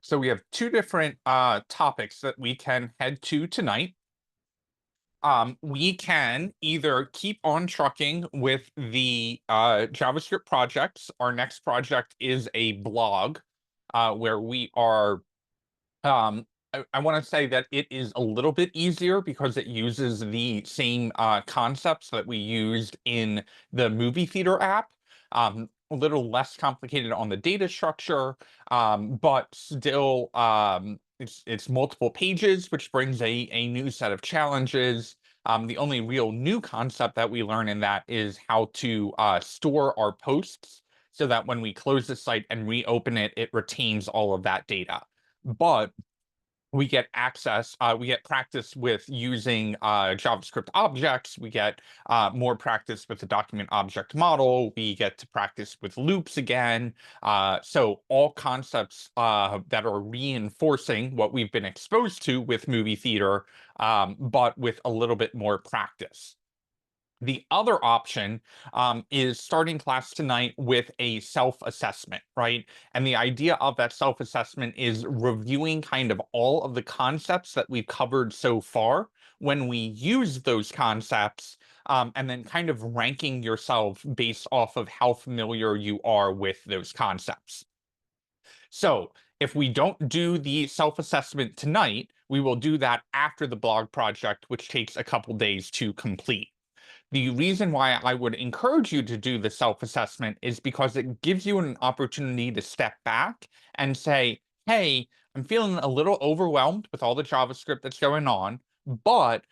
So we have two different topics that we can head to tonight. We can either keep on trucking with the JavaScript projects. Our next project is a blog where we are. I want to say that it is a little bit easier because it uses the same concepts that we used in the movie theater app. A little less complicated on the data structure, but still it's multiple pages, which brings a new set of challenges. The only real new concept that we learn in that is how to store our posts so that when we close the site and reopen it, it retains all of that data. But we get access, we get practice with using JavaScript objects, we get more practice with the document object model, we get to practice with loops again. So all concepts that are reinforcing what we've been exposed to with movie theater, but with a little bit more practice. The other option is starting class tonight with a self-assessment, right? And the idea of that self-assessment is reviewing kind of all of the concepts that we've covered so far when we use those concepts, and then kind of ranking yourself based off of how familiar you are with those concepts. So if we don't do the self-assessment tonight, we will do that after the blog project, which takes a couple days to complete. The reason why I would encourage you to do the self-assessment is because it gives you an opportunity to step back and say, hey, I'm feeling a little overwhelmed with all the JavaScript that's going on, but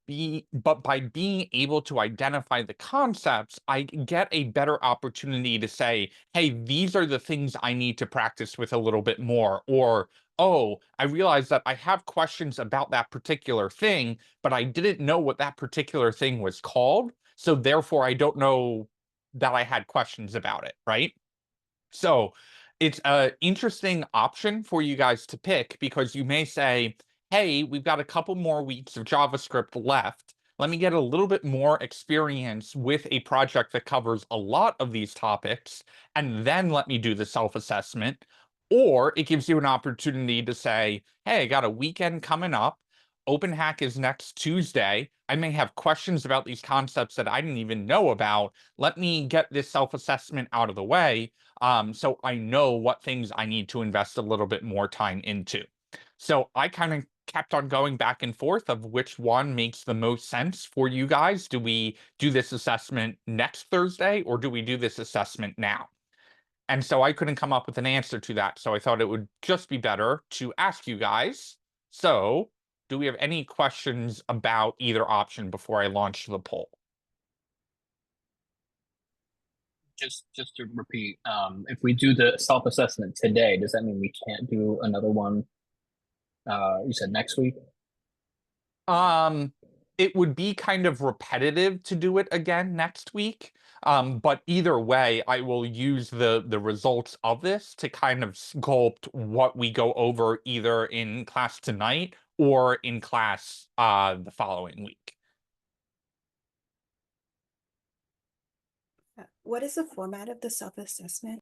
by being able to identify the concepts, I get a better opportunity to say, hey, these are the things I need to practice with a little bit more, or oh, I realize that I have questions about that particular thing, but I didn't know what that particular thing was called. So therefore, I don't know that I had questions about it, right? So it's an interesting option for you guys to pick because you may say, hey, we've got a couple more weeks of JavaScript left. Let me get a little bit more experience with a project that covers a lot of these topics, and then let me do the self-assessment. Or it gives you an opportunity to say, hey, I got a weekend coming up. OpenHack is next Tuesday. I may have questions about these concepts that I didn't even know about. Let me get this self-assessment out of the way, so I know what things I need to invest a little bit more time into. So I kind of kept on going back and forth of which one makes the most sense for you guys. Do we do this assessment next Thursday or do we do this assessment now? And so I couldn't come up with an answer to that. So I thought it would just be better to ask you guys. So do we have any questions about either option before I launch the poll? Just to repeat, if we do the self-assessment today, does that mean we can't do another one? You said next week? Um, it would be kind of repetitive to do it again next week. But either way, I will use the results of this to kind of sculpt what we go over either in class tonight or in class the following week. What is the format of the self-assessment?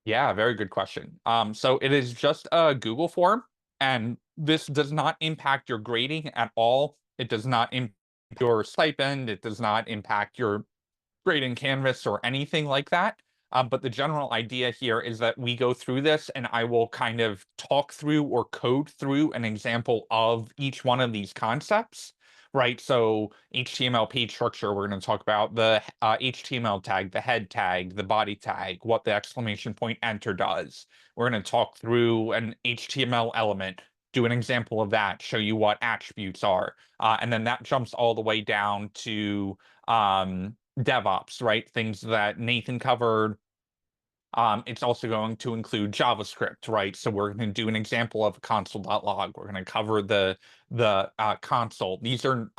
Yeah, very good question. So it is just a Google form, and this does not impact your grading at all. It does not impact your stipend. It does not impact your grading Canvas or anything like that. But the general idea here is that we go through this and I will kind of talk through or code through an example of each one of these concepts, right? So HTML page structure, we're going to talk about the HTML tag, the head tag, the body tag, what the exclamation point enter does. We're going to talk through an HTML element, do an example of that, show you what attributes are. And then that jumps all the way down to DevOps, right? Things that Nathan covered. It's also going to include JavaScript, right? So we're going to do an example of console.log. We're going to cover the console. These are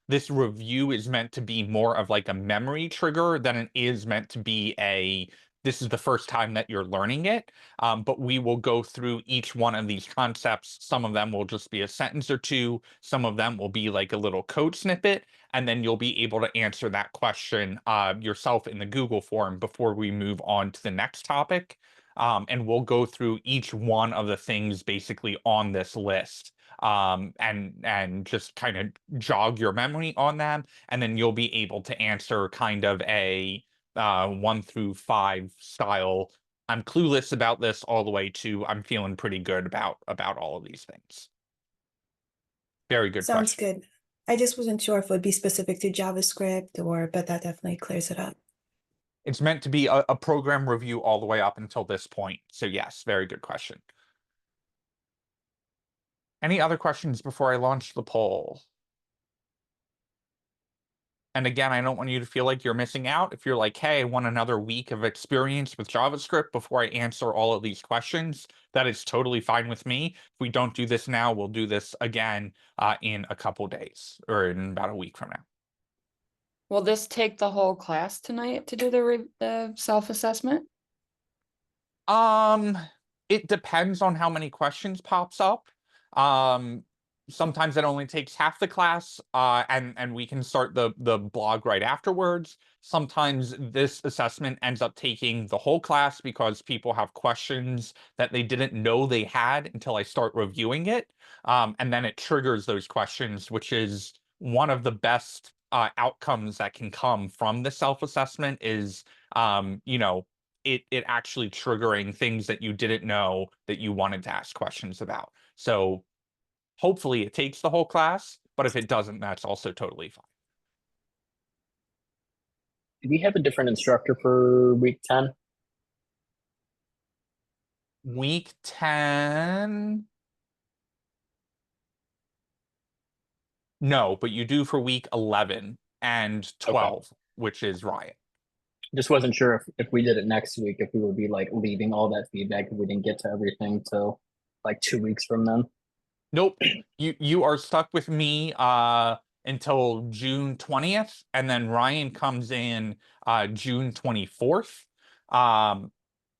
this review is meant to be more of like a memory trigger than it is meant to be a this is the first time that you're learning it. But we will go through each one of these concepts. Some of them will just be a sentence or two. Some of them will be like a little code snippet. And then you'll be able to answer that question yourself in the Google form before we move on to the next topic. and we'll go through each one of the things basically on this list, and just kind of jog your memory on them, and then you'll be able to answer kind of a 1 through 5 style. I'm clueless about this all the way to I'm feeling pretty good about all of these things. Very good Sounds question. good. I just wasn't sure if it would be specific to JavaScript but that definitely clears it up. It's meant to be a program review all the way up until this point. So yes, very good question. Any other questions before I launch the poll? And again, I don't want you to feel like you're missing out. If you're like, hey, I want another week of experience with JavaScript before I answer all of these questions, that is totally fine with me. If we don't do this now, we'll do this again in a couple days or in about a week from now. Will this take the whole class tonight to do the self-assessment? It depends on how many questions pops up. Sometimes it only takes half the class, and we can start the blog right afterwards. Sometimes this assessment ends up taking the whole class because people have questions that they didn't know they had until I start reviewing it. And then it triggers those questions, which is one of the best outcomes that can come from the self-assessment is, you know, it actually triggering things that you didn't know that you wanted to ask questions about. So hopefully it takes the whole class, but if it doesn't, that's also totally fine. Do we have a different instructor for week 10? Week 10. No, but you do for week 11 and 12, which is Ryan. Just wasn't sure if we did it next week, if we would be like leaving all that feedback if we didn't get to everything till like 2 weeks from then. Nope. You are stuck with me until June 20th, and then Ryan comes in June 24th.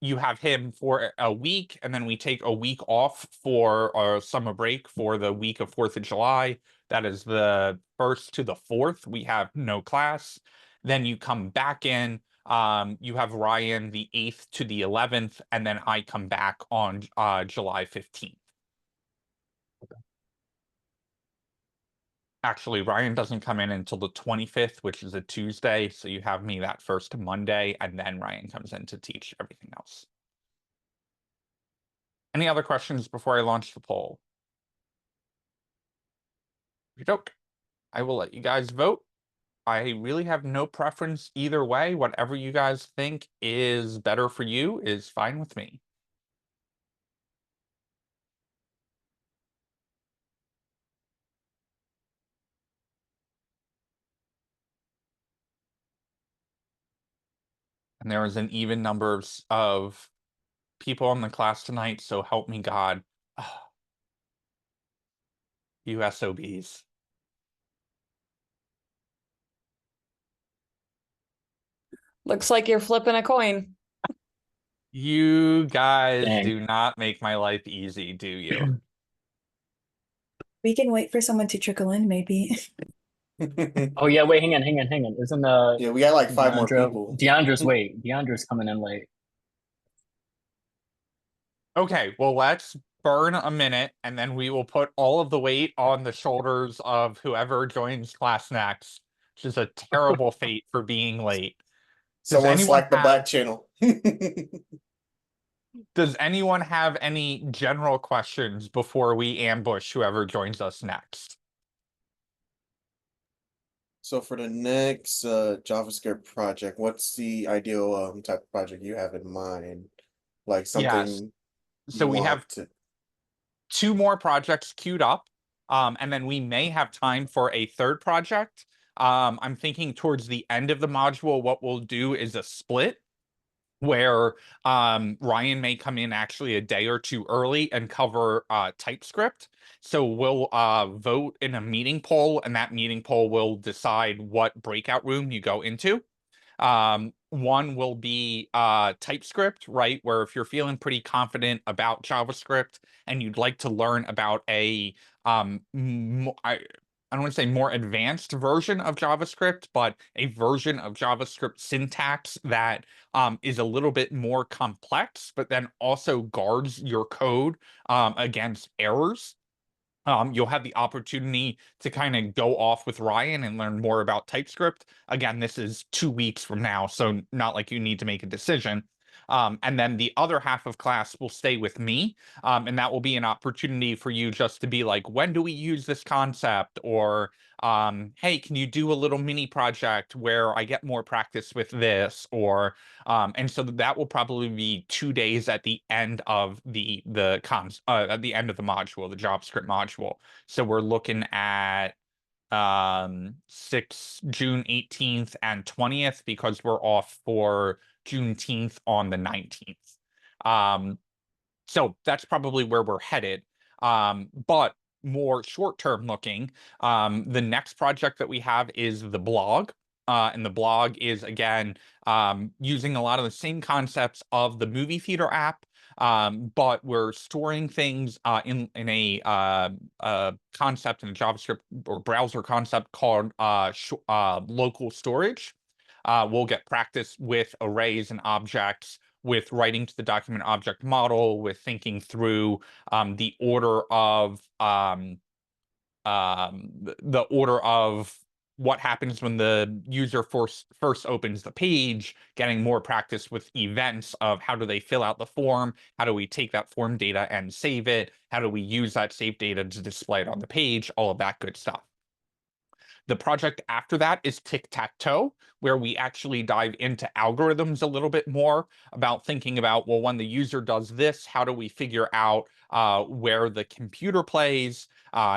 You have him for a week, and then we take a week off for our summer break for the week of 4th of July. That is the 1st to the 4th. We have no class. Then you come back in. You have Ryan the 8th to the 11th, and then I come back on July 15th. Actually, Ryan doesn't come in until the 25th, which is a Tuesday. So you have me that first Monday, and then Ryan comes in to teach everything else. Any other questions before I launch the poll? Okey-doke. I will let you guys vote. I really have no preference either way. Whatever you guys think is better for you is fine with me. And there is an even number of people in the class tonight, so help me God. You SOBs. Looks like you're flipping a coin. You guys Dang. do not make my life easy, do you? We can wait for someone to trickle in, maybe. Oh yeah, wait, hang on. Isn't Yeah, we got like 5 more Deandra? people. Deandra's coming in late. Okay, well, let's burn a minute, and then we will put all of the weight on the shoulders of whoever joins class next, which is a terrible fate for being late. Someone anyone slack the have- back channel. Does anyone have any general questions before we ambush whoever joins us next? So for the next JavaScript project, what's the ideal type of project you have in mind? Like something So you we want have to 2 more projects queued up, and then we may have time for a 3rd project. I'm thinking towards the end of the module, what we'll do is a split where Ryan may come in actually a day or 2 early and cover TypeScript. So we'll vote in a meeting poll, and that meeting poll will decide what breakout room you go into. One will be TypeScript, right? Where if you're feeling pretty confident about JavaScript and you'd like to learn about a I don't want to say more advanced version of JavaScript, but a version of JavaScript syntax that is a little bit more complex, but then also guards your code against errors. You'll have the opportunity to kind of go off with Ryan and learn more about TypeScript. Again, this is 2 weeks from now, so not like you need to make a decision. And then the other half of class will stay with me. And that will be an opportunity for you just to be like, when do we use this concept? Or, hey, can you do a little mini project where I get more practice with this? Or, and so that will probably be 2 days at the end of at the end of the module, the JavaScript module. So we're looking at June 18th and 20th because we're off for Juneteenth on the 19th. So that's probably where we're headed. But more short-term looking, the next project that we have is the blog. And the blog is, again, using a lot of the same concepts of the movie theater app, but we're storing things in a concept in a JavaScript or browser concept called local storage. We'll get practice with arrays and objects, with writing to the document object model, with thinking through the order of what happens when the user first opens the page, getting more practice with events of how do they fill out the form, how do we take that form data and save it, how do we use that saved data to display it on the page, all of that good stuff. The project after that is tic-tac-toe, where we actually dive into algorithms a little bit more about thinking about, well, when the user does this, how do we figure out where the computer plays?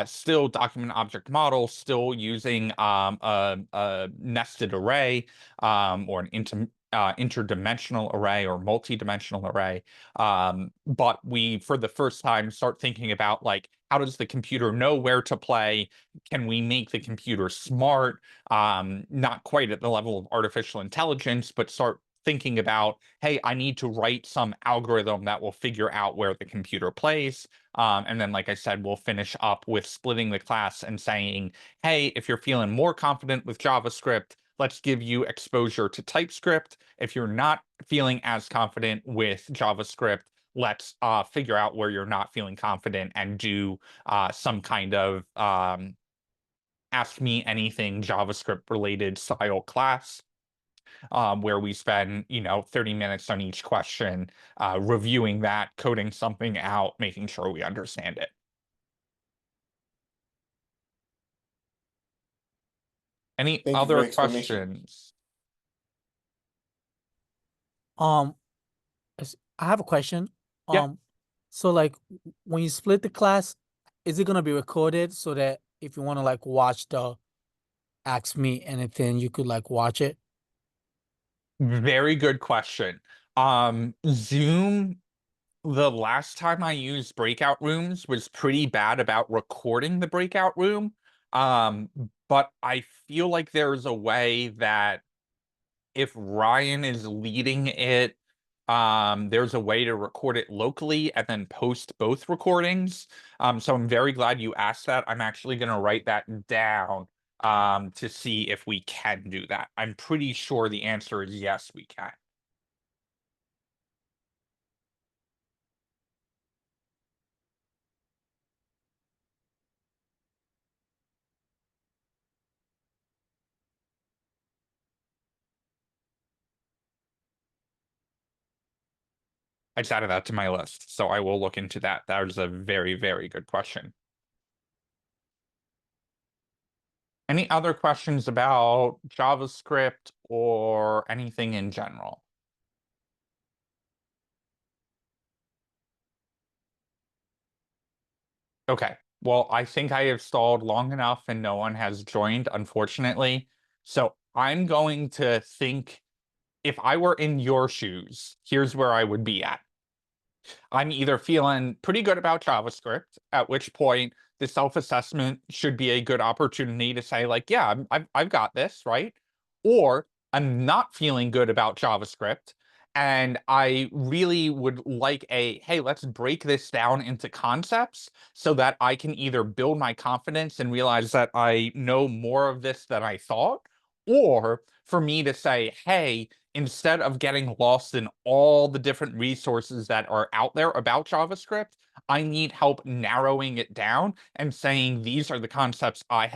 Still document object model, still using a nested array or an interdimensional array or multi-dimensional array. But we, for the first time, start thinking about like, how does the computer know where to play? Can we make the computer smart? Not quite at the level of artificial intelligence, but start thinking about, hey, I need to write some algorithm that will figure out where the computer plays. And then, like I said, we'll finish up with splitting the class and saying, hey, if you're feeling more confident with JavaScript, let's give you exposure to TypeScript. If you're not feeling as confident with JavaScript, let's figure out where you're not feeling confident and do some kind of ask me anything JavaScript related style class, where we spend 30 minutes on each question, reviewing that, coding something out, making sure we understand it. Any Thank you for other your explanation. questions? I have a question. Yeah. So like when you split the class, is it gonna be recorded so that if you want to like watch the Ask Me Anything, you could like watch it? Very good question. Zoom, the last time I used breakout rooms was pretty bad about recording the breakout room. But I feel like there's a way that if Ryan is leading it, there's a way to record it locally and then post both recordings. So I'm very glad you asked that. I'm actually going to write that down to see if we can do that. I'm pretty sure the answer is yes, we can. I just added that to my list, so I will look into that. That was a very, very good question. Any other questions about JavaScript or anything in general? Okay, well, I think I have stalled long enough and no one has joined, unfortunately. So I'm going to think, if I were in your shoes, here's where I would be at. I'm either feeling pretty good about JavaScript, at which point the self-assessment should be a good opportunity to say, like, yeah, I've got this, right? Or I'm not feeling good about JavaScript, And I really would like hey, let's break this down into concepts so that I can either build my confidence and realize that I know more of this than I thought, or for me to say, hey, instead of getting lost in all the different resources that are out there about JavaScript, I need help narrowing it down and saying these are the concepts I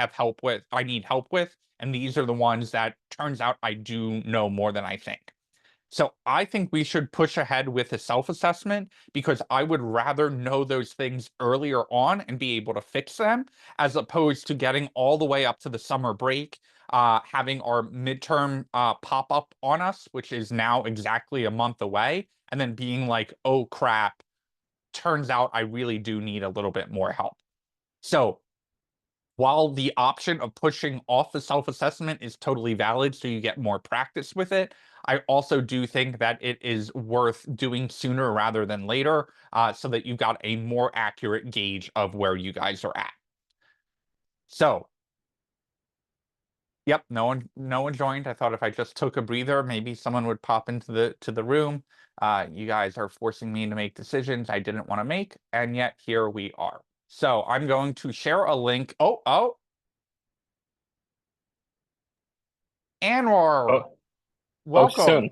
need help with, and these are the ones that turns out I do know more than I think. So I think we should push ahead with a self-assessment because I would rather know those things earlier on and be able to fix them, as opposed to getting all the way up to the summer break, having our midterm pop up on us, which is now exactly a month away, and then being like, oh crap, turns out I really do need a little bit more help. So while the option of pushing off the self-assessment is totally valid so you get more practice with it, I also do think that it is worth doing sooner rather than later, so that you've got a more accurate gauge of where you guys are at. So, yep, no one joined. I thought if I just took a breather, maybe someone would pop into the room. You guys are forcing me to make decisions I didn't want to make, and yet here we are. So I'm going to share a link. Oh. Anwar, Oh, welcome. soon.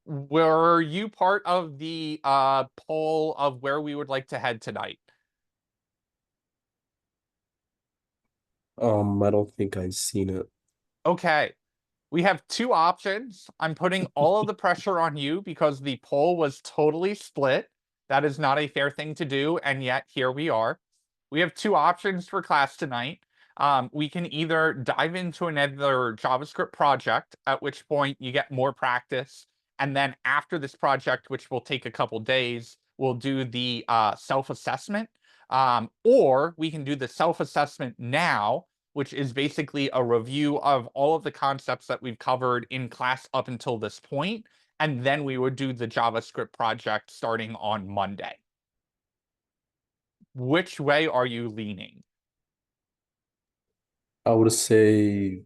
Were you part of the poll of where we would like to head tonight? I don't think I've seen it. Okay. We have two options. I'm putting all of the pressure on you because the poll was totally split. That is not a fair thing to do, and yet here we are. We have two options for class tonight. We can either dive into another JavaScript project, at which point you get more practice, and then after this project, which will take a couple days, we'll do the self-assessment. Or we can do the self-assessment now, which is basically a review of all of the concepts that we've covered in class up until this point, and then we would do the JavaScript project starting on Monday. Which way are you leaning? I would say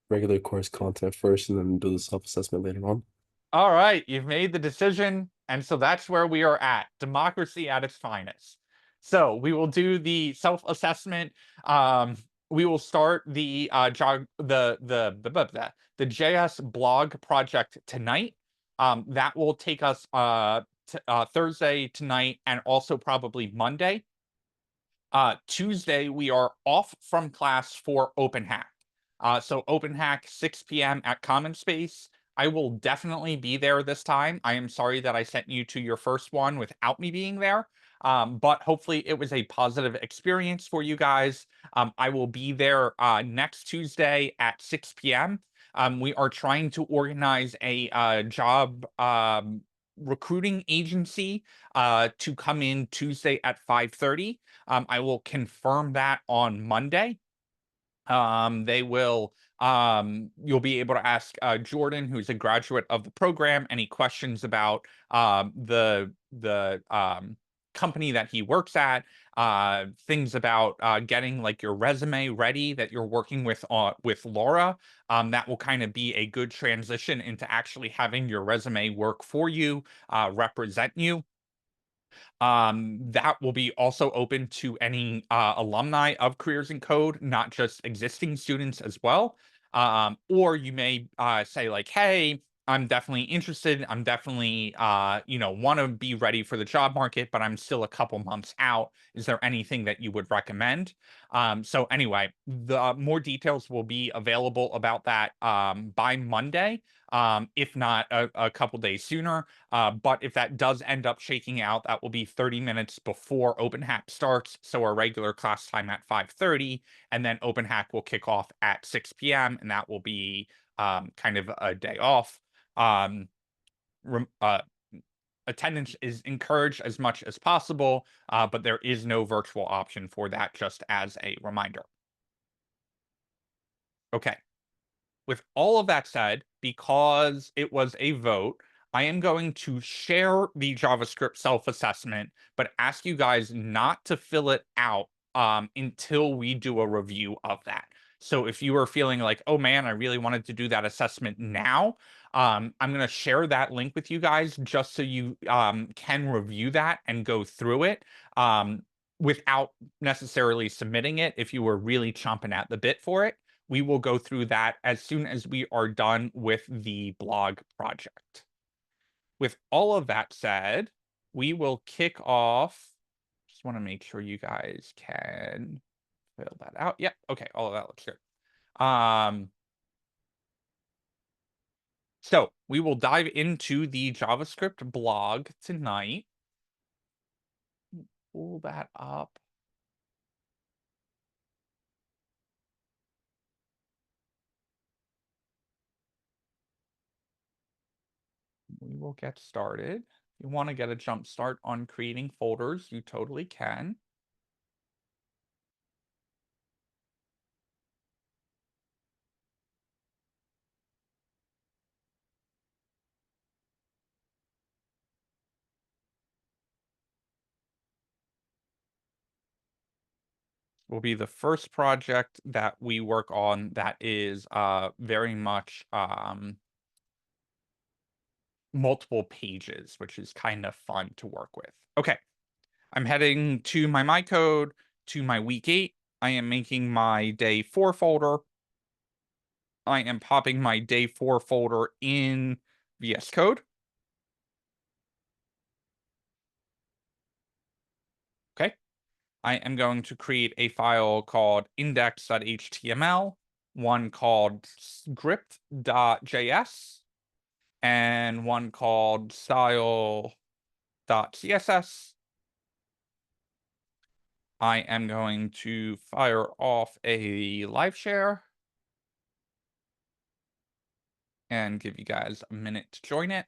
regular course content first and then do the self-assessment later on. All right, you've made the decision, and so that's where we are at. Democracy at its finest. So we will do the self-assessment. We will start the JS blog project tonight. That will take us Thursday tonight and also probably Monday. Tuesday we are off from class for Open Hack. So Open Hack 6 p.m. at Common Space. I will definitely be there this time. I am sorry that I sent you to your first one without me being there. But hopefully it was a positive experience for you guys. I will be there next Tuesday at 6 p.m. We are trying to organize a job recruiting agency to come in Tuesday at 5:30. I will confirm that on Monday. You'll be able to ask Jordan, who's a graduate of the program, any questions about the company that he works at, things about getting like your resume ready that you're working with Laura. That will kind of be a good transition into actually having your resume work for you, represent you. That will be also open to any alumni of Careers in Code, not just existing students as well. Or you may say like, hey, I'm definitely interested. I'm definitely, want to be ready for the job market, but I'm still a couple months out. Is there anything that you would recommend? So anyway, the more details will be available about that by Monday, if not a couple days sooner. But if that does end up shaking out, that will be 30 minutes before Open Hack starts. So our regular class time at 5:30, and then Open Hack will kick off at 6 p.m. and that will be kind of a day off. Attendance is encouraged as much as possible, but there is no virtual option for that, just as a reminder. Okay. With all of that said, because it was a vote, I am going to share the JavaScript self-assessment, but ask you guys not to fill it out until we do a review of that. So if you are feeling like, oh man, I really wanted to do that assessment now, I'm going to share that link with you guys just so you can review that and go through it without necessarily submitting it. If you were really chomping at the bit for it, we will go through that as soon as we are done with the blog project. With all of that said, we will kick off. Just want to make sure you guys can fill that out. Yep. Okay. All of that looks good. So we will dive into the JavaScript blog tonight. Pull that up. We will get started. If you want to get a jump start on creating folders, you totally can. Will be the first project that we work on that is very much multiple pages, which is kind of fun to work with. Okay, I'm heading to my code, to my week 8. I am making my day 4 folder. I am popping my day 4 folder in VS Code. Okay. I am going to create a file called index.html, one called script.js, and one called style.css. I am going to fire off a live share and give you guys a minute to join it.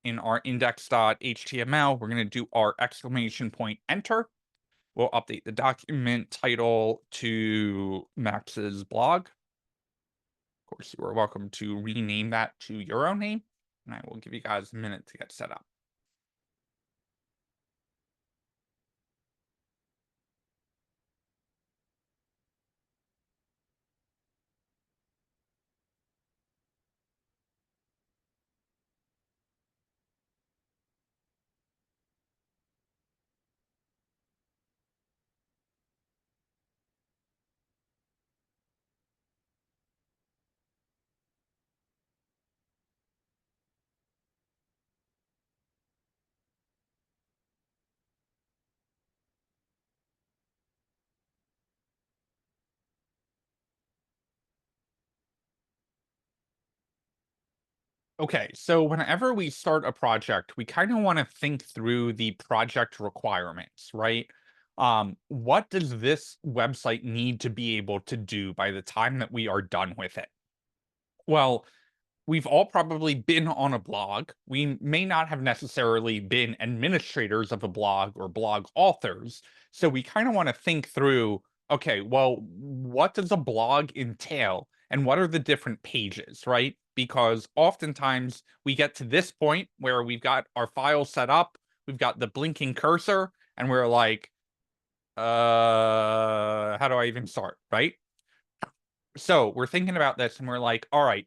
In our index.html, we're going to do our exclamation point enter. We'll update the document title to Max's blog. Of course, you are welcome to rename that to your own name, and I will give you guys a minute to get set up. Okay, so whenever we start a project, we kind of want to think through the project requirements, right? What does this website need to be able to do by the time that we are done with it? Well, we've all probably been on a blog. We may not have necessarily been administrators of a blog or blog authors. So we kind of want to think through, okay, well, what does a blog entail? And what are the different pages, right? Because oftentimes we get to this point where we've got our file set up, we've got the blinking cursor, and we're like, how do I even start, right? So we're thinking about this and we're like, all right,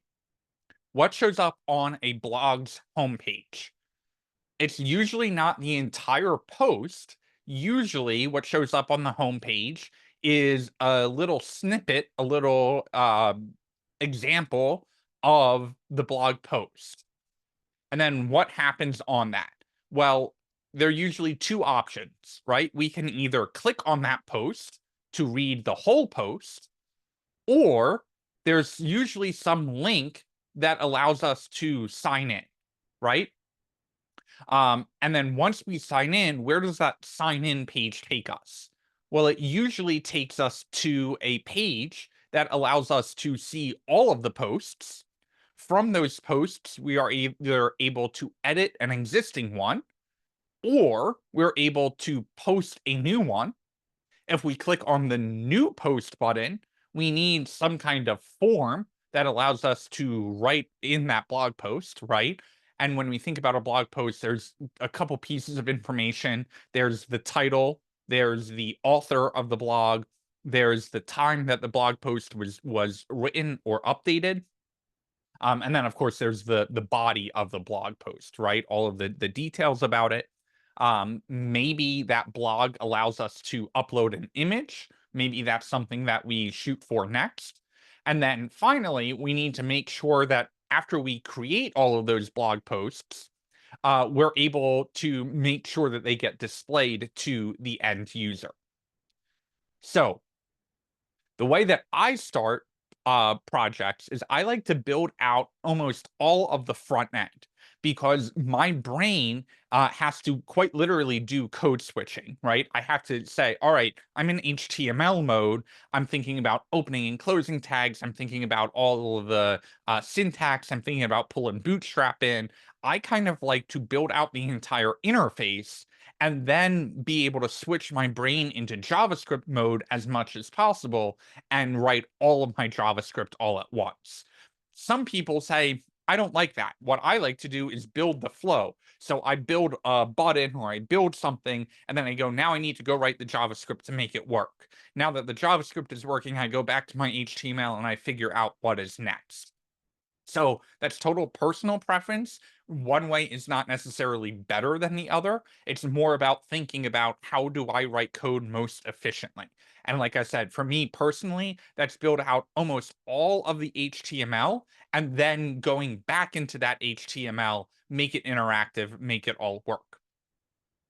what shows up on a blog's homepage? It's usually not the entire post. Usually what shows up on the homepage is a little snippet, a little example of the blog post. And then what happens on that? Well, there are usually two options, right? We can either click on that post to read the whole post, or there's usually some link that allows us to sign in, right? And then once we sign in, where does that sign in page take us? Well, it usually takes us to a page that allows us to see all of the posts. From those posts, we are either able to edit an existing one, or we're able to post a new one. If we click on the new post button, we need some kind of form that allows us to write in that blog post, right? And when we think about a blog post, there's a couple pieces of information. There's the title, there's the author of the blog, there's the time that the blog post was written or updated. And then of course there's the body of the blog post, right? All of the details about it. Maybe that blog allows us to upload an image. Maybe that's something that we shoot for next. And then finally, we need to make sure that after we create all of those blog posts, we're able to make sure that they get displayed to the end user. So the way that I start projects is I like to build out almost all of the front end, because my brain has to quite literally do code switching, right? I have to say, all right, I'm in HTML mode. I'm thinking about opening and closing tags. I'm thinking about all of the syntax. I'm thinking about pulling Bootstrap in. I kind of like to build out the entire interface and then be able to switch my brain into JavaScript mode as much as possible and write all of my JavaScript all at once. Some people say, I don't like that. What I like to do is build the flow. So I build a button or I build something, and then I go, now I need to go write the JavaScript to make it work. Now that the JavaScript is working, I go back to my HTML and I figure out what is next. So that's total personal preference. One way is not necessarily better than the other. It's more about thinking about how do I write code most efficiently. And like I said, for me personally, that's build out almost all of the HTML and then going back into that HTML, make it interactive, make it all work.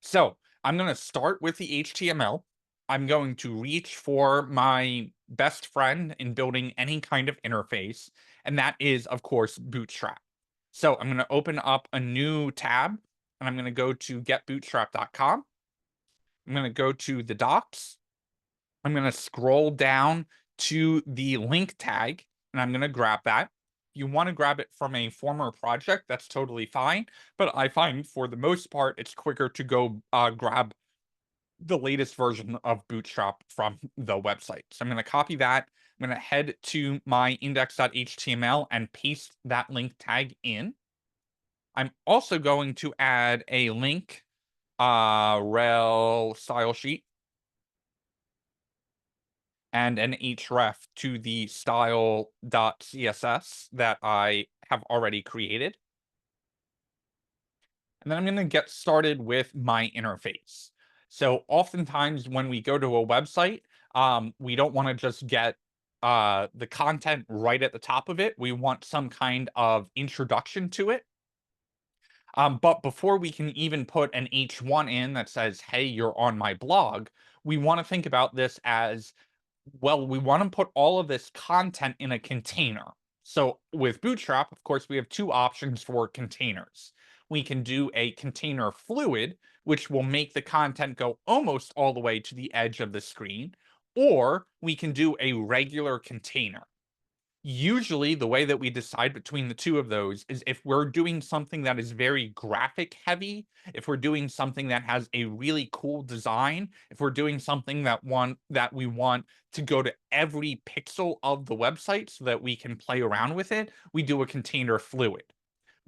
So I'm going to start with the HTML. I'm going to reach for my best friend in building any kind of interface, and that is, of course, Bootstrap. So I'm going to open up a new tab, and I'm going to go to getbootstrap.com. I'm going to go to the docs. I'm going to scroll down to the link tag, and I'm going to grab that. If you want to grab it from a former project, that's totally fine. But I find for the most part, it's quicker to go grab the latest version of Bootstrap from the website. So I'm going to copy that. I'm going to head to my index.html and paste that link tag in. I'm also going to add a link rel style sheet and an href to the style.css that I have already created. And then I'm going to get started with my interface. So oftentimes when we go to a website, we don't want to just get the content right at the top of it. We want some kind of introduction to it. But before we can even put an H1 in that says, hey, you're on my blog, we want to think about this as, well, we want to put all of this content in a container. So with Bootstrap, of course, we have two options for containers. We can do a container fluid, which will make the content go almost all the way to the edge of the screen, or we can do a regular container. Usually the way that we decide between the two of those is if we're doing something that is very graphic heavy, if we're doing something that has a really cool design, if we're doing something that we want to go to every pixel of the website so that we can play around with it, we do a container fluid.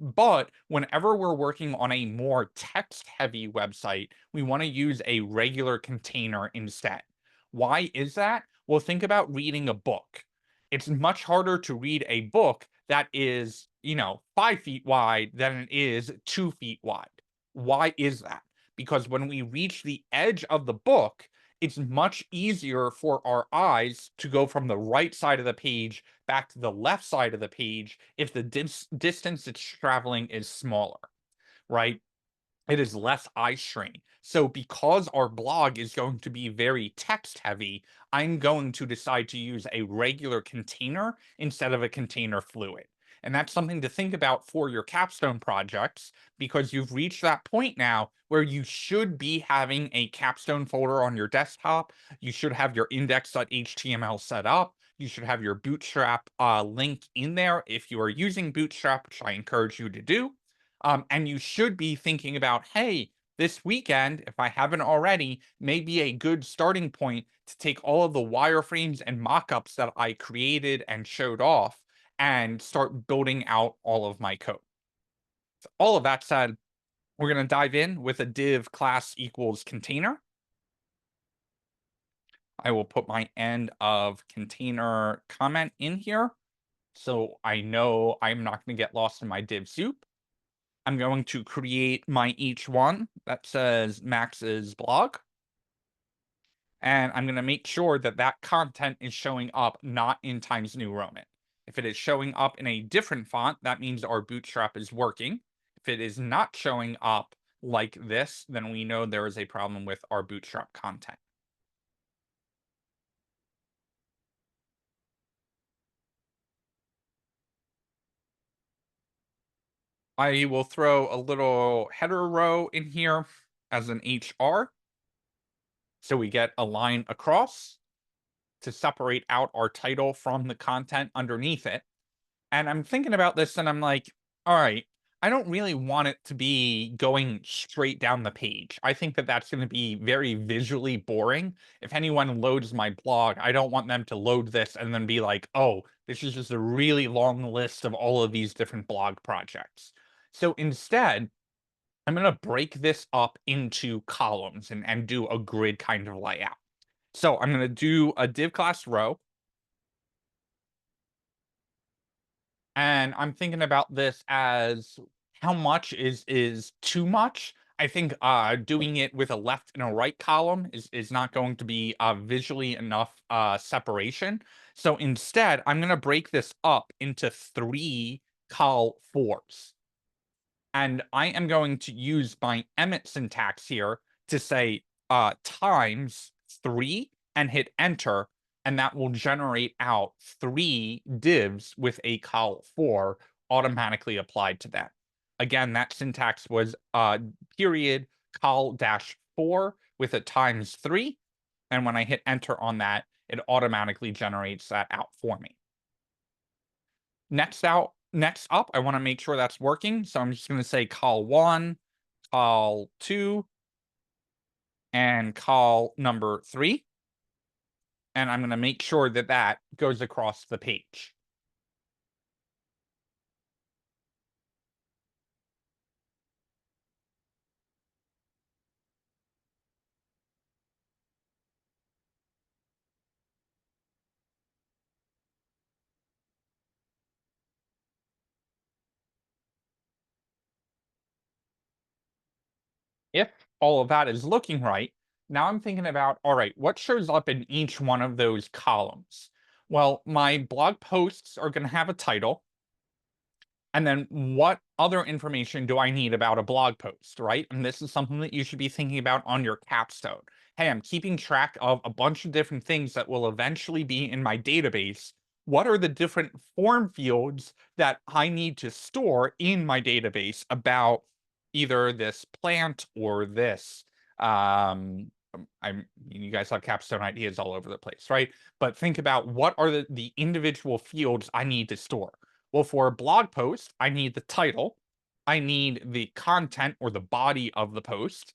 But whenever we're working on a more text heavy website, we want to use a regular container instead. Why is that? Well, think about reading a book. It's much harder to read a book that is, 5 feet wide than it is 2 feet wide. Why is that? Because when we reach the edge of the book, it's much easier for our eyes to go from the right side of the page back to the left side of the page if the distance it's traveling is smaller, right? It is less eye strain. So because our blog is going to be very text heavy, I'm going to decide to use a regular container instead of a container fluid. And that's something to think about for your capstone projects, because you've reached that point now where you should be having a capstone folder on your desktop. You should have your index.html set up. You should have your Bootstrap link in there if you are using Bootstrap, which I encourage you to do. And you should be thinking about, hey, this weekend, if I haven't already, may be a good starting point to take all of the wireframes and mockups that I created and showed off and start building out all of my code. So all of that said, we're going to dive in with a div class equals container. I will put my end of container comment in here. So I know I'm not going to get lost in my div soup. I'm going to create my each one that says Max's blog. And I'm going to make sure that that content is showing up not in Times New Roman. If it is showing up in a different font, that means our Bootstrap is working. If it is not showing up like this, then we know there is a problem with our Bootstrap content. I will throw a little header row in here as an HR. So we get a line across to separate out our title from the content underneath it. And I'm thinking about this and I'm like, all right, I don't really want it to be going straight down the page. I think that that's going to be very visually boring. If anyone loads my blog, I don't want them to load this and then be like, oh, this is just a really long list of all of these different blog projects. So instead, I'm going to break this up into columns and do a grid kind of layout. So I'm going to do a div class row. And I'm thinking about this as how much is too much. I think doing it with a left and a right column is not going to be visually enough separation. So instead, I'm going to break this up into 3 col4s. And I am going to use my Emmet syntax here to say times 3 and hit enter, and that will generate out 3 divs with a col4 automatically applied to them. Again, that syntax was period col-4 with a times 3, and when I hit enter on that, it automatically generates that out for me. Next up, I want to make sure that's working. So I'm just going to say col1, col2, and col number 3. And I'm going to make sure that that goes across the page. If all of that is looking right, now I'm thinking about, all right, what shows up in each one of those columns? Well, my blog posts are going to have a title. And then what other information do I need about a blog post, right? And this is something that you should be thinking about on your capstone. Hey, I'm keeping track of a bunch of different things that will eventually be in my database. What are the different form fields that I need to store in my database about either this plant or this? You guys have capstone ideas all over the place, right? But think about what are the individual fields I need to store. Well, for a blog post, I need the title. I need the content or the body of the post.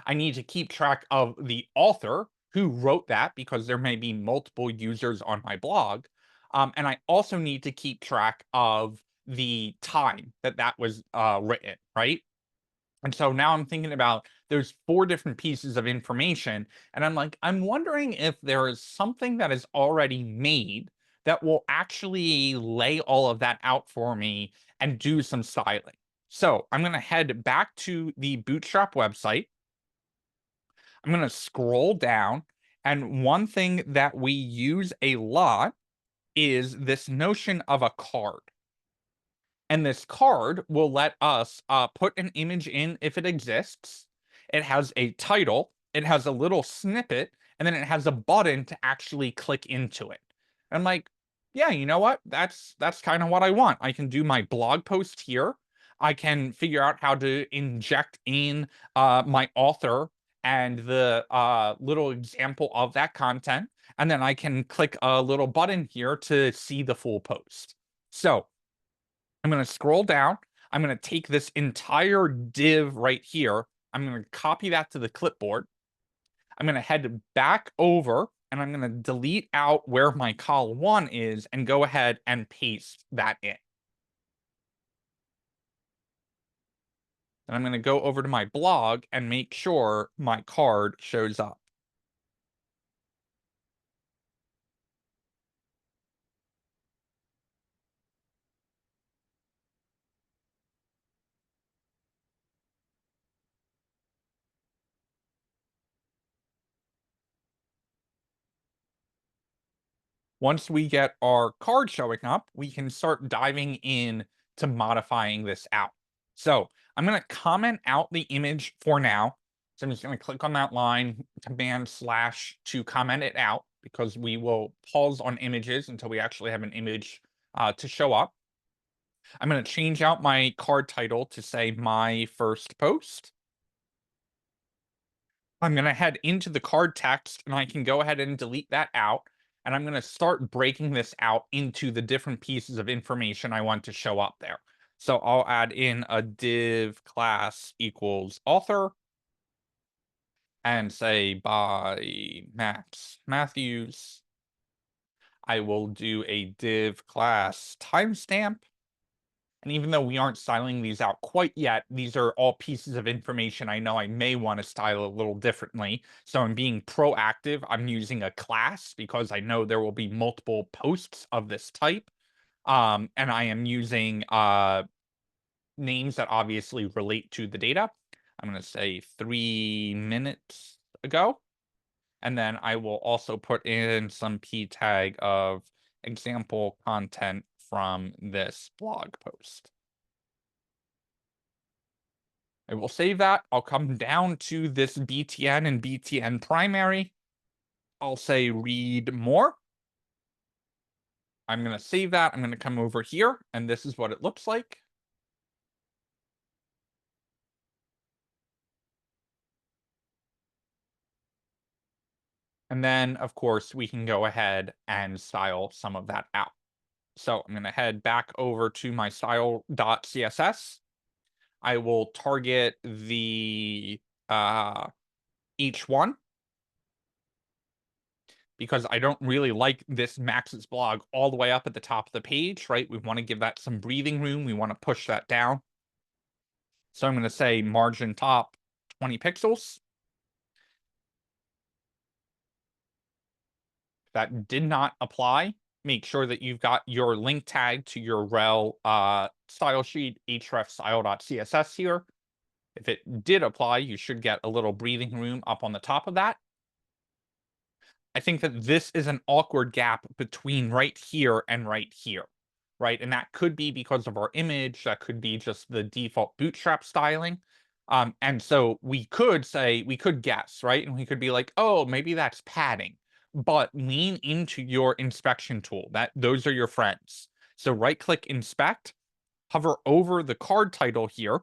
I need to keep track of the author who wrote that because there may be multiple users on my blog. And I also need to keep track of the time that that was written, right? And so now I'm thinking about those 4 different pieces of information. And I'm like, I'm wondering if there is something that is already made that will actually lay all of that out for me and do some styling. So I'm going to head back to the Bootstrap website. I'm going to scroll down. And one thing that we use a lot is this notion of a card. And this card will let us put an image in if it exists. It has a title, it has a little snippet, and then it has a button to actually click into it. And I'm like, yeah, you know what? That's kind of what I want. I can do my blog post here. I can figure out how to inject in my author and the little example of that content. And then I can click a little button here to see the full post. So I'm going to scroll down. I'm going to take this entire div right here. I'm going to copy that to the clipboard. I'm going to head back over and I'm going to delete out where my col1 is and go ahead and paste that in. And I'm going to go over to my blog and make sure my card shows up. Once we get our card showing up, we can start diving in to modifying this out. So I'm going to comment out the image for now. So I'm just going to click on that line, Command / to comment it out, because we will pause on images until we actually have an image to show up. I'm going to change out my card title to say my first post. I'm going to head into the card text and I can go ahead and delete that out. And I'm going to start breaking this out into the different pieces of information I want to show up there. So I'll add in a div class equals author and say by Max Matthews. I will do a div class timestamp. And even though we aren't styling these out quite yet, these are all pieces of information I know I may want to style a little differently. So I'm being proactive. I'm using a class because I know there will be multiple posts of this type. And I am using names that obviously relate to the data. I'm going to say 3 minutes ago. And then I will also put in some p tag of example content from this blog post. I will save that. I'll come down to this BTN and BTN primary. I'll say read more. I'm going to save that. I'm going to come over here, and this is what it looks like. And then, of course, we can go ahead and style some of that out. So I'm going to head back over to my style.css. I will target the H1 because I don't really like this Max's blog all the way up at the top of the page, right? We want to give that some breathing room. We want to push that down. So I'm going to say margin top 20 pixels. That did not apply. Make sure that you've got your link tag to your rel style sheet, hrefstyle.css here. If it did apply, you should get a little breathing room up on the top of that. I think that this is an awkward gap between right here and right here, right? And that could be because of our image. That could be just the default bootstrap styling. And so we could guess, right? And we could be like, oh, maybe that's padding. But lean into your inspection tool. Those are your friends. So right-click inspect, hover over the card title here,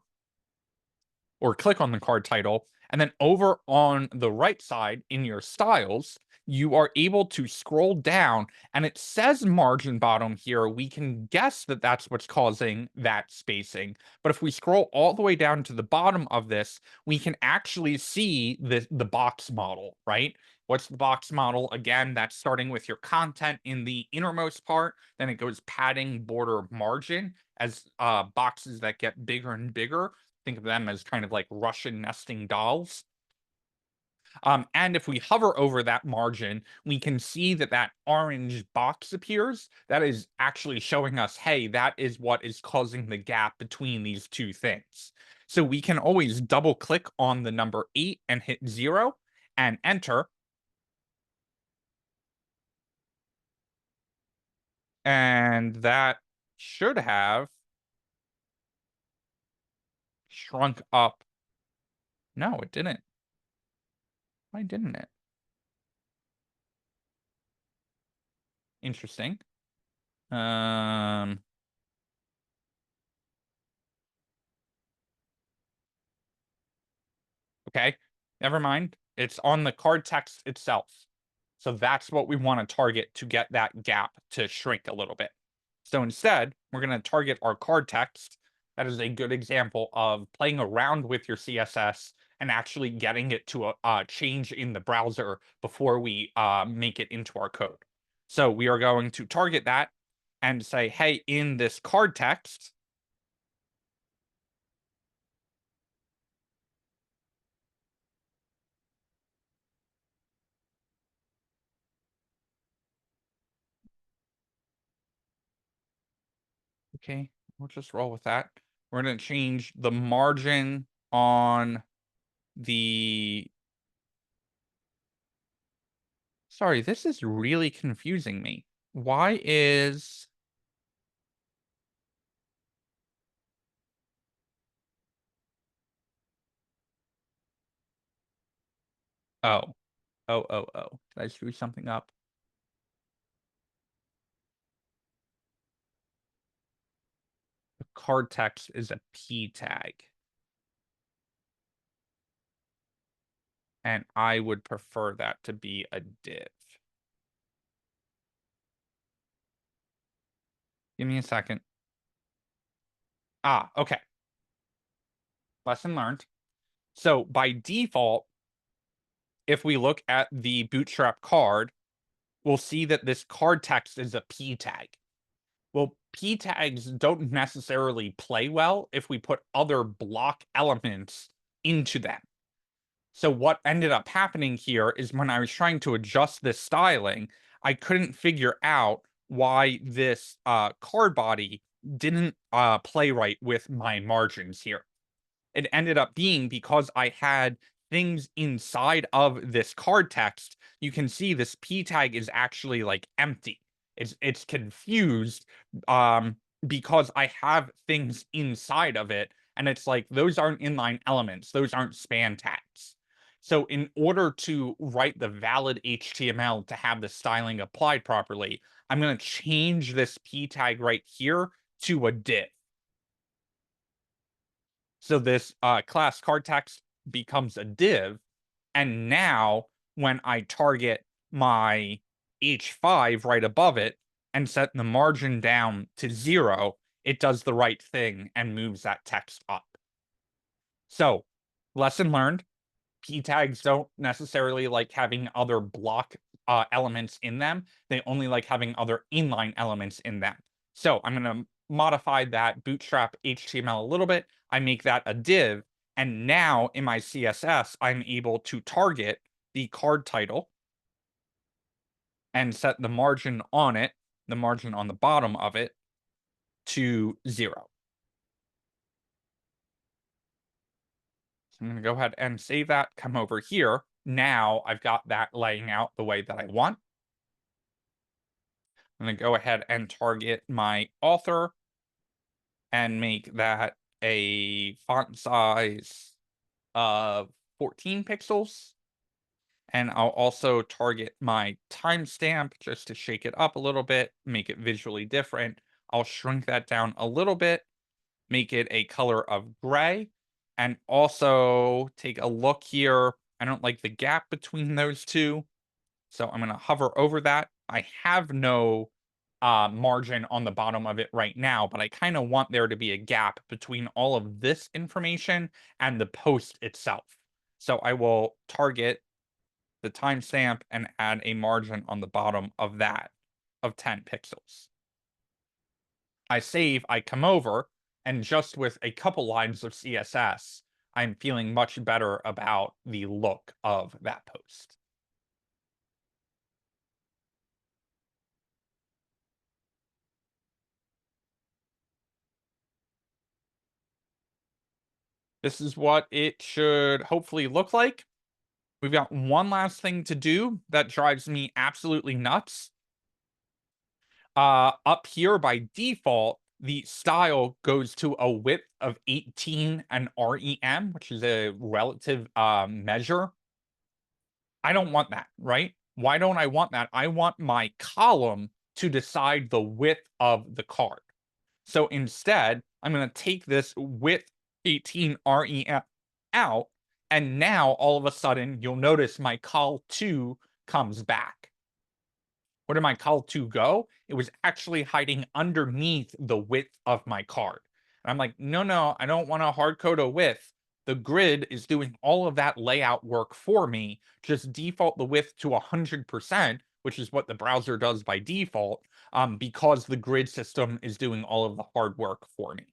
or click on the card title, and then over on the right side in your styles, you are able to scroll down and it says margin bottom here. We can guess that that's what's causing that spacing. But if we scroll all the way down to the bottom of this, we can actually see the box model, right? What's the box model? Again, that's starting with your content in the innermost part. Then it goes padding, border, margin as boxes that get bigger and bigger. Think of them as kind of like Russian nesting dolls. And if we hover over that margin, we can see that that orange box appears. That is actually showing us, hey, that is what is causing the gap between these two things. So we can always double click on the number 8 and hit 0 and enter. And that should have shrunk up. No, it didn't. Why didn't it? Interesting. Okay, never mind. It's on the card text itself. So that's what we want to target to get that gap to shrink a little bit. So instead, we're going to target our card text. That is a good example of playing around with your CSS and actually getting it to change in the browser before we make it into our code. So we are going to target that and say, hey, in this card text, okay, we'll just roll with that. We're going to change the margin on the... Sorry, this is really confusing me. Why is oh. Oh. Did I screw something up? The card text is a P tag. And I would prefer that to be a div. Give me a second. Ah, okay. Lesson learned. So by default, if we look at the Bootstrap card, we'll see that this card text is a P tag. Well, P tags don't necessarily play well if we put other block elements into them. So what ended up happening here is when I was trying to adjust this styling, I couldn't figure out why this card body didn't play right with my margins here. It ended up being because I had things inside of this card text. You can see this P tag is actually like empty. It's confused because I have things inside of it, and it's like those aren't inline elements, those aren't span tags. So in order to write the valid HTML to have the styling applied properly, I'm going to change this P tag right here to a div. So this class card text becomes a div. And now when I target my H5 right above it and set the margin down to 0, it does the right thing and moves that text up. So lesson learned, P tags don't necessarily like having other block elements in them. They only like having other inline elements in them. So I'm going to modify that Bootstrap HTML a little bit. I make that a div. And now in my CSS, I'm able to target the card title and set the margin on it, the margin on the bottom of it, to 0. So I'm going to go ahead and save that, come over here. Now I've got that laying out the way that I want. I'm going to go ahead and target my author and make that a font size of 14 pixels. And I'll also target my timestamp just to shake it up a little bit, make it visually different. I'll shrink that down a little bit, make it a color of gray, and also take a look here. I don't like the gap between those two, so I'm going to hover over that. I have no margin on the bottom of it right now, but I kind of want there to be a gap between all of this information and the post itself. So I will target the timestamp and add a margin on the bottom of that of 10 pixels. I save, I come over, and just with a couple lines of CSS, I'm feeling much better about the look of that post. This is what it should hopefully look like. We've got one last thing to do that drives me absolutely nuts. Up here by default, the style goes to a width of 18 and REM, which is a relative measure. I don't want that, right? Why don't I want that? I want my column to decide the width of the card. So instead, I'm going to take this width 18 REM out, and now all of a sudden you'll notice my col2 comes back. Where did my col2 go? It was actually hiding underneath the width of my card. And I'm like, no, I don't want to hard code a width. The grid is doing all of that layout work for me. Just default the width to 100%, which is what the browser does by default, because the grid system is doing all of the hard work for me.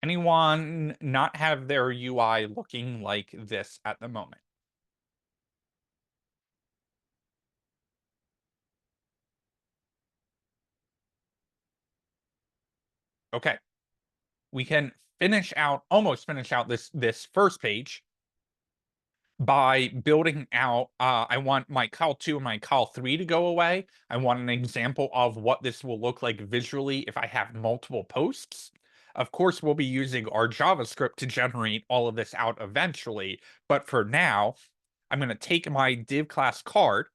Anyone not have their UI looking like this at the moment? Okay. We can almost finish out this first page. by building out, I want my col2 and my col3 to go away. I want an example of what this will look like visually if I have multiple posts. Of course, we'll be using our JavaScript to generate all of this out eventually, but for now, I'm going to take my div class card,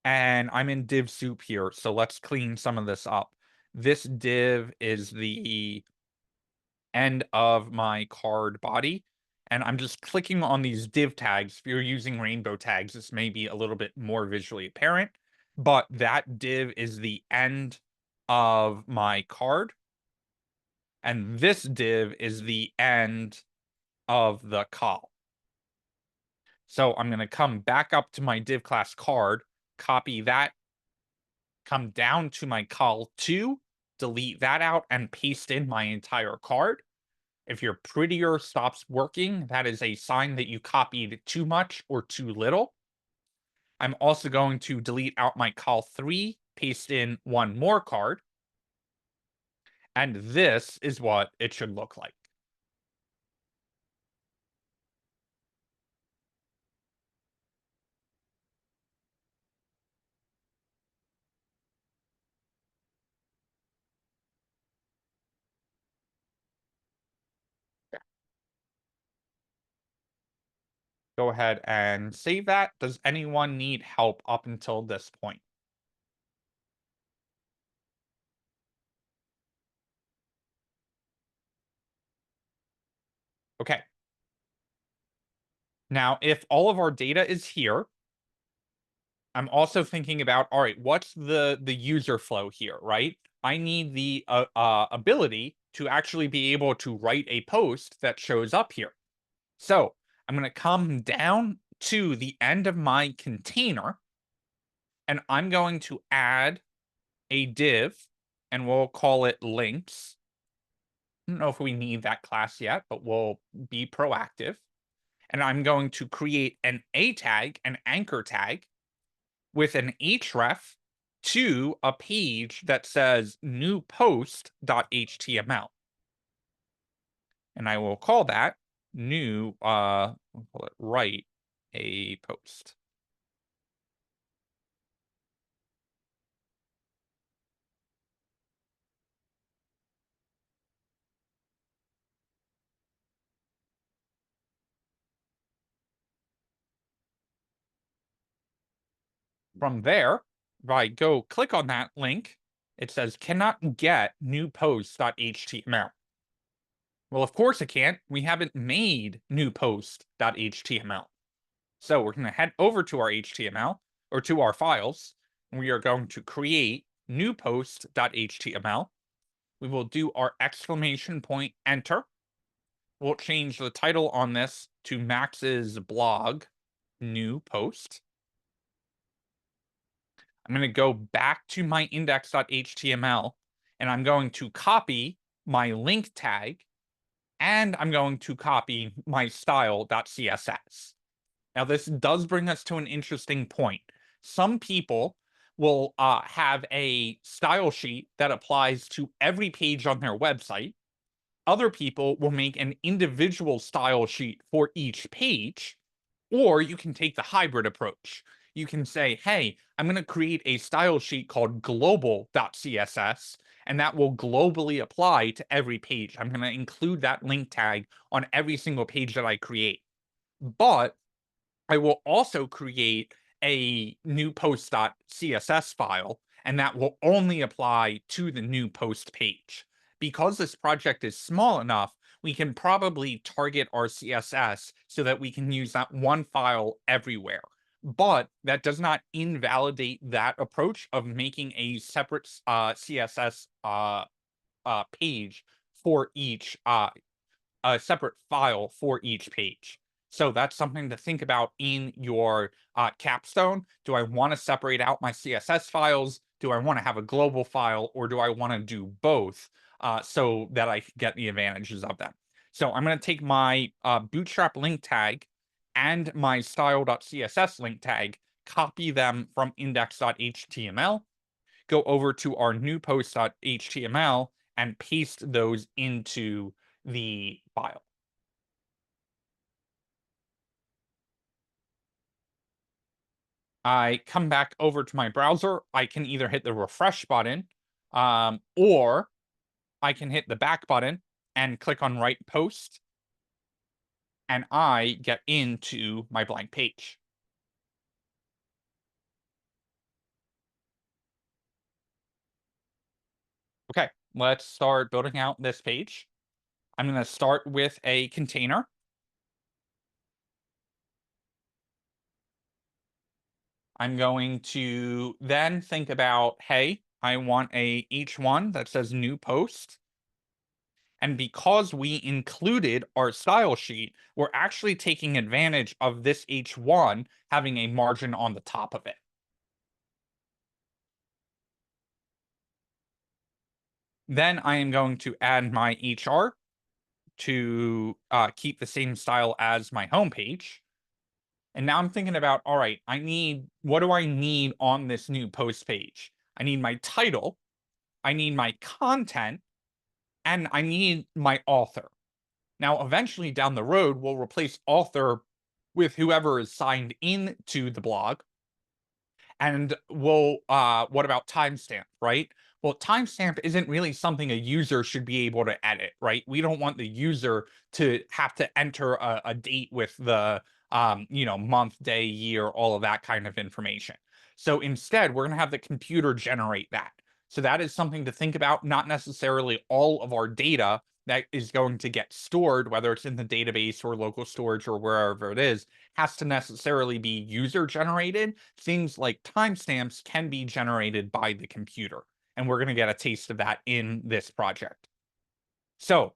and I'm in div soup here, so let's clean some of this up. This div is the end of my card body, and I'm just clicking on these div tags. If you're using rainbow tags, this may be a little bit more visually apparent, but that div is the end of my card, and this div is the end of the col. So I'm going to come back up to my div class card, copy that, come down to my col2, delete that out, and paste in my entire card. If your prettier stops working, that is a sign that you copied too much or too little. I'm also going to delete out my col3, paste in one more card. And this is what it should look like. Go ahead and save that. Does anyone need help up until this point? Okay. Now, if all of our data is here, I'm also thinking about, all right, what's the user flow here, right? I need the ability to actually be able to write a post that shows up here. So I'm going to come down to the end of my container, and I'm going to add a div, and we'll call it links. I don't know if we need that class yet, but we'll be proactive. And I'm going to create an A tag, an anchor tag, with an href to a page that says new post.html. And I will call that new, we'll call it write a post. From there, if I go click on that link, it says cannot get new post.html. Well, of course it can't. We haven't made new post.html. So we're going to head over to our HTML or to our files, and we are going to create new post.html. We will do our exclamation point enter. We'll change the title on this to Max's blog new post. I'm going to go back to my index.html, and I'm going to copy my link tag, and I'm going to copy my style.css. Now, this does bring us to an interesting point. Some people will have a style sheet that applies to every page on their website. Other people will make an individual style sheet for each page, or you can take the hybrid approach. You can say, hey, I'm going to create a style sheet called global.css, and that will globally apply to every page. I'm going to include that link tag on every single page that I create. But I will also create a new post.css file, and that will only apply to the new post page. Because this project is small enough, we can probably target our CSS so that we can use that one file everywhere. But that does not invalidate that approach of making a separate CSS page for each, a separate file for each page. So that's something to think about in your capstone. Do I want to separate out my CSS files? Do I want to have a global file, or do I want to do both so that I get the advantages of them? So I'm going to take my bootstrap link tag and my style.css link tag, copy them from index.html, go over to our new post.html, and paste those into the file. I come back over to my browser, I can either hit the refresh button, or I can hit the back button and click on write post, and I get into my blank page. Okay, let's start building out this page. I'm going to start with a container. I'm going to then think about, hey, I want a H1 that says new post. And because we included our style sheet, we're actually taking advantage of this H1 having a margin on the top of it. Then I am going to add my HR to keep the same style as my homepage. And now I'm thinking about, all right, what do I need on this new post page? I need my title, I need my content, and I need my author. Now, eventually down the road, we'll replace author with whoever is signed in to the blog. And what about timestamp, right? Well, timestamp isn't really something a user should be able to edit, right? We don't want the user to have to enter a date with the month, day, year, all of that kind of information. So instead, we're going to have the computer generate that. So that is something to think about, not necessarily all of our data that is going to get stored, whether it's in the database or local storage or wherever it is, has to necessarily be user generated. Things like timestamps can be generated by the computer. And we're going to get a taste of that in this project. So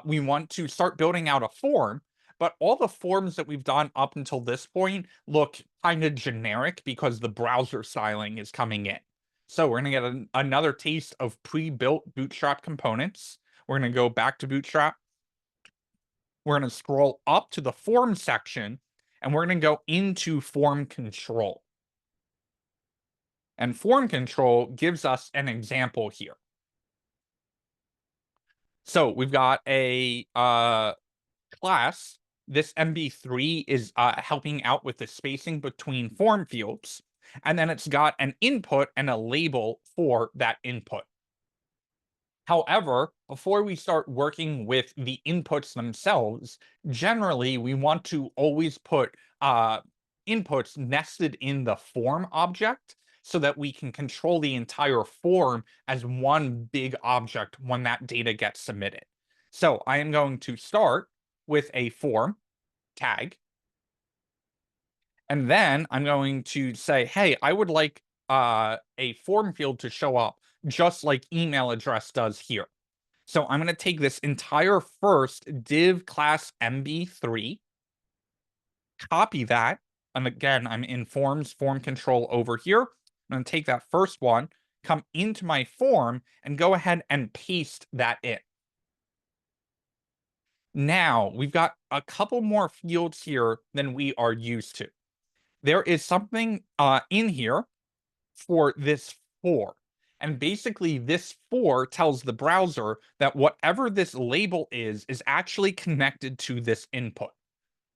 we want to start building out a form, but all the forms that we've done up until this point look kind of generic because the browser styling is coming in. So we're going to get another taste of pre-built Bootstrap components. We're going to go back to Bootstrap. We're going to scroll up to the form section, and we're going to go into form control. And form control gives us an example here. So we've got a class. This MB3 is helping out with the spacing between form fields. And then it's got an input and a label for that input. However, before we start working with the inputs themselves, generally we want to always put inputs nested in the form object so that we can control the entire form as one big object when that data gets submitted. So I am going to start with a form tag. And then I'm going to say, hey, I would like a form field to show up just like email address does here. So I'm going to take this entire first div class MB3, copy that. And again, I'm in forms, form control over here. I'm going to take that first one, come into my form, and go ahead and paste that in. Now, we've got a couple more fields here than we are used to. There is something in here for this for. And basically, this for tells the browser that whatever this label is actually connected to this input.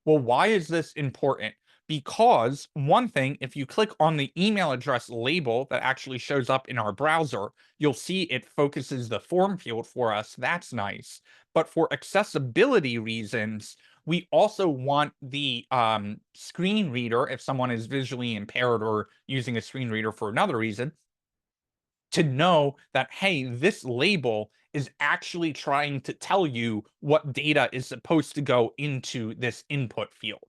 Well, why is this important? Because one thing, if you click on the email address label that actually shows up in our browser, you'll see it focuses the form field for us. That's nice. But for accessibility reasons, we also want the screen reader, if someone is visually impaired or using a screen reader for another reason, to know that, hey, this label is actually trying to tell you what data is supposed to go into this input field,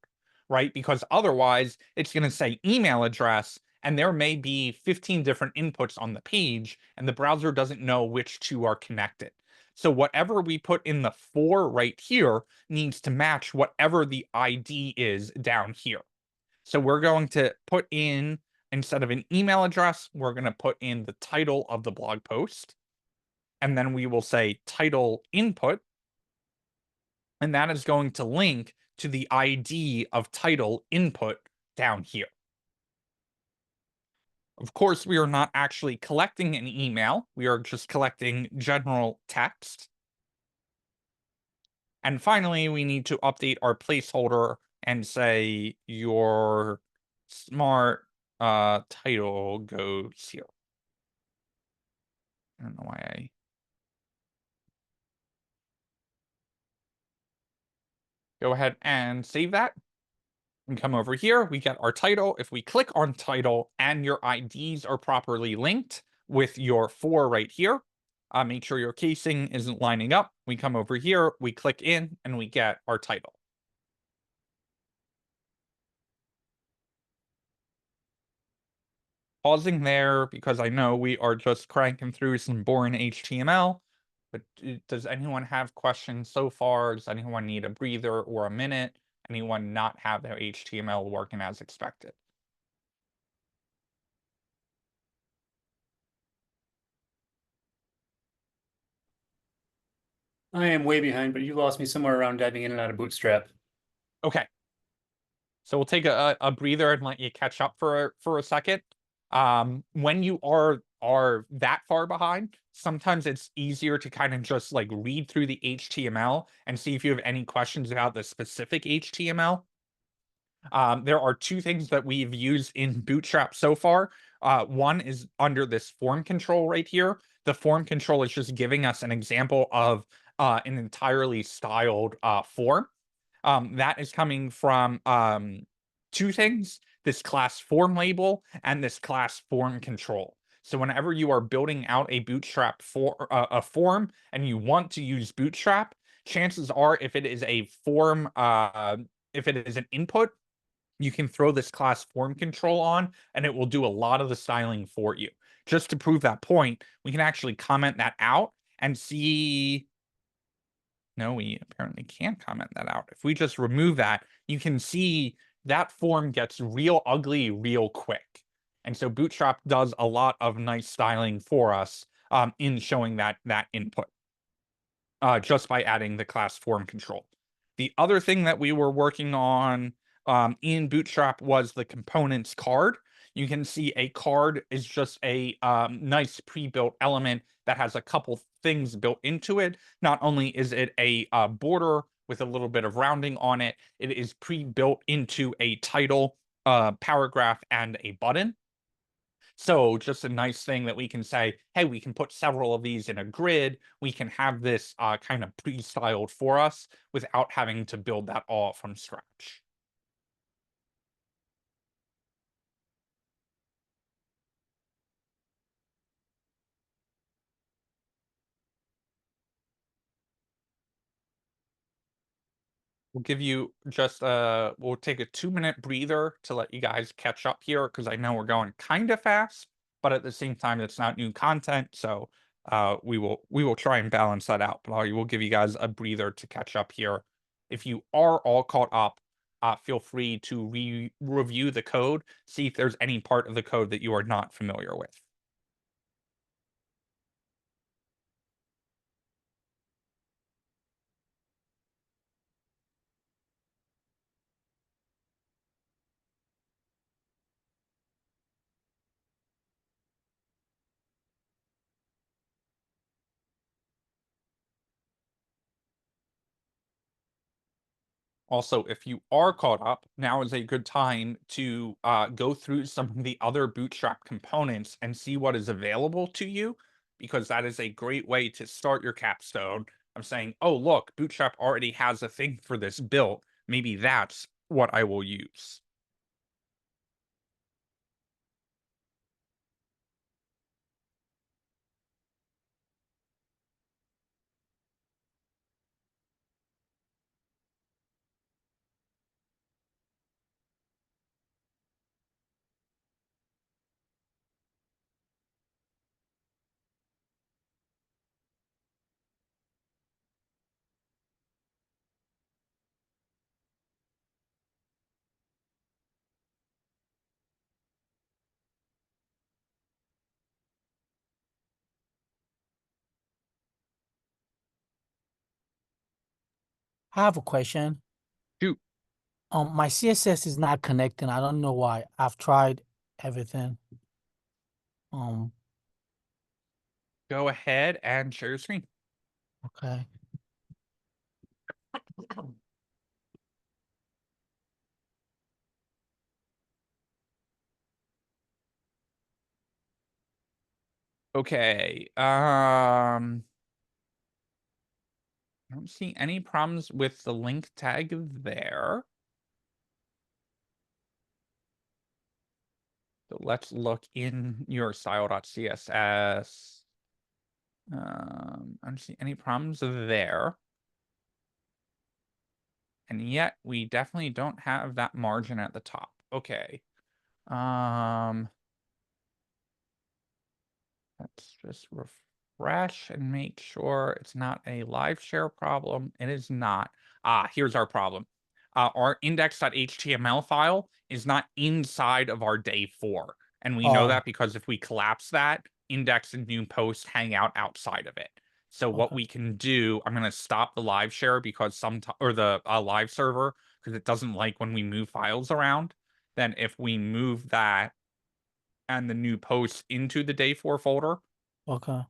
right? Because otherwise, it's going to say email address, and there may be 15 different inputs on the page, and the browser doesn't know which two are connected. So whatever we put in the for right here needs to match whatever the ID is down here. So we're going to put in, instead of an email address, we're going to put in the title of the blog post. And then we will say title input. And that is going to link to the ID of title input down here. Of course, we are not actually collecting an email. We are just collecting general text. And finally, we need to update our placeholder and say your smart title goes here. I don't know why I. Go ahead and save that. And come over here, we get our title. If we click on title and your IDs are properly linked with your 4 right here, make sure your casing isn't lining up. We come over here, we click in, and we get our title. Pausing there because I know we are just cranking through some boring HTML, but does anyone have questions so far? Does anyone need a breather or a minute? Anyone not have their HTML working as expected? I am way behind, but you lost me somewhere around diving in and out of Bootstrap. Okay. So we'll take a breather and let you catch up for a second. When you are that far behind, sometimes it's easier to kind of just like read through the HTML and see if you have any questions about the specific HTML. There are 2 things that we've used in Bootstrap so far. One is under this form control right here. The form control is just giving us an example of an entirely styled form. That is coming from 2 things, this class form label and this class form control. So whenever you are building out a Bootstrap for a form and you want to use Bootstrap, chances are if it is a form, if it is an input, you can throw this class form control on and it will do a lot of the styling for you. Just to prove that point, we can actually comment that out and see. No, we apparently can't comment that out. If we just remove that, you can see that form gets real ugly real quick. And so Bootstrap does a lot of nice styling for us in showing that input just by adding the class form control. The other thing that we were working on in Bootstrap was the components card. You can see a card is just a nice pre-built element that has a couple things built into it. Not only is it a border with a little bit of rounding on it, it is pre-built into a title, paragraph, and a button. So just a nice thing that we can say, hey, we can put several of these in a grid. We can have this kind of pre-styled for us without having to build that all from scratch. We'll give you just we'll take a 2-minute breather to let you guys catch up here because I know we're going kind of fast, but at the same time it's not new content, so we will try and balance that out. But I will give you guys a breather to catch up here. If you are all caught up, feel free to review the code, see if there's any part of the code that you are not familiar with. Also, if you are caught up, now is a good time to go through some of the other Bootstrap components and see what is available to you, because that is a great way to start your capstone of saying, oh, look, Bootstrap already has a thing for this built. Maybe that's what I will use. I have a question. Shoot. My CSS is not connecting. I don't know why. I've tried everything. Go ahead and share your screen. Okay. Okay. I don't see any problems with the link tag there. So let's look in your style.css. I don't see any problems there. And yet we definitely don't have that margin at the top. Okay. Let's just refresh and make sure it's not a live share problem. It is not. Here's our problem. Our index.html file is not inside of our day 4. And we know Oh. that because if we collapse that, index and new post hang out outside of it. So what Okay. we can do, I'm going to stop the live share because or the live server, because it doesn't like when we move files around. Then if we move that and the new post into the day 4 folder, Okay.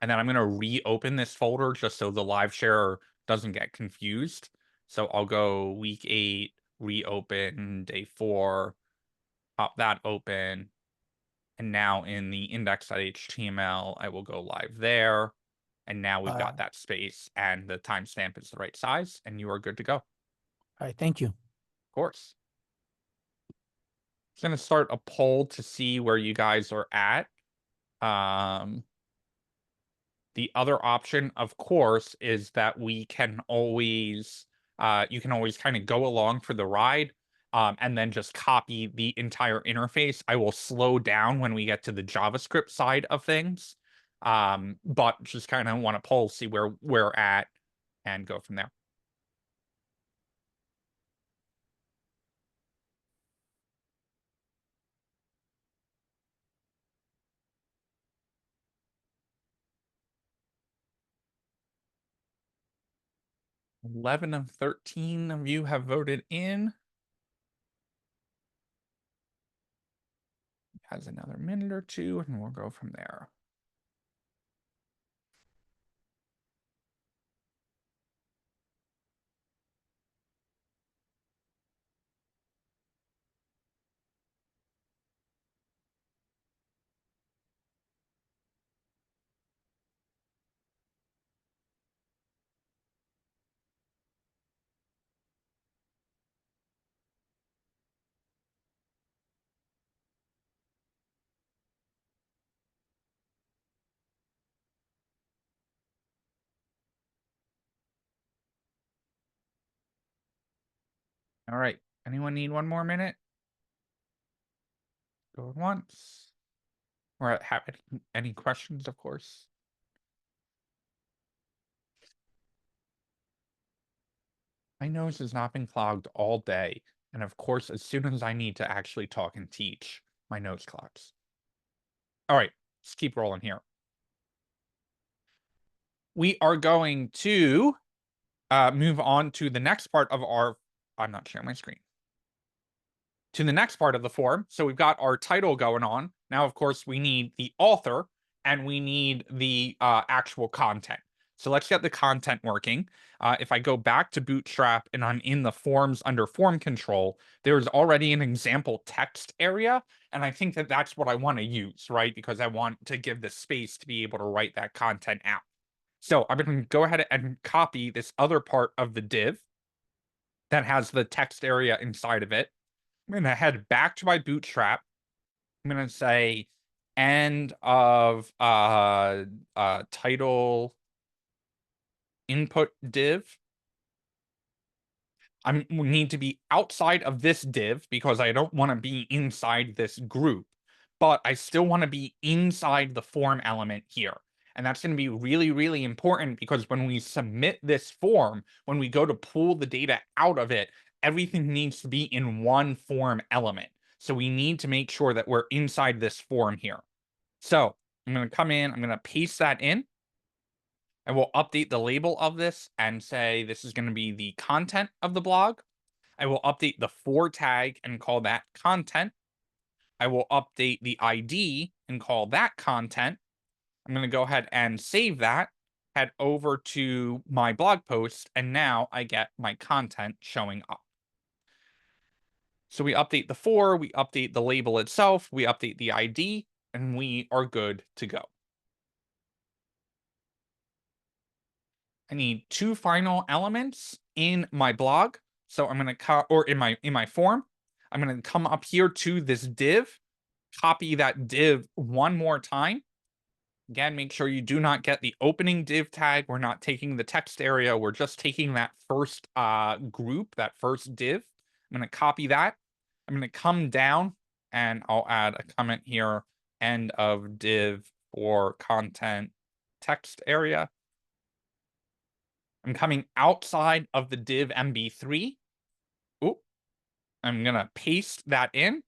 and then I'm going to reopen this folder just so the live share doesn't get confused. So I'll go week 8, reopen day 4, pop that open. And now in the index.html, I will go live there. And now we've got that space and the timestamp is the right size and you are good to go. Of All right. Thank you. course. I'm going to start a poll to see where you guys are at. The other option, of course, is that we can always, you can always kind of go along for the ride, and then just copy the entire interface. I will slow down when we get to the JavaScript side of things, but just kind of want to poll, see where we're at, and go from there. $11 of 13 of you have voted in. Has another minute or two, and we'll go from there. All right. Anyone need one more minute? Going once. Or have any questions, of course. My nose has not been clogged all day. And of course, as soon as I need to actually talk and teach, my nose clogs. All right, let's keep rolling here. We are going to move on to the next part of our, I'm not sharing my screen. To the next part of the form. So we've got our title going on. Now, of course, we need the author and we need the actual content. So let's get the content working. If I go back to Bootstrap and I'm in the forms under form control, there's already an example text area. And I think that that's what I want to use, right? Because I want to give the space to be able to write that content out. So I'm going to go ahead and copy this other part of the div that has the text area inside of it. I'm going to head back to my Bootstrap. I'm going to say end of title input div. We need to be outside of this div because I don't want to be inside this group, but I still want to be inside the form element here. And that's going to be really, really important because when we submit this form, when we go to pull the data out of it, everything needs to be in one form element. So we need to make sure that we're inside this form here. So I'm going to come in, I'm going to paste that in. I will update the label of this and say this is going to be the content of the blog. I will update the for tag and call that content. I will update the ID and call that content. I'm going to go ahead and save that, head over to my blog post, and now I get my content showing up. So we update the for, we update the label itself, we update the ID, and we are good to go. I need 2 final elements in my blog. So I'm going to or in my form. I'm going to come up here to this div, copy that div one more time. Again, make sure you do not get the opening div tag. We're not taking the text area. We're just taking that first group, that first div. I'm going to copy that. I'm going to come down and I'll add a comment here, end of div for content text area. I'm coming outside of the div MB3. Oop. I'm going to paste that in.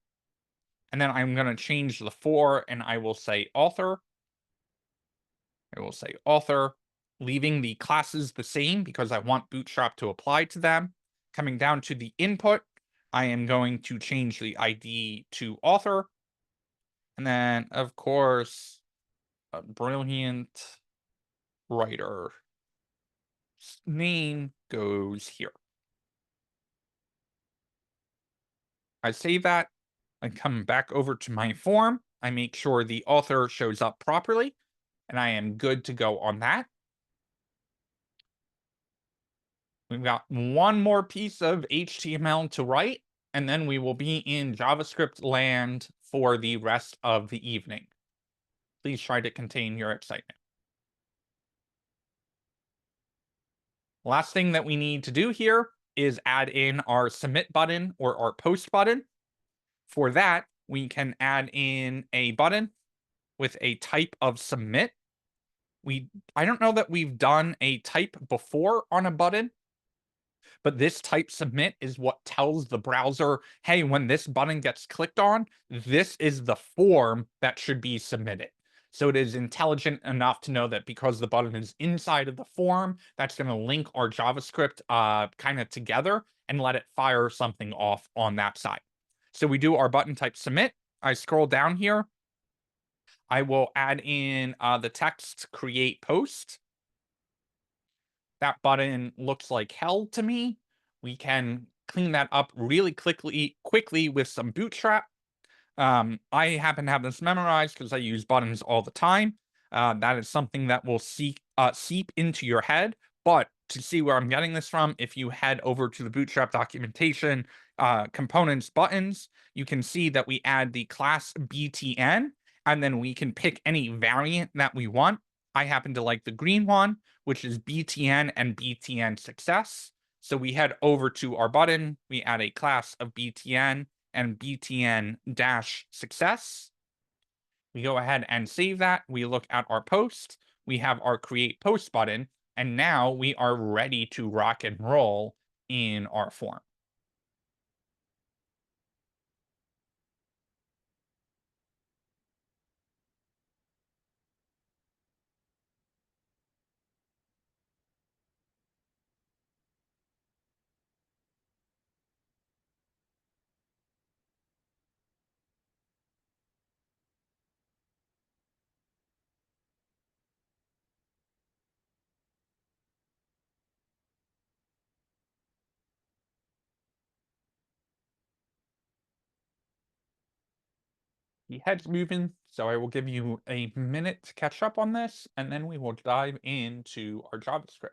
And then I'm going to change the for and I will say author. I will say author, leaving the classes the same because I want Bootstrap to apply to them. Coming down to the input, I am going to change the ID to author. And then, of course, a brilliant writer name goes here. I save that. I come back over to my form. I make sure the author shows up properly, and I am good to go on that. We've got one more piece of HTML to write, and then we will be in JavaScript land for the rest of the evening. Please try to contain your excitement. Last thing that we need to do here is add in our submit button or our post button. For that, we can add in a button with a type of submit. I don't know that we've done a type before on a button, but this type submit is what tells the browser, hey, when this button gets clicked on, this is the form that should be submitted. So it is intelligent enough to know that because the button is inside of the form, that's going to link our JavaScript kind of together and let it fire something off on that side. So we do our button type submit. I scroll down here. I will add in the text create post. That button looks like hell to me. We can clean that up really quickly with some Bootstrap. I happen to have this memorized because I use buttons all the time. That is something that will seep into your head. But to see where I'm getting this from, if you head over to the Bootstrap documentation, components, buttons, you can see that we add the class BTN, and then we can pick any variant that we want. I happen to like the green one, which is BTN and BTN success. So we head over to our button, we add a class of BTN and BTN dash success. We go ahead and save that. We look at our post. We have our create post button, and now we are ready to rock and roll in our form. The head's moving, so I will give you a minute to catch up on this, and then we will dive into our JavaScript.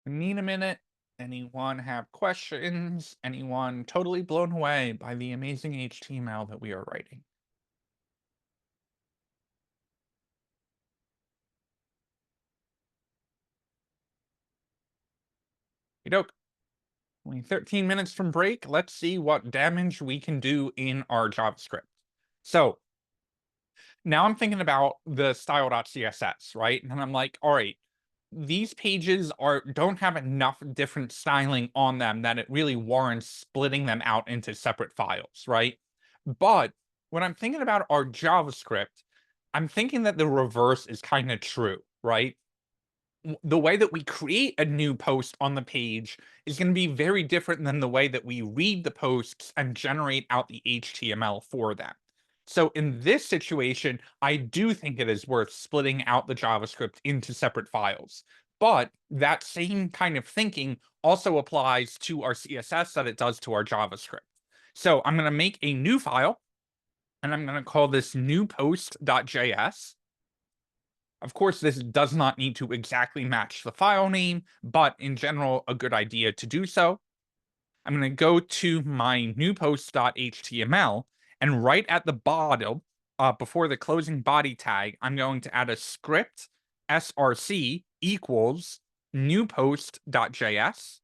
Need a minute. Anyone have questions? Anyone totally blown away by the amazing HTML that we are writing? Doke. Only 13 minutes from break. Let's see what damage we can do in our JavaScript. So now I'm thinking about the style.css, right? And I'm like, all right, these pages don't have enough different styling on them that it really warrants splitting them out into separate files, right? But when I'm thinking about our JavaScript, I'm thinking that the reverse is kind of true, right? The way that we create a new post on the page is going to be very different than the way that we read the posts and generate out the HTML for them. So in this situation, I do think it is worth splitting out the JavaScript into separate files. But that same kind of thinking also applies to our CSS that it does to our JavaScript. So I'm going to make a new file, and I'm going to call this new post.js. Of course, this does not need to exactly match the file name, but in general, a good idea to do so. I'm going to go to my new post.html, and right at the bottom, before the closing body tag, I'm going to add a script src equals new post.js.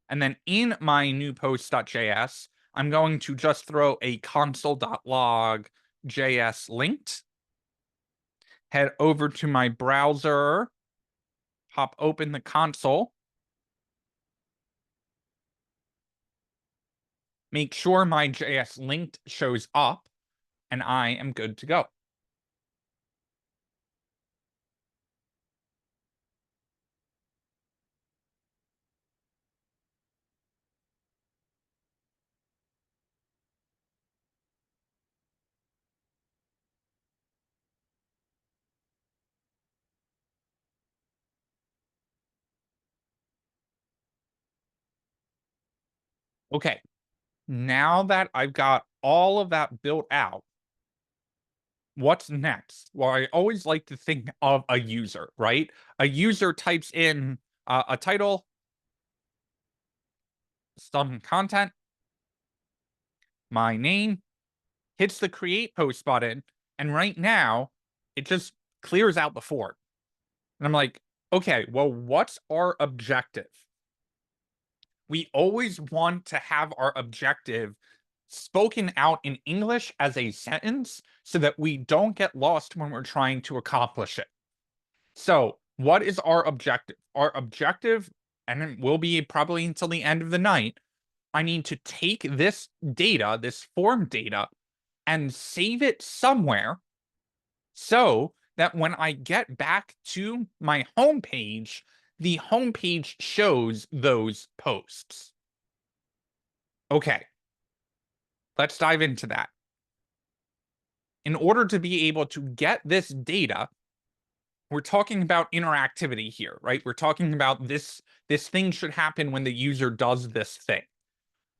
And then in my new post.js, I'm going to just throw a console.log JS linked. Head over to my browser, pop open the console. Make sure my JS linked shows up, and I am good to go. Okay, now that I've got all of that built out, what's next? Well, I always like to think of a user, right? A user types in a title, some content, my name, hits the create post button, and right now it just clears out the form. And I'm like, okay, well, what's our objective? We always want to have our objective spoken out in English as a sentence so that we don't get lost when we're trying to accomplish it. So, what is our objective? Our objective, and it will be probably until the end of the night, I need to take this data, this form data, and save it somewhere so that when I get back to my homepage, the homepage shows those posts. Okay, let's dive into that. In order to be able to get this data, we're talking about interactivity here, right? We're talking about this thing should happen when the user does this thing.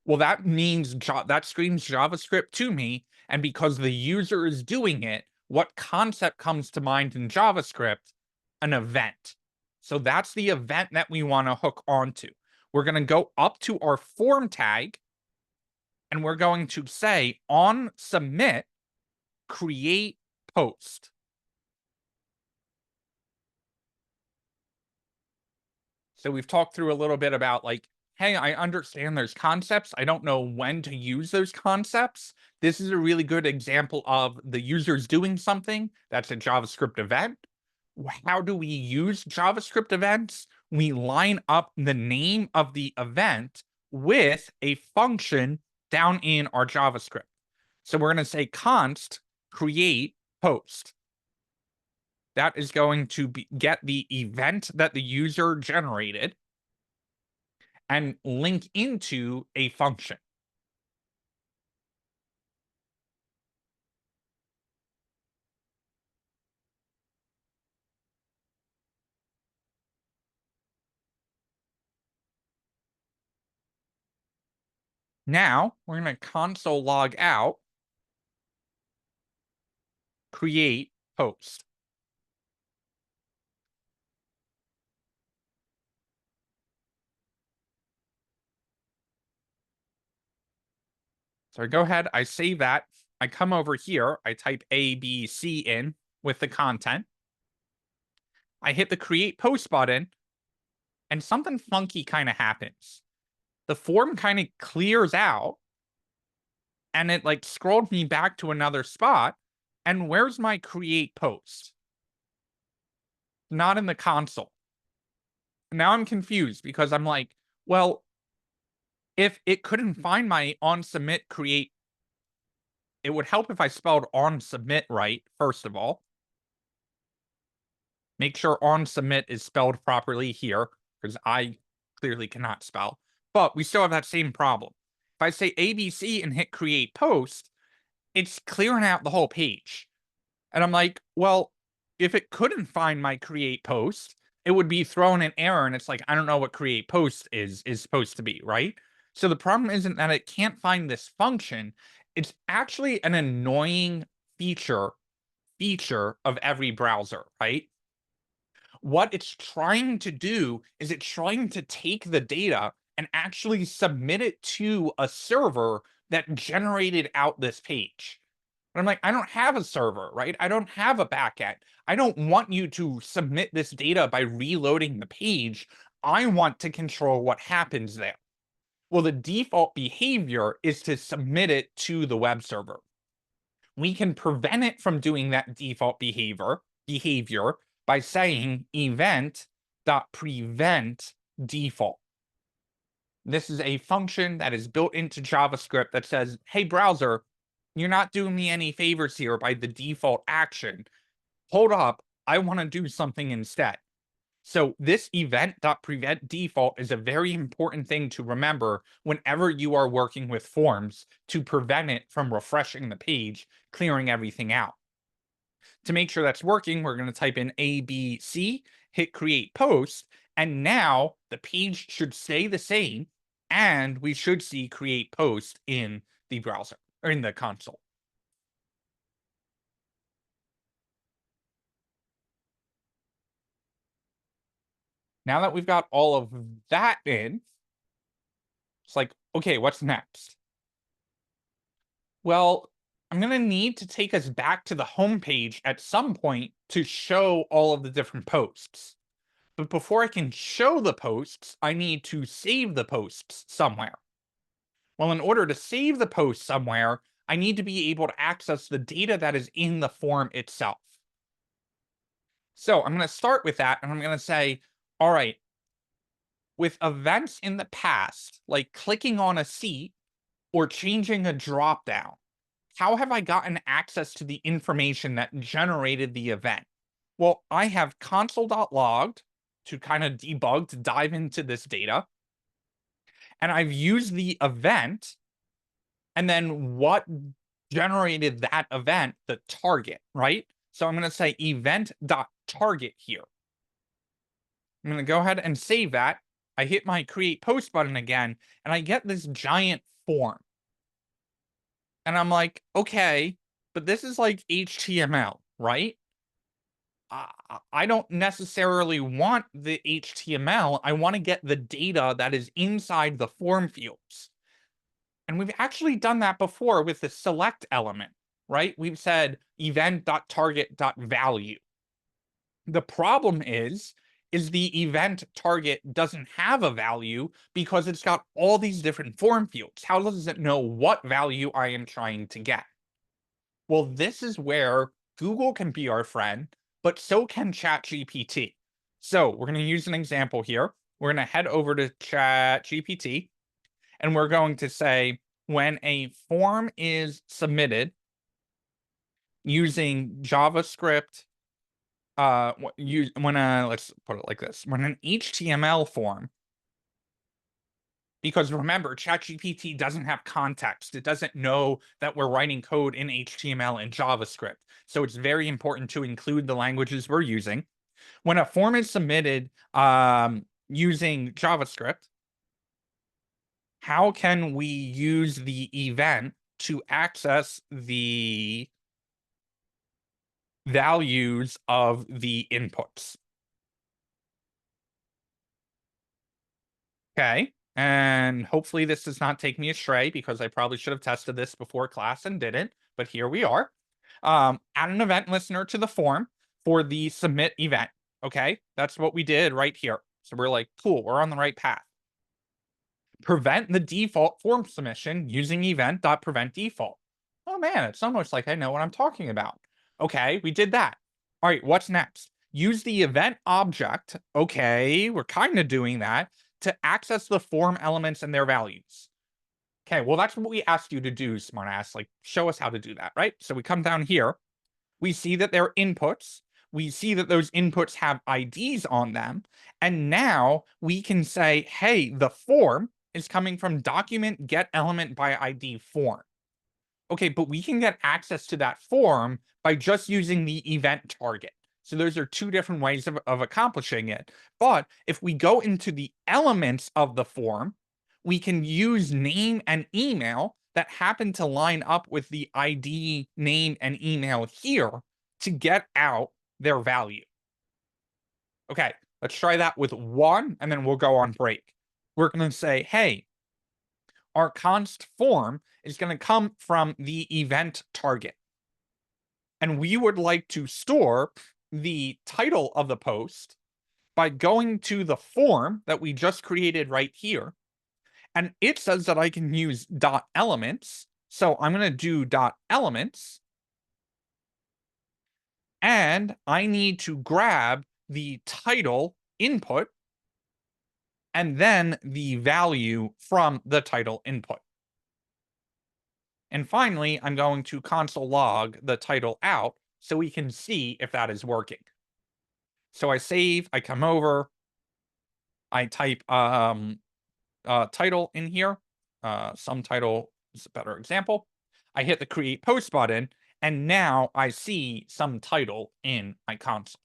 Well, that means that screams JavaScript to me, and because the user is doing it, what concept comes to mind in JavaScript? An event. So that's the event that we want to hook onto. We're going to go up to our form tag, and we're going to say on submit, create post. So we've talked through a little bit about like, hey, I understand there's concepts. I don't know when to use those concepts. This is a really good example of the users doing something. That's a JavaScript event. How do we use JavaScript events? We line up the name of the event with a function down in our JavaScript. So we're going to say const create post. That is going to get the event that the user generated and link into a function. Now we're going to console log out, create post. So I go ahead, I save that. I come over here, I type A, B, C in with the content. I hit the create post button, and something funky kind of happens. The form kind of clears out, and it like scrolled me back to another spot. And where's my create post? Not in the console. Now I'm confused because I'm like, well, if it couldn't find my on submit create, it would help if I spelled on submit right, first of all. Make sure on submit is spelled properly here, because I clearly cannot spell. But we still have that same problem. If I say ABC and hit create post, it's clearing out the whole page. And I'm like, well, if it couldn't find my create post, it would be throwing an error, and it's like, I don't know what create post is supposed to be, right? So the problem isn't that it can't find this function. It's actually an annoying feature of every browser, right? What it's trying to do is it's trying to take the data and actually submit it to a server that generated out this page. But I'm like, I don't have a server, right? I don't have a backend. I don't want you to submit this data by reloading the page. I want to control what happens there. Well, the default behavior is to submit it to the web server. We can prevent it from doing that default behavior by saying event.prevent default. This is a function that is built into JavaScript that says, hey, browser, you're not doing me any favors here by the default action. Hold up, I want to do something instead. So this event.prevent default is a very important thing to remember whenever you are working with forms to prevent it from refreshing the page, clearing everything out. To make sure that's working, we're going to type in ABC, hit create post, and now the page should stay the same, and we should see create post in the browser or in the console. Now that we've got all of that in, it's like, okay, what's next? Well, I'm going to need to take us back to the home page at some point to show all of the different posts. But before I can show the posts, I need to save the posts somewhere. Well, in order to save the post somewhere, I need to be able to access the data that is in the form itself. So I'm going to start with that, and I'm going to say, all right, with events in the past, like clicking on a seat or changing a dropdown, how have I gotten access to the information that generated the event? Well, I have console.logged to kind of debug, to dive into this data. And I've used the event, and then what generated that event, the target, right? So I'm going to say event.target here. I'm going to go ahead and save that. I hit my create post button again, and I get this giant form. And I'm like, okay, but this is like HTML, right? I don't necessarily want the HTML. I want to get the data that is inside the form fields. And we've actually done that before with the select element, right? We've said event.target.value. The problem is the event target doesn't have a value because it's got all these different form fields. How does it know what value I am trying to get? Well, this is where Google can be our friend, but so can ChatGPT. So we're going to use an example here. We're going to head over to ChatGPT, and we're going to say, when a form is submitted using JavaScript, let's put it like this, when an HTML form, because remember, ChatGPT doesn't have context. It doesn't know that we're writing code in HTML and JavaScript. So it's very important to include the languages we're using. When a form is submitted using JavaScript, how can we use the event to access the values of the inputs? Okay. And hopefully this does not take me astray, because I probably should have tested this before class and didn't, but here we are. Add an event listener to the form for the submit event. Okay, that's what we did right here. So we're like, cool, we're on the right path. Prevent the default form submission using event.preventDefault. Oh man, it's almost like I know what I'm talking about. Okay, we did that. All right, what's next? Use the event object. Okay, we're kind of doing that to access the form elements and their values. Okay, well, that's what we asked you to do, smartass. Like, show us how to do that, right? So we come down here. We see that they're inputs. We see that those inputs have IDs on them. And now we can say, hey, the form is coming from document get element by ID form. Okay, but we can get access to that form by just using the event target. So those are two different ways of accomplishing it. But if we go into the elements of the form, we can use name and email that happen to line up with the ID, name, and email here to get out their value. Okay, let's try that with one, and then we'll go on break. We're going to say, hey, our const form is going to come from the event target. And we would like to store the title of the post by going to the form that we just created right here. And it says that I can use .elements. So I'm going to do .elements. And I need to grab the title input and then the value from the title input. And finally, I'm going to console log the title out so we can see if that is working. So I save, I come over, I type title in here. Some title is a better example. I hit the create post button, and now I see some title in my console.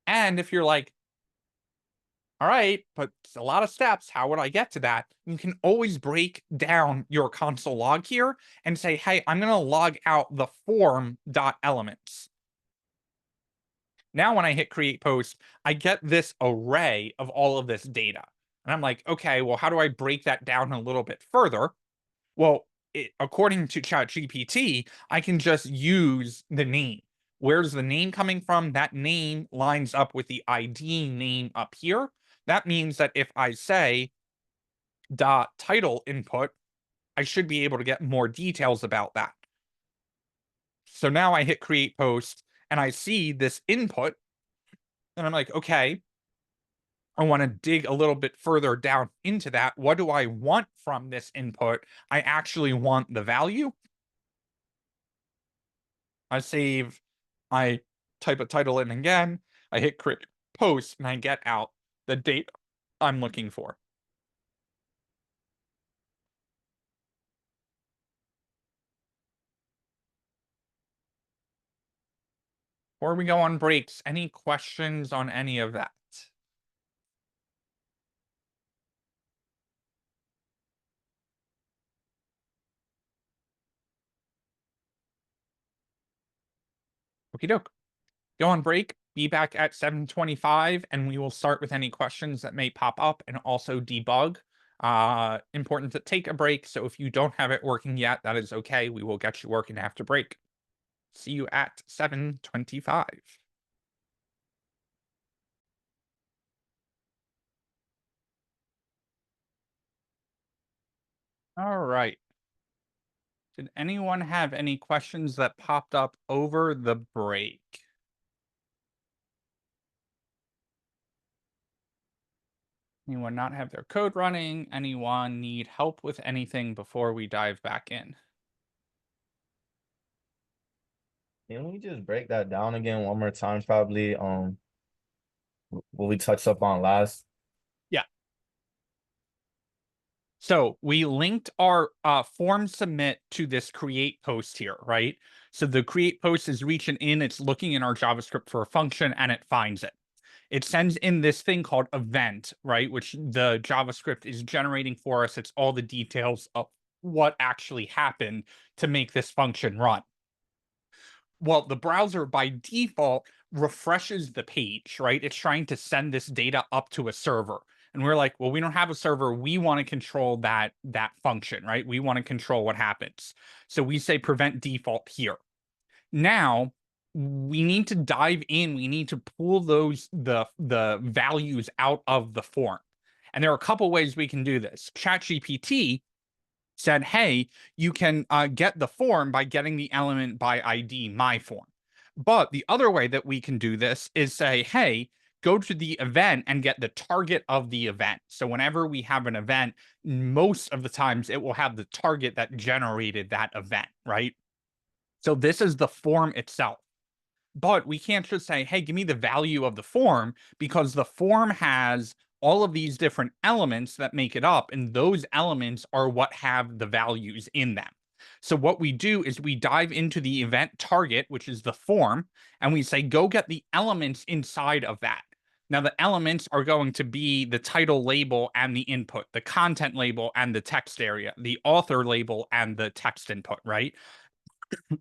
And if you're like, all right, but it's a lot of steps, how would I get to that? You can always break down your console log here and say, hey, I'm going to log out the form.elements. Now, when I hit create post, I get this array of all of this data. And I'm like, okay, well, how do I break that down a little bit further? Well, according to ChatGPT, I can just use the name. Where's the name coming from? That name lines up with the ID name up here. That means that if I say .title input, I should be able to get more details about that. So now I hit create post and I see this input and I'm like, okay, I want to dig a little bit further down into that. What do I want from this input? I actually want the value. I save, I type a title in again, I hit create post, and I get out the data I'm looking for. Before we go on breaks, any questions on any of that? Okie doke. Go on break, be back at 7:25, and we will start with any questions that may pop up and also debug. Important to take a break, so if you don't have it working yet, that is okay. We will get you working after break. See you at 7:25. All right. Did anyone have any questions that popped up over the break? Anyone not have their code running? Anyone need help with anything before we dive back in? Can we just break that down again one more time, probably? What we touched up on last. So we linked our form submit to this create post here, right? So the create post is reaching in, it's looking in our JavaScript for a function, and it finds it. It sends in this thing called event, right? Which the JavaScript is generating for us. It's all the details of what actually happened to make this function run. Well, the browser by default refreshes the page, right? It's trying to send this data up to a server. And we're like, well, we don't have a server. We want to control that function, right? We want to control what happens. So we say prevent default here. Now, we need to dive in. We need to pull the values out of the form. And there are a couple ways we can do this. ChatGPT said, hey, you can get the form by getting the element by ID my form. But the other way that we can do this is say, hey, go to the event and get the target of the event. So whenever we have an event, most of the times it will have the target that generated that event, right? So this is the form itself. But we can't just say, hey, give me the value of the form, because the form has all of these different elements that make it up, and those elements are what have the values in them. So what we do is we dive into the event target, which is the form, and we say, go get the elements inside of that. Now, the elements are going to be the title label and the input, the content label and the text area, the author label and the text input, right?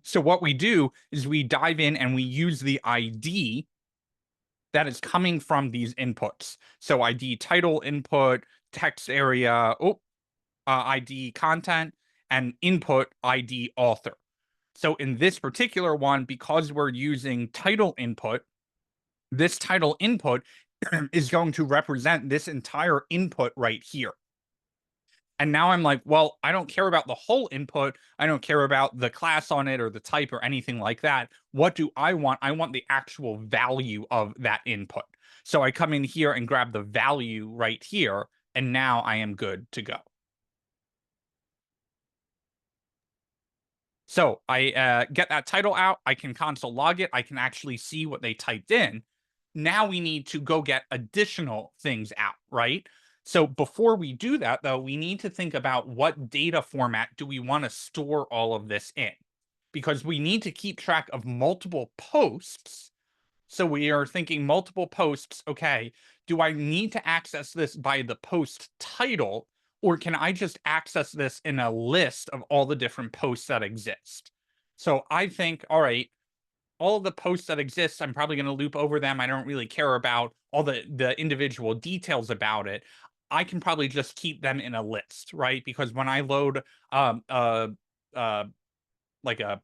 So what we do is we dive in and we use the ID that is coming from these inputs. So ID title input, text area, ID content, and input ID author. So in this particular one, because we're using title input, this title input is going to represent this entire input right here. And now I'm like, well, I don't care about the whole input. I don't care about the class on it or the type or anything like that. What do I want? I want the actual value of that input. So I come in here and grab the value right here, and now I am good to go. So I get that title out. I can console log it. I can actually see what they typed in. Now we need to go get additional things out, right? So before we do that, though, we need to think about what data format do we want to store all of this in? Because we need to keep track of multiple posts. So we are thinking multiple posts. Okay, do I need to access this by the post title, or can I just access this in a list of all the different posts that exist? So I think, all right, all of the posts that exist, I'm probably going to loop over them. I don't really care about all the individual details about it. I can probably just keep them in a list, right? Because when I load like a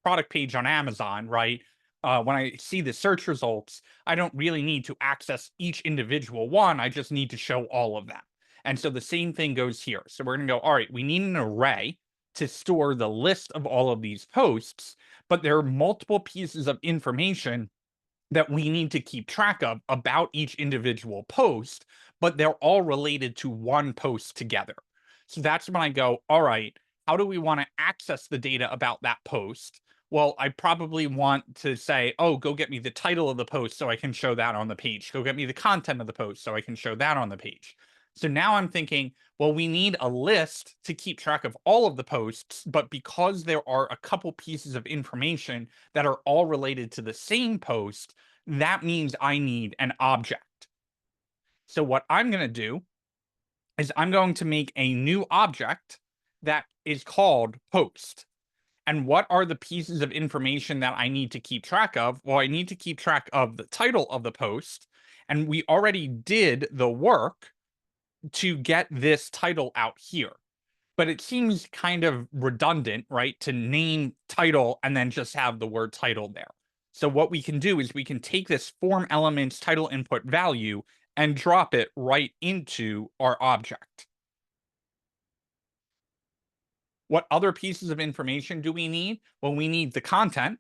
product page on Amazon, right? When I see the search results, I don't really need to access each individual one. I just need to show all of them. And so the same thing goes here. So we're going to go, all right, we need an array to store the list of all of these posts, but there are multiple pieces of information that we need to keep track of about each individual post, but they're all related to one post together. So that's when I go, all right, how do we want to access the data about that post? Well, I probably want to say, oh, go get me the title of the post so I can show that on the page. Go get me the content of the post so I can show that on the page. So now I'm thinking, well, we need a list to keep track of all of the posts, but because there are a couple pieces of information that are all related to the same post, that means I need an object. So what I'm going to do is I'm going to make a new object that is called post. And what are the pieces of information that I need to keep track of? Well, I need to keep track of the title of the post, and we already did the work to get this title out here. But it seems kind of redundant, right, to name title and then just have the word title there. So what we can do is we can take this form element's title input value and drop it right into our object. What other pieces of information do we need? Well, we need the content,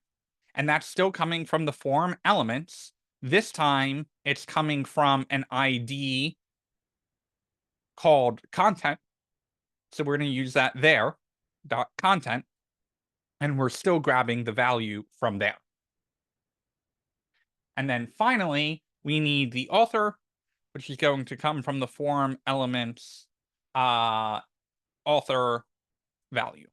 and that's still coming from the form elements. This time it's coming from an ID called content. So we're going to use that there, dot content, and we're still grabbing the value from there. And then finally, we need the author, which is going to come from the form elements author value.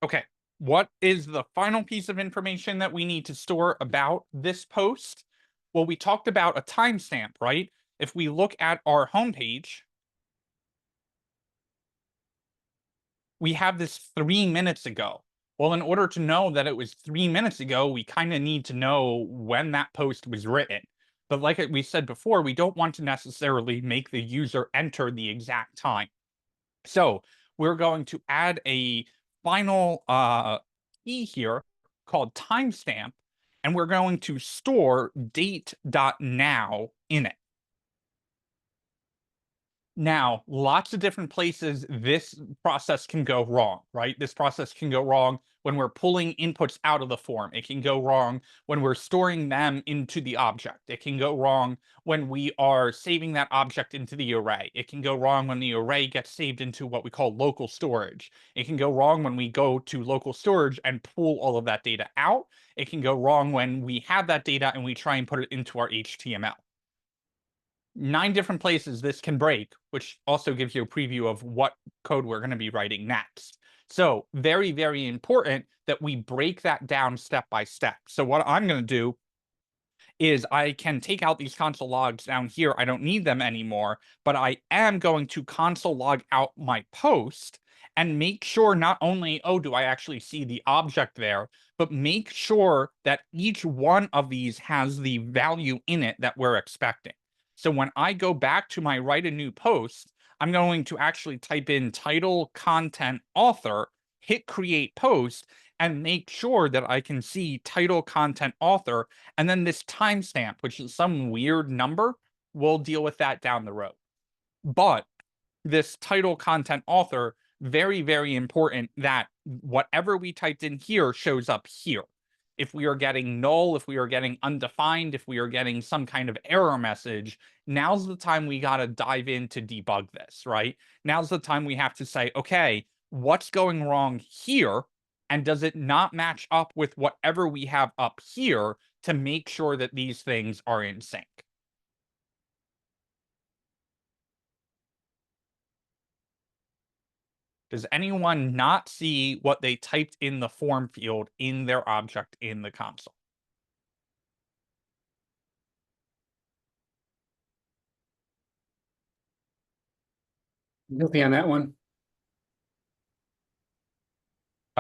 Okay, what is the final piece of information that we need to store about this post? Well, we talked about a timestamp, right? if we look at our homepage, we have this 3 minutes ago. Well, in order to know that it was 3 minutes ago, we kind of need to know when that post was written. But like we said before, we don't want to necessarily make the user enter the exact time. So we're going to add a final key here called timestamp, and we're going to store date.now in it. Now, lots of different places this process can go wrong, right? This process can go wrong when we're pulling inputs out of the form. It can go wrong when we're storing them into the object. It can go wrong when we are saving that object into the array. It can go wrong when the array gets saved into what we call local storage. It can go wrong when we go to local storage and pull all of that data out. It can go wrong when we have that data and we try and put it into our HTML. 9 different places this can break, which also gives you a preview of what code we're going to be writing next. So very, very important that we break that down step by step. So what I'm going to do is I can take out these console logs down here. I don't need them anymore, but I am going to console log out my post and make sure not only, oh, do I actually see the object there, but make sure that each one of these has the value in it that we're expecting. So when I go back to my write a new post, I'm going to actually type in title, content, author, hit create post, and make sure that I can see title, content, author, and then this timestamp, which is some weird number. We'll deal with that down the road. But this title, content, author, very, very important that whatever we typed in here shows up here. If we are getting null, if we are getting undefined, if we are getting some kind of error message, now's the time we got to dive in to debug this, right? Now's the time we have to say, okay, what's going wrong here? And does it not match up with whatever we have up here to make sure that these things are in sync? Does anyone not see what they typed in the form field in their object in the console? Guilty on that one.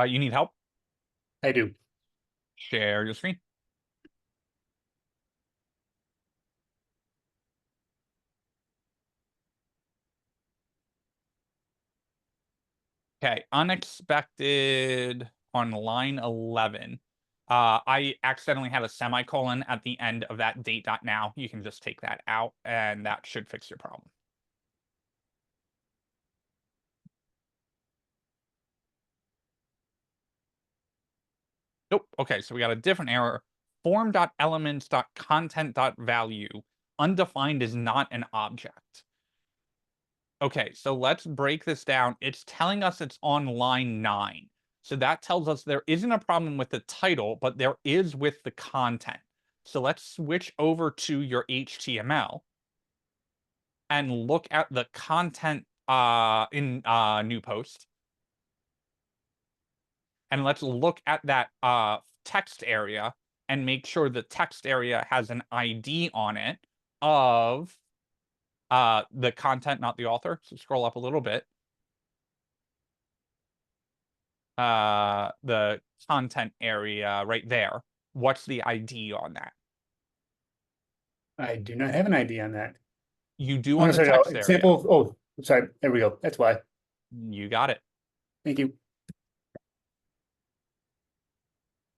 You need help? I do. Share your screen. Okay, unexpected on line 11. I accidentally had a semicolon at the end of that date.now. You can just take that out and that should fix your problem. Nope. Okay, so we got a different error. Form.elements.content.value. Undefined is not an object. Okay, so let's break this down. It's telling us it's on line 9. So that tells us there isn't a problem with the title, but there is with the content. So let's switch over to your HTML and look at the content in new post. And let's look at that text area and make sure the text area has an ID on it of the content, not the author. So scroll up a little bit. The content area right there. What's the ID on that? I do not have an ID on that. You do Oh, on no, the sorry, no, text area. example. Oh, sorry. There we go. That's why. You got it. Thank you.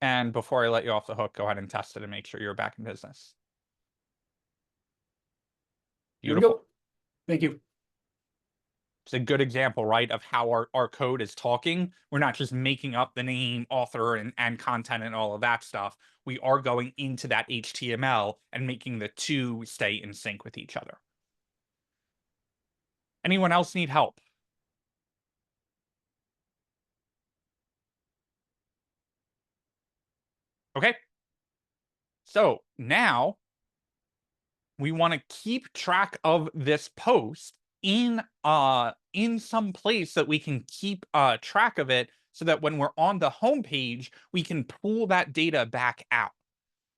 And before I let you off the hook, go ahead and test it and make sure you're back in business. Here we Beautiful. go. Thank you. It's a good example, right, of how our code is talking. We're not just making up the name, author, and content and all of that stuff. We are going into that HTML and making the two stay in sync with each other. Anyone else need help? Okay. So now we want to keep track of this post in some place that we can keep track of it so that when we're on the home page, we can pull that data back out.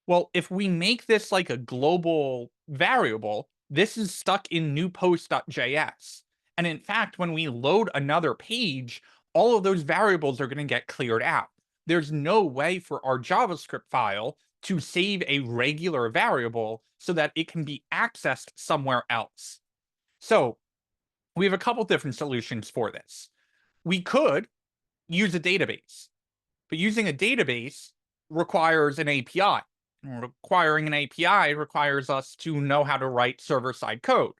Well, if we make this like a global variable, this is stuck in new post.js. And in fact, when we load another page, all of those variables are going to get cleared out. There's no way for our JavaScript file to save a regular variable so that it can be accessed somewhere else. So we have a couple different solutions for this. We could use a database, but using a database requires an API. And requiring an API requires us to know how to write server-side code.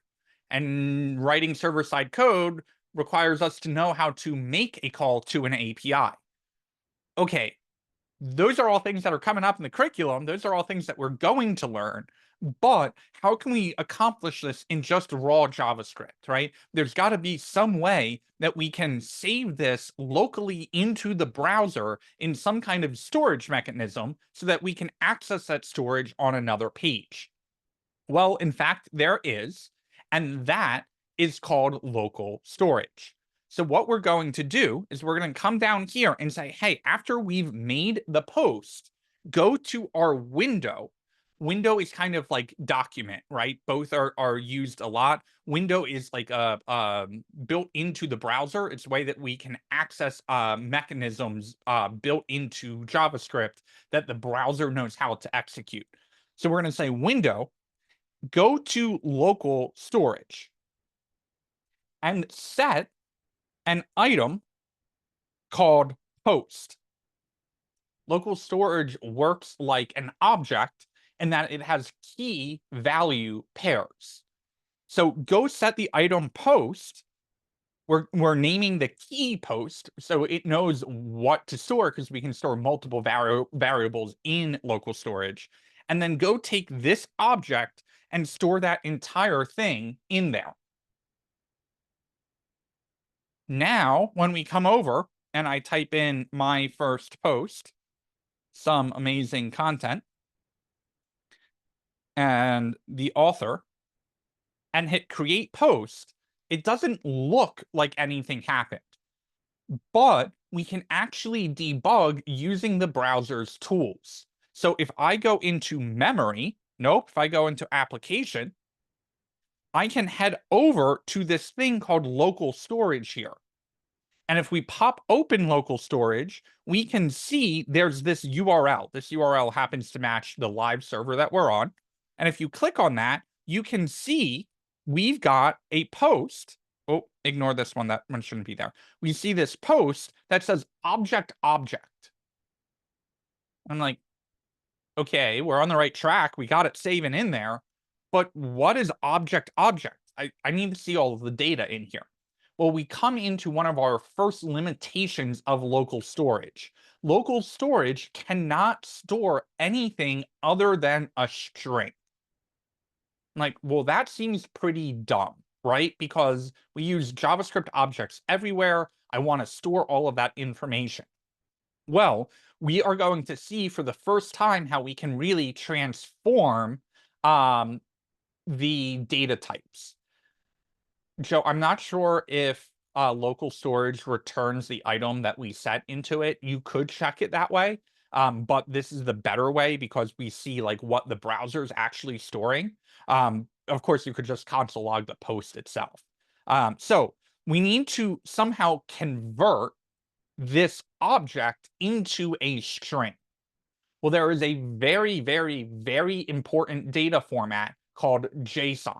And writing server-side code requires us to know how to make a call to an API. Okay, those are all things that are coming up in the curriculum. Those are all things that we're going to learn. But how can we accomplish this in just raw JavaScript, right? There's got to be some way that we can save this locally into the browser in some kind of storage mechanism so that we can access that storage on another page. Well, in fact, there is, and that is called local storage. So what we're going to do is we're going to come down here and say, hey, after we've made the post, go to our window. Window is kind of like document, right? Both are used a lot. Window is like built into the browser. It's a way that we can access mechanisms built into JavaScript that the browser knows how to execute. So we're going to say window, go to local storage, and set an item called post. Local storage works like an object in that it has key value pairs. So go set the item post. We're naming the key post so it knows what to store because we can store multiple variables in local storage. And then go take this object and store that entire thing in there. Now, when we come over and I type in my first post, some amazing content, and the author, and hit create post, it doesn't look like anything happened. But we can actually debug using the browser's tools. So if I go into memory, if I go into application, I can head over to this thing called local storage here. And if we pop open local storage, we can see there's this URL. This URL happens to match the live server that we're on. And if you click on that, you can see we've got a post. Oh, ignore this one. That one shouldn't be there. We see this post that says object. I'm like, okay, we're on the right track. We got it saving in there. But what is object? I need to see all of the data in here. Well, we come into one of our first limitations of local storage. Local storage cannot store anything other than a string. Like, well, that seems pretty dumb, right? Because we use JavaScript objects everywhere. I want to store all of that information. Well, we are going to see for the first time how we can really transform the data types. Joe, I'm not sure if local storage returns the item that we set into it. You could check it that way, but this is the better way because we see like what the browser is actually storing. Of course, you could just console log the post itself. So we need to somehow convert this object into a string. Well, there is a very, very, very important data format called JSON.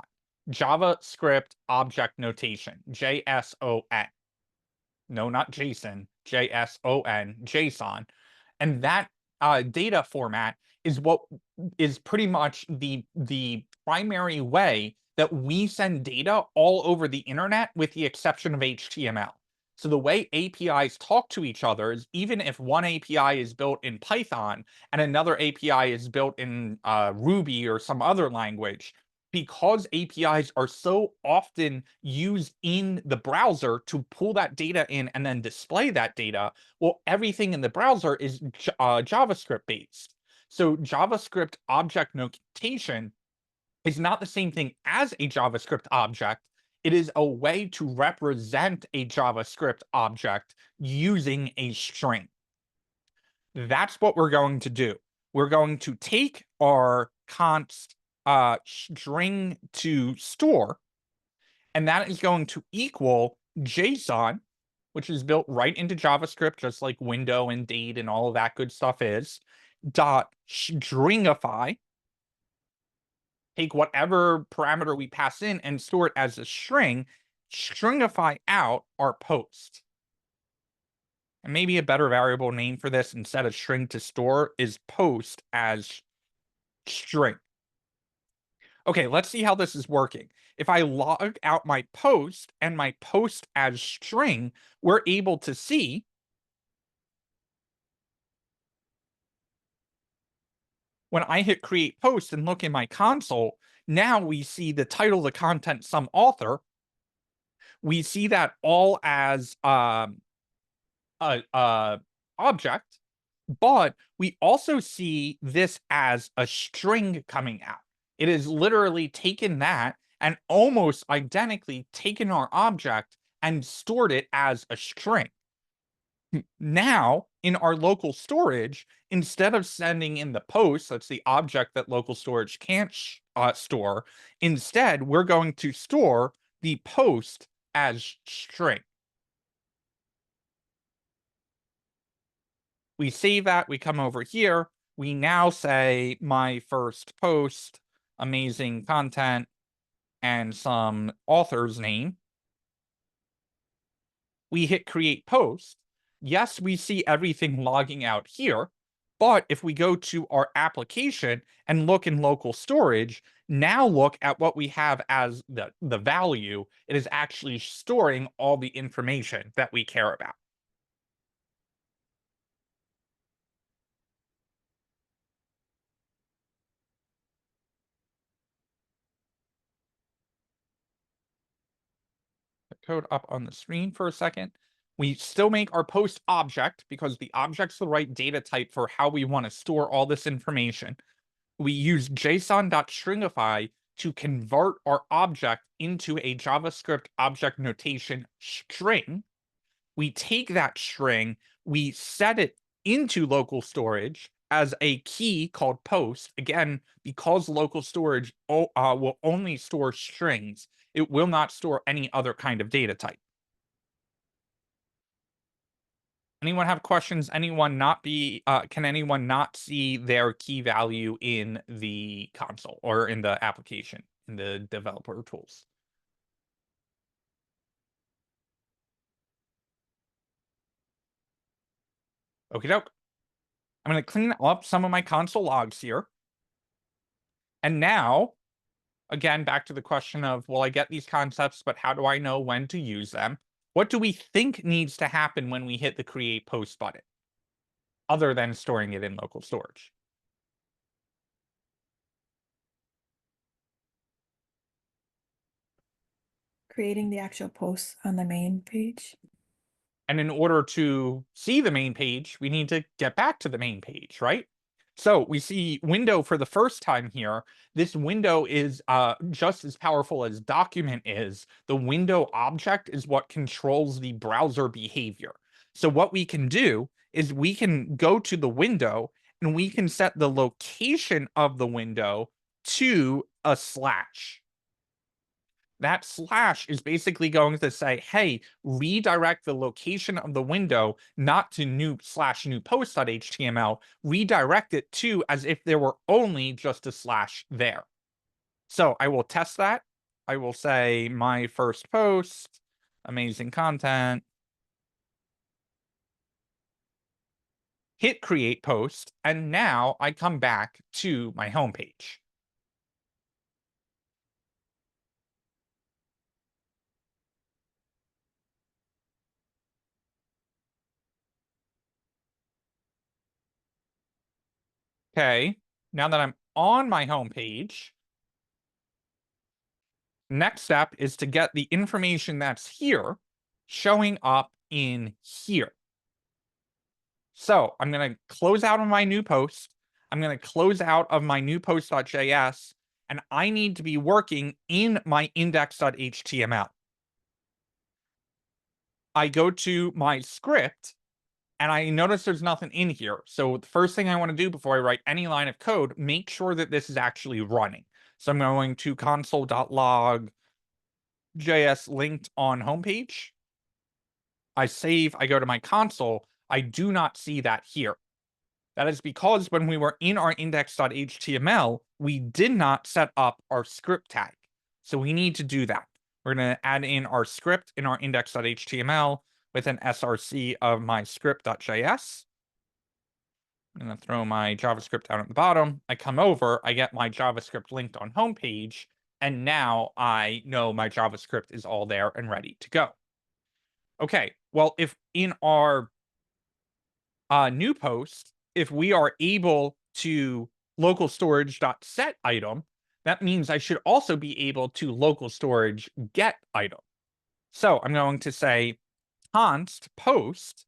JavaScript Object Notation, JSON. No, not JSON, JSON, JSON. And that data format is what is pretty much the primary way that we send data all over the internet with the exception of HTML. So the way APIs talk to each other is even if one API is built in Python and another API is built in Ruby or some other language, because APIs are so often used in the browser to pull that data in and then display that data, well, everything in the browser is JavaScript based. So JavaScript object notation is not the same thing as a JavaScript object. It is a way to represent a JavaScript object using a string. That's what we're going to do. We're going to take our const string to store, and that is going to equal JSON, which is built right into JavaScript, just like window and date and all of that good stuff is, dot stringify, take whatever parameter we pass in and store it as a string, stringify out our post. And maybe a better variable name for this instead of string to store is post as string. Okay, let's see how this is working. If I log out my post and my post as string, we're able to see when I hit create post and look in my console, now we see the title, the content, some author. We see that all as a object, but we also see this as a string coming out. It is literally taken that and almost identically taken our object and stored it as a string. Now, in our local storage, instead of sending in the post, that's the object that local storage can't store, instead, we're going to store the post as string. We save that, we come over here, we now say my first post, amazing content, and some author's name. We hit create post. Yes, we see everything logging out here, but if we go to our application and look in local storage, now look at what we have as the value. It is actually storing all the information that we care about. Code up on the screen for a second. We still make our post object because the object's the right data type for how we want to store all this information. We use JSON.stringify to convert our object into a JavaScript object notation string. We take that string, we set it into local storage as a key called post. Again, because local storage will only store strings, it will not store any other kind of data type. Anyone have questions? Anyone not be, can anyone not see their key value in the console or in the application, in the developer tools? Okie doke. I'm going to clean up some of my console logs here. And now, again, back to the question of, well, I get these concepts, but how do I know when to use them? What do we think needs to happen when we hit the create post button, other than storing it in local storage? Creating the actual post on the main page. And in order to see the main page, we need to get back to the main page, right? So we see window for the first time here. This window is just as powerful as document is. The window object is what controls the browser behavior. So what we can do is we can go to the window and we can set the location of the window to a slash. That slash is basically going to say, hey, redirect the location of the window, not to new post.html, redirect it to as if there were only just a slash there. So I will test that. I will say my first post, amazing content, hit create post, and now I come back to my homepage. Okay, now that I'm on my home page, next step is to get the information that's here showing up in here. So I'm going to close out of my new post. I'm going to close out of my new post.js, and I need to be working in my index.html. I go to my script, and I notice there's nothing in here. So the first thing I want to do before I write any line of code, make sure that this is actually running. So I'm going to console.log JS linked on homepage. I save, I go to my console. I do not see that here. That is because when we were in our index.html, we did not set up our script tag. So we need to do that. We're going to add in our script in our index.html with an src of my script.js. I'm going to throw my JavaScript down at the bottom. I come over, I get my JavaScript linked on homepage, and now I know my JavaScript is all there and ready to go. Okay, well, if in our new post, if we are able to local storage.set item, that means I should also be able to local storage get item. So I'm going to say const post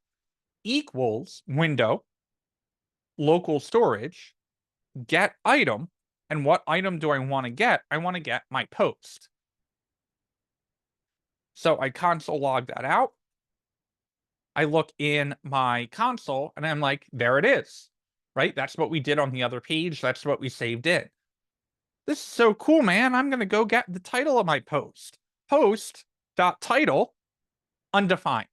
equals window local storage get item. And what item do I want to get? I want to get my post. So I console log that out. I look in my console and I'm like, there it is, right? That's what we did on the other page. That's what we saved in. This is so cool, man. I'm going to go get the title of my post. Post.title undefined.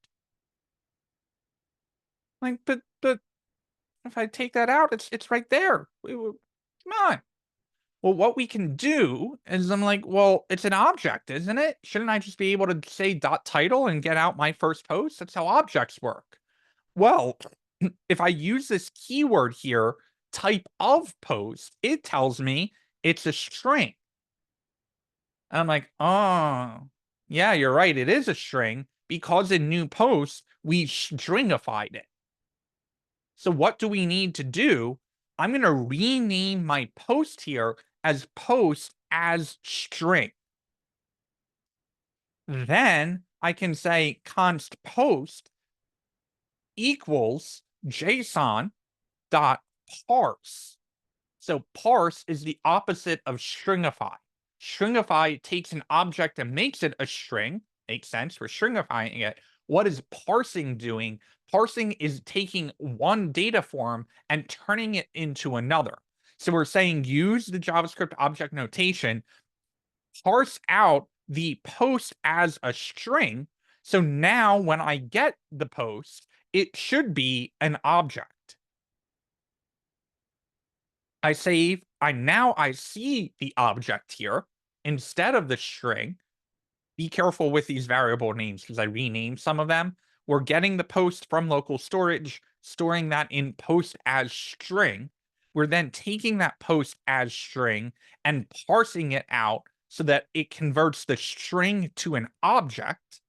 Like, but if I take that out, it's right there. Come on. Well, what we can do is I'm like, well, it's an object, isn't it? Shouldn't I just be able to say .title and get out my first post? That's how objects work. Well, if I use this keyword here, type of post, it tells me it's a string. And I'm like, oh, yeah, you're right. It is a string because in new post, we stringified it. So what do we need to do? I'm going to rename my post here as post as string. Then I can say const post equals JSON dot parse. So parse is the opposite of stringify. Stringify takes an object and makes it a string. Makes sense. We're stringifying it. What is parsing doing? Parsing is taking one data form and turning it into another. So we're saying use the JavaScript object notation, parse out the post as a string. So now when I get the post, it should be an object. I save, I see the object here instead of the string. Be careful with these variable names because I renamed some of them. We're getting the post from local storage, storing that in post as string. We're then taking that post as string and parsing it out so that it converts the string to an object.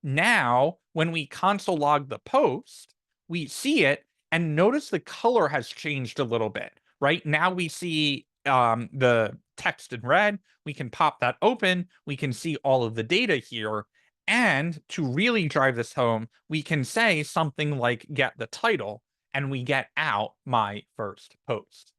Now, when we console log the post, we see it and notice the color has changed a little bit, right? Now we see the text in red. We can pop that open. We can see all of the data here. And to really drive this home, we can say something like get the title, and we get out my first post.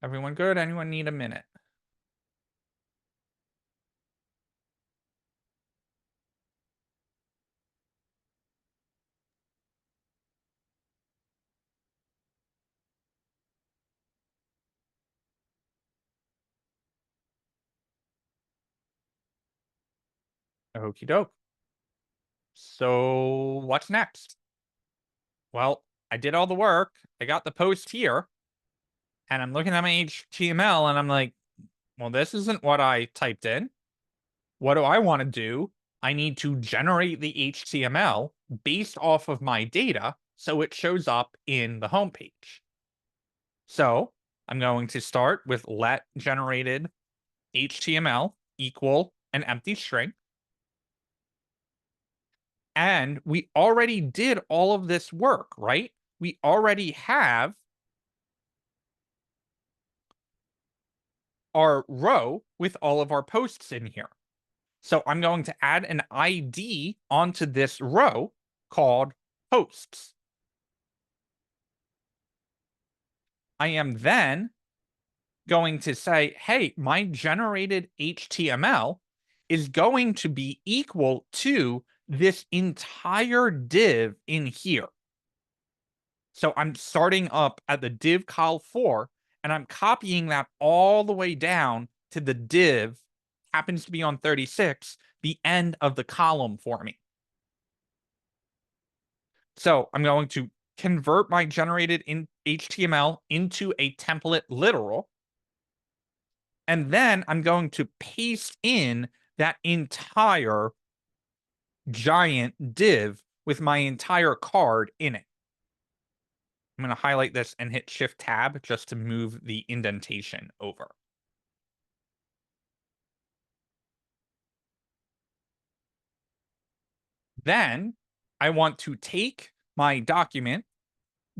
Everyone good? Anyone need a minute? Okie doke. So what's next? Well, I did all the work. I got the post here. And I'm looking at my HTML and I'm like, well, this isn't what I typed in. What do I want to do? I need to generate the HTML based off of my data so it shows up in the home page. So I'm going to start with let generated HTML equal an empty string. And we already did all of this work, right? We already have our row with all of our posts in here. So I'm going to add an ID onto this row called posts. I am then going to say, hey, my generated HTML is going to be equal to this entire div in here. So I'm starting up at the div col4, and I'm copying that all the way down to the div, happens to be on 36, the end of the column for me. So I'm going to convert my generated in HTML into a template literal. And then I'm going to paste in that entire giant div with my entire card in it. I'm going to highlight this and hit Shift Tab just to move the indentation over. Then I want to take my document,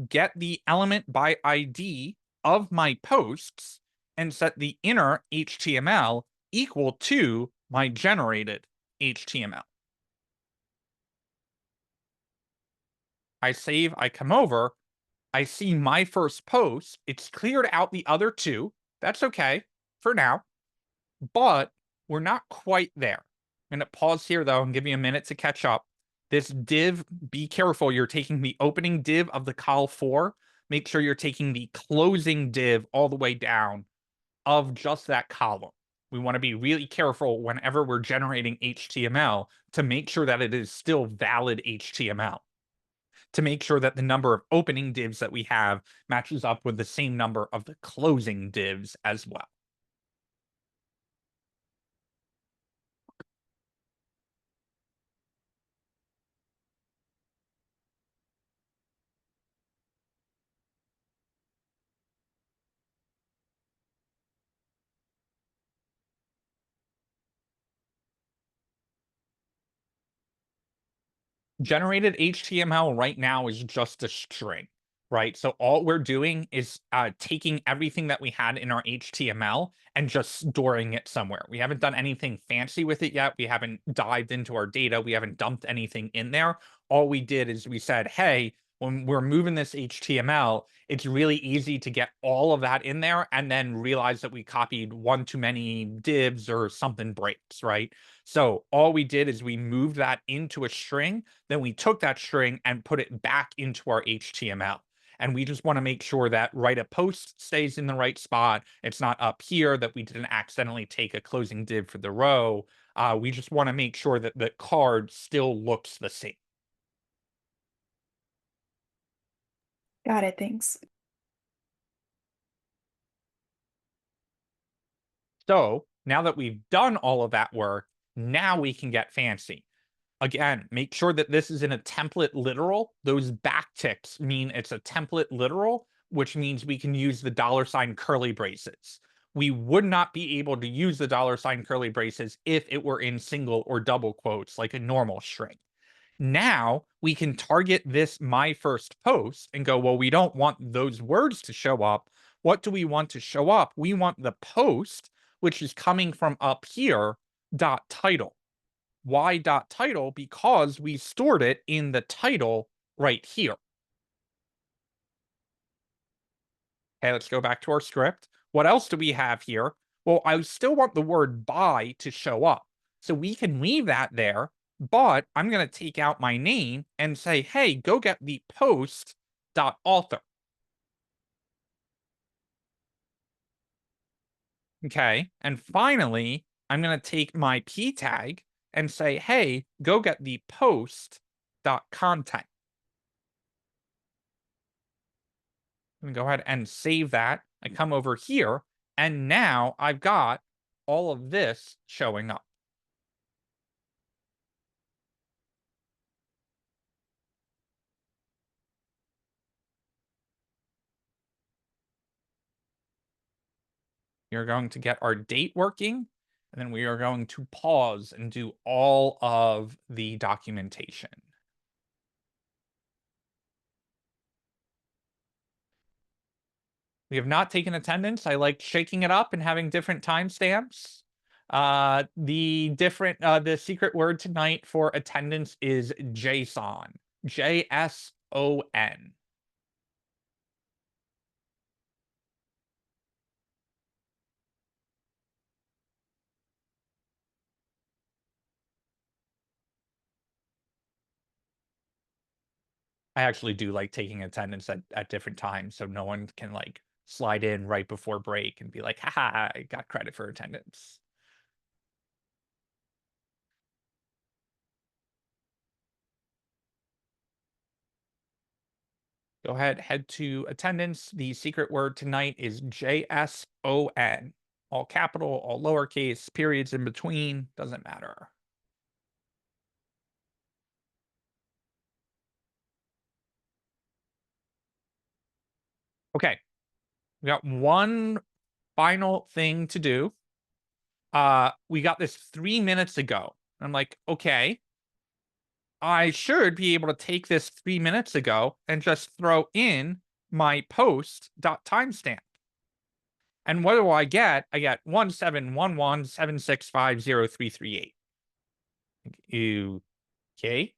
get the element by ID of my posts, and set the inner HTML equal to my generated HTML. I save, I come over, I see my first post. It's cleared out the other two. That's okay for now, but we're not quite there. I'm going to pause here though and give you a minute to catch up. This div, be careful. You're taking the opening div of the col4. Make sure you're taking the closing div all the way down of just that column. We want to be really careful whenever we're generating HTML to make sure that it is still valid HTML. To make sure that the number of opening divs that we have matches up with the same number of the closing divs as well. Generated HTML right now is just a string, right? So all we're doing is taking everything that we had in our HTML and just storing it somewhere. We haven't done anything fancy with it yet. We haven't dived into our data. We haven't dumped anything in there. All we did is we said, hey, when we're moving this HTML, it's really easy to get all of that in there and then realize that we copied one too many divs or something breaks, right? So all we did is we moved that into a string, then we took that string and put it back into our HTML. And we just want to make sure that write a post stays in the right spot. It's not up here, that we didn't accidentally take a closing div for the row. We just want to make sure that the card still looks the same. Got it, thanks. So now that we've done all of that work, now we can get fancy. Again, make sure that this is in a template literal. Those backticks mean it's a template literal, which means we can use the $ curly braces. We would not be able to use the $ curly braces if it were in single or double quotes like a normal string. Now we can target this my first post and go, well, we don't want those words to show up. What do we want to show up? We want the post, which is coming from up here, dot title. Why dot title? Because we stored it in the title right here. Okay, let's go back to our script. What else do we have here? Well, I still want the word by to show up. So we can leave that there, but I'm going to take out my name and say, hey, go get the post dot author. Okay, and finally, I'm going to take my p tag and say, hey, go get the post dot content. I'm gonna go ahead and save that. I come over here, and now I've got all of this showing up. You're going to get our date working, and then we are going to pause and do all of the documentation. We have not taken attendance. I like shaking it up and having different timestamps. The secret word tonight for attendance is JSON. JSON. I actually do like taking attendance at different times, so no one can like slide in right before break and be like, haha, I got credit for attendance. Go ahead, head to attendance. The secret word tonight is JSON. All capital, all lowercase, periods in between, doesn't matter. Okay, we got one final thing to do. We got this 3 minutes ago. I'm like, okay, I should be able to take this 3 minutes ago and just throw in my post.timestamp. And what do I get? I get 1711765038. Okay.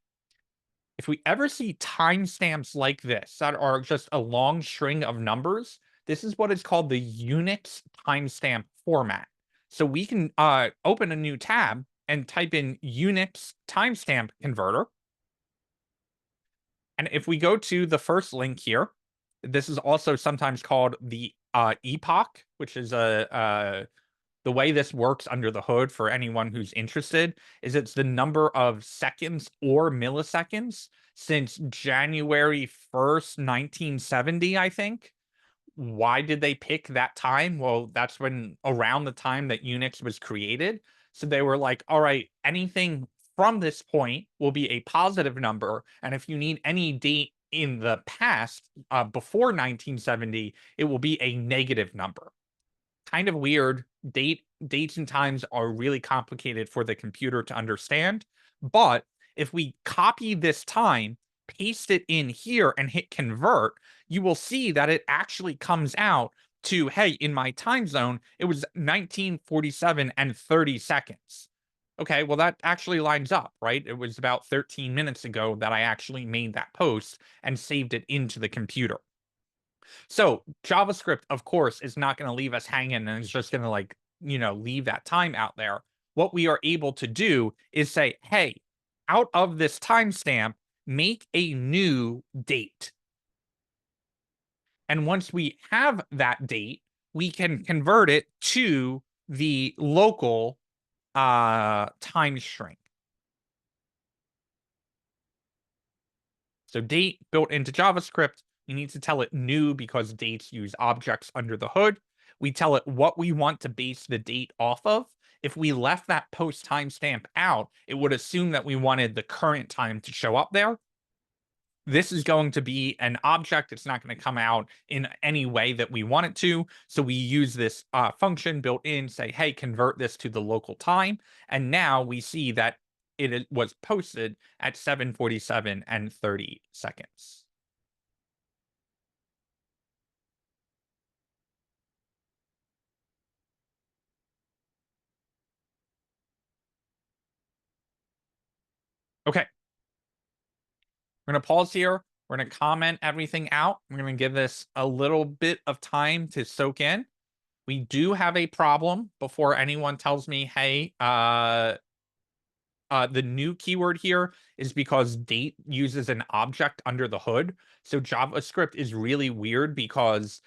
If we ever see timestamps like this that are just a long string of numbers, this is what is called the Unix timestamp format. So we can open a new tab and type in Unix timestamp converter. And if we go to the first link here, this is also sometimes called the epoch, which is the way this works under the hood for anyone who's interested is it's the number of seconds or milliseconds since January 1st, 1970, I think. Why did they pick that time? Well, that's when around the time that Unix was created. So they were like, all right, anything from this point will be a positive number. And if you need any date in the past, before 1970, it will be a negative number. Kind of weird. Dates and times are really complicated for the computer to understand. But if we copy this time, paste it in here and hit convert, you will see that it actually comes out to, hey, in my time zone, it was 1947 and 30 seconds. Okay, well, that actually lines up, right? It was about 13 minutes ago that I actually made that post and saved it into the computer. So JavaScript, of course, is not going to leave us hanging and it's just going to like, leave that time out there. What we are able to do is say, hey, out of this timestamp, make a new date. And once we have that date, we can convert it to the local time string. So date built into JavaScript, you need to tell it new because dates use objects under the hood. We tell it what we want to base the date off of. If we left that post timestamp out, it would assume that we wanted the current time to show up there. This is going to be an object. It's not going to come out in any way that we want it to. So we use this function built in, say, hey, convert this to the local time. And now we see that it was posted at 7:47 and 30 seconds. Okay. We're going to pause here. We're going to comment everything out. We're going to give this a little bit of time to soak in. We do have a problem before anyone tells me, hey, the new keyword here is because date uses an object under the hood. So JavaScript is really weird because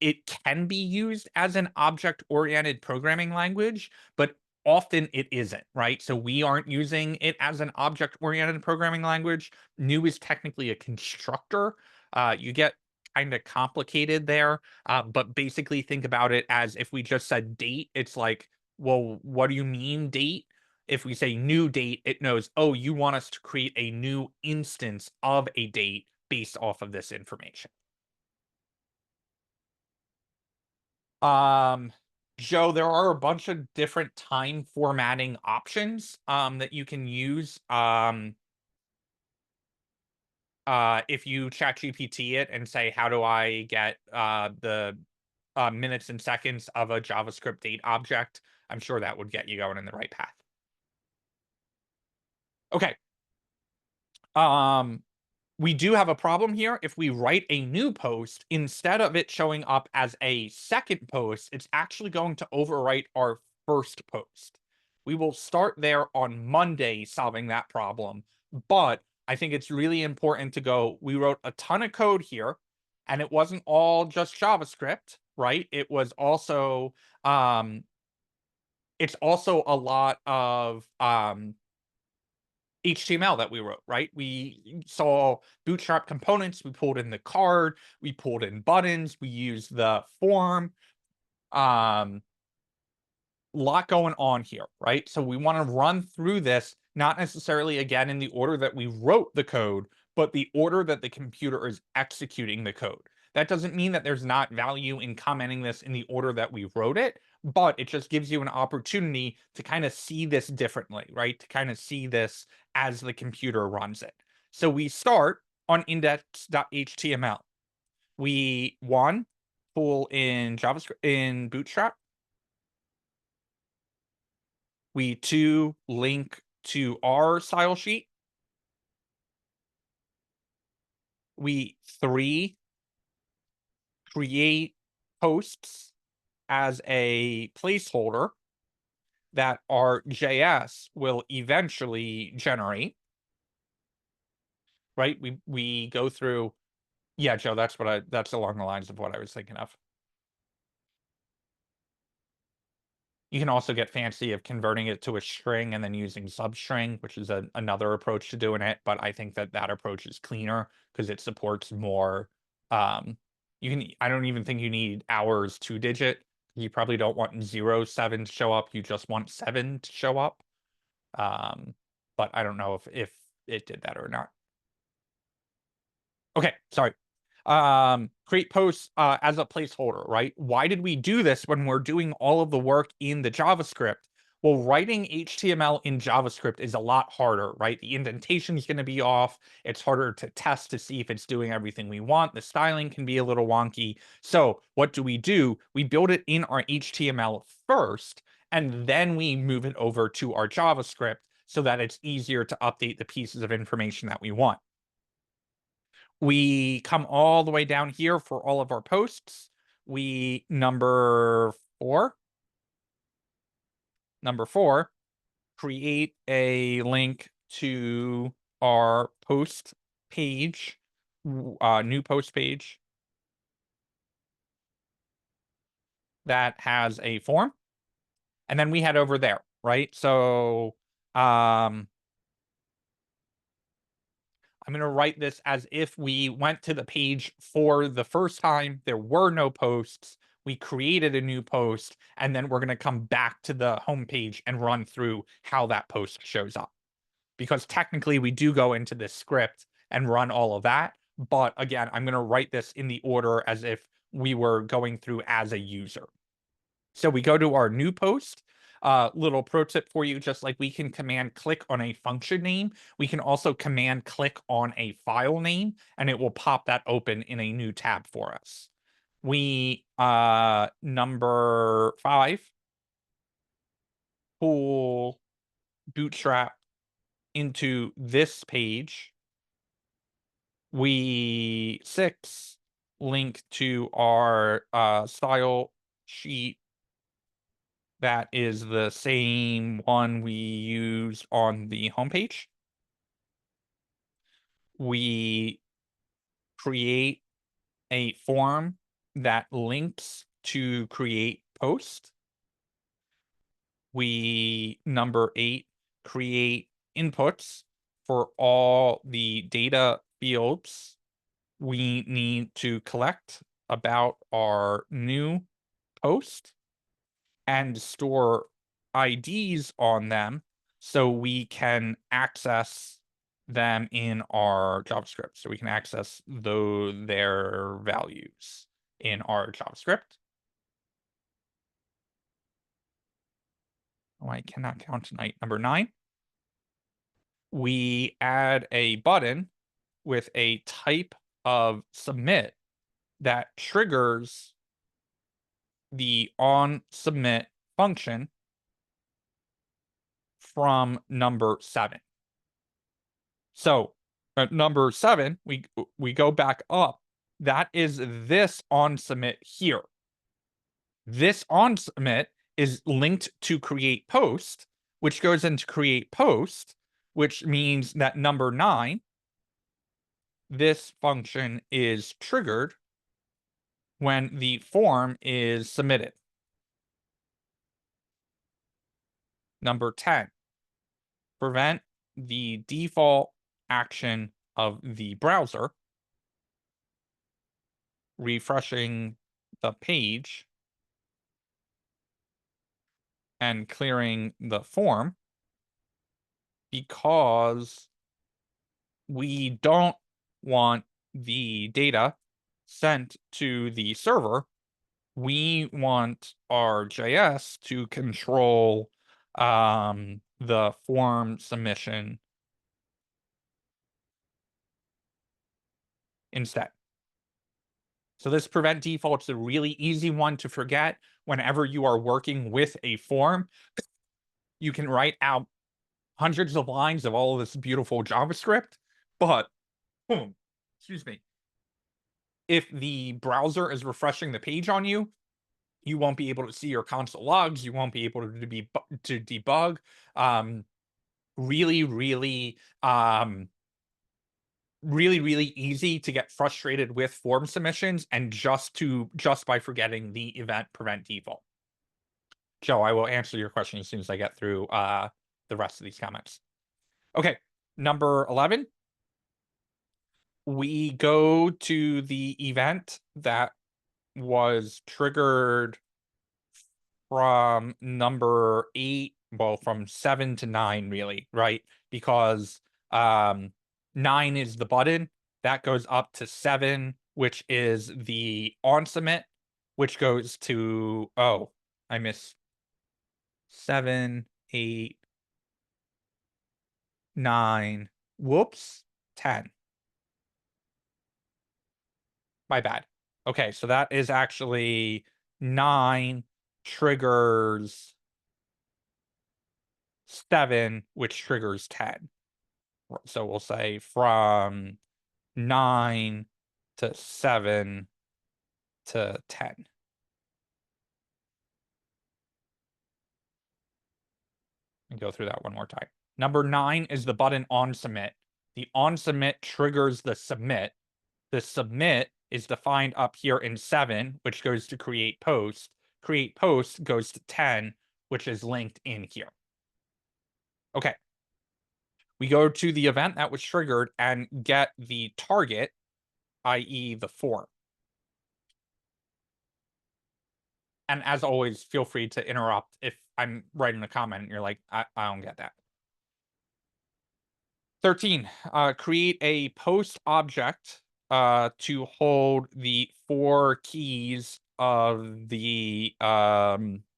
it can be used as an object-oriented programming language, but often it isn't, right? So we aren't using it as an object-oriented programming language. New is technically a constructor. You get kind of complicated there, but basically think about it as if we just said date, it's like, well, what do you mean date? If we say new date, it knows, oh, you want us to create a new instance of a date based off of this information. Joe, there are a bunch of different time formatting options that you can use. If you ChatGPT it and say, how do I get the minutes and seconds of a JavaScript date object, I'm sure that would get you going in the right path. Okay. We do have a problem here. If we write a new post, instead of it showing up as a second post, it's actually going to overwrite our first post. We will start there on Monday solving that problem, but I think it's really important to go, we wrote a ton of code here, and it wasn't all just JavaScript, right? It was also, it's also a lot of HTML that we wrote, right? We saw Bootstrap components, we pulled in the card, we pulled in buttons, we used the form. Lot going on here, right? So we want to run through this, not necessarily again in the order that we wrote the code, but the order that the computer is executing the code. That doesn't mean that there's not value in commenting this in the order that we wrote it, but it just gives you an opportunity to kind of see this differently, right? To kind of see this as the computer runs it. So we start on index.html. We pull in JavaScript in Bootstrap. We link to our style sheet. We create posts as a placeholder that our JS will eventually generate. Right? We go through. Yeah, Joe, that's along the lines of what I was thinking of. You can also get fancy of converting it to a string and then using substring, which is another approach to doing it. But I think that approach is cleaner because it supports more. I don't even think you need hours 2-digit. You probably don't want 07 to show up. You just want 7 to show up. But I don't know if it did that or not. Okay, sorry. Create posts as a placeholder, right? Why did we do this when we're doing all of the work in the JavaScript? Well, writing HTML in JavaScript is a lot harder, right? The indentation is going to be off. It's harder to test to see if it's doing everything we want. The styling can be a little wonky. So what do? We build it in our HTML first, and then we move it over to our JavaScript so that it's easier to update the pieces of information that we want. We come all the way down here for all of our posts. Number 4, create a link to our post page, new post page that has a form. And then we head over there, right? So, I'm going to write this as if we went to the page for the first time. There were no posts. We created a new post, and then we're going to come back to the home page and run through how that post shows up. Because technically, we do go into this script and run all of that. But again, I'm going to write this in the order as if we were going through as a user. So we go to our new post. Little pro tip for you, just like we can command click on a function name, we can also command click on a file name, and it will pop that open in a new tab for us. Number 5, pull Bootstrap into this page. 6, link to our style sheet. That is the same one we use on the homepage. We create a form that links to create post. Number 8, create inputs for all the data fields we need to collect about our new post, and store IDs on them so we can access them in our JavaScript. So we can access their values in our JavaScript. Oh, I cannot count tonight. Number 9. We add a button with a type of submit that triggers the onSubmit function from number 7. So at number 7, we go back up. That is this onSubmit here. This onSubmit is linked to create post, which goes into create post, which means that number 9 this function is triggered when the form is submitted. Number 10, prevent the default action of the browser refreshing the page and clearing the form, because we don't want the data sent to the server. We want our JS to control the form submission instead. So this prevent default is a really easy one to forget. Whenever you are working with a form, you can write out hundreds of lines of all of this beautiful JavaScript, but excuse me, if the browser is refreshing the page on you, you won't be able to see your console logs. You won't be able to debug. Really, really, really easy to get frustrated with form submissions, and just by forgetting the event prevent default. Joe, I will answer your question as soon as I get through the rest of these comments. Okay, number 11. We go to the event that was triggered from number 8, well, from 7 to 9, really, right? Because 9 is the button that goes up to 7, which is the on submit, which goes to, oh, I missed 7, 8, 9, whoops, 10. My bad. Okay, so that is actually 9 triggers 7, which triggers 10. So we'll say from 9 to 7 to 10. And go through that one more time. Number 9 is the button on submit. The on submit triggers the submit. The submit is defined up here in 7, which goes to create post. Create post goes to 10, which is linked in here. Okay. We go to the event that was triggered and get the target, i.e. the form. And as always, feel free to interrupt if I'm writing a comment and you're like, I don't get that. 13, create a post object to hold the 4 keys of the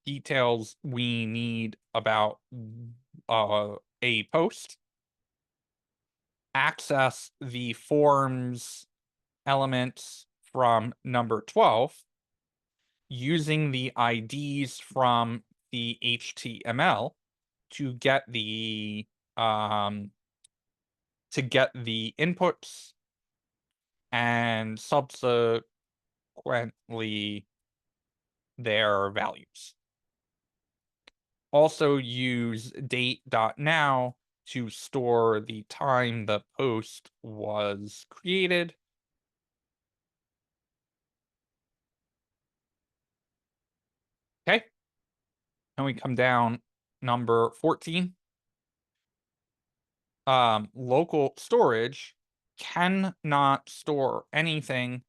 details we need about a post. Access the forms elements from number 12 using the IDs from the HTML to get the inputs and subsequently their values. Also use date.now to store the time the post was created. Okay. And we come down number 14. Local storage cannot store anything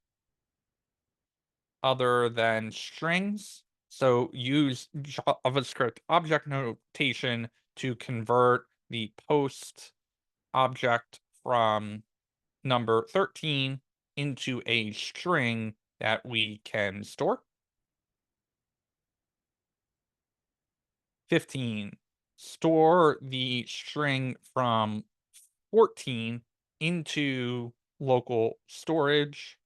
other than strings. So use JavaScript object notation to convert the post object from number 13 into a string that we can store. 15, store the string from 14 into local storage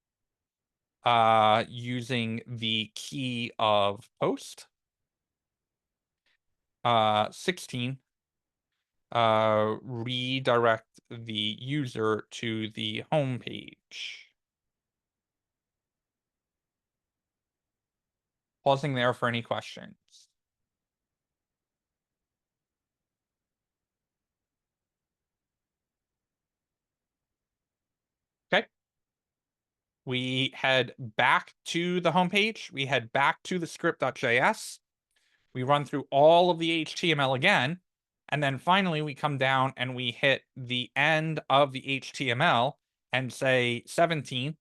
using the key of post. 16, redirect the user to the home page. Pausing there for any questions. Okay. we head back to the homepage, we head back to the script.js, we run through all of the HTML again, and then finally we come down and we hit the end of the HTML and say 17,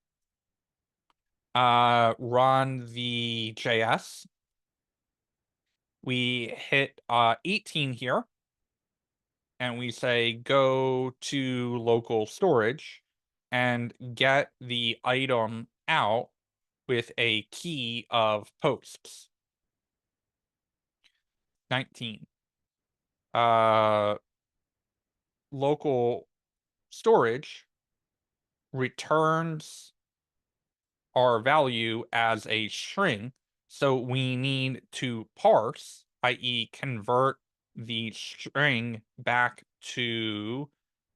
run the JS. We hit 18 here, and we say go to local storage and get the item out with a key of posts. 19. Local storage returns our value as a string, so we need to parse, i.e. convert the string back to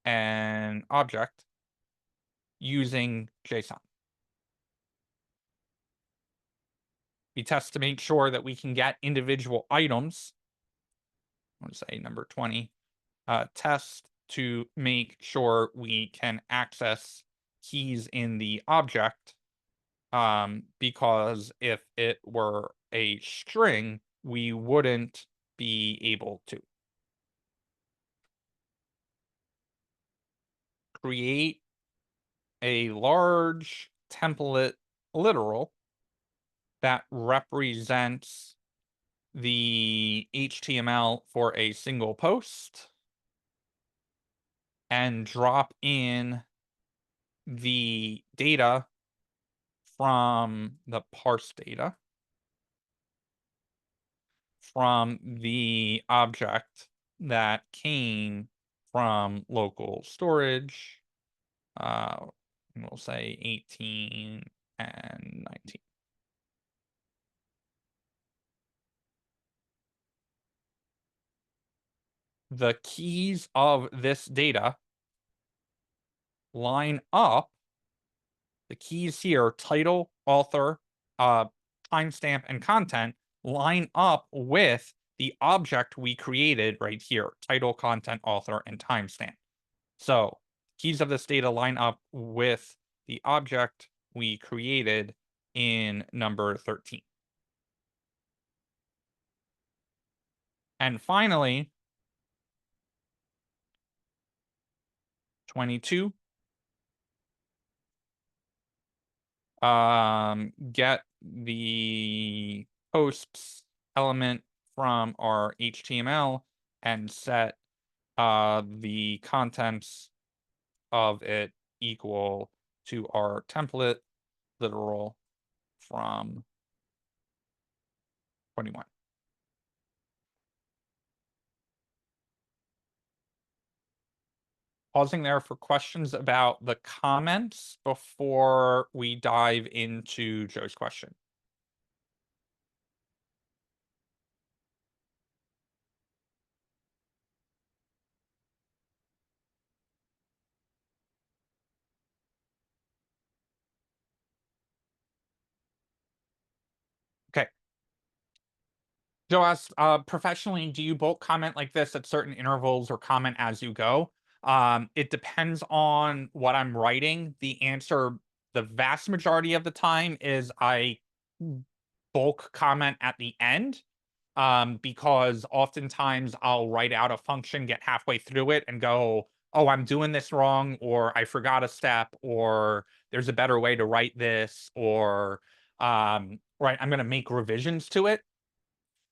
an object using JSON. We test to make sure that we can get individual items. I'm going to say number 20. Test to make sure we can access keys in the object, because if it were a string, we wouldn't be able to. Create a large template literal that represents the HTML for a single post and drop in the data from the parse data from the object that came from local storage. We'll say 18 and 19. The keys of this data line up. The keys here, title, author, timestamp, and content, line up with the object we created right here, title, content, author, and timestamp. So keys of this data line up with the object we created in number 13. And finally, 22. Get the posts element from our HTML and set the contents of it equal to our template literal from 21. Pausing there for questions about the comments before we dive into Joe's question. Okay. Joe asked, professionally, do you bulk comment like this at certain intervals or comment as you go? It depends on what I'm writing. The answer, the vast majority of the time, is I bulk comment at the end, because oftentimes I'll write out a function, get halfway through it, and go, oh, I'm doing this wrong, or I forgot a step, or there's a better way to write this, or right, I'm going to make revisions to it.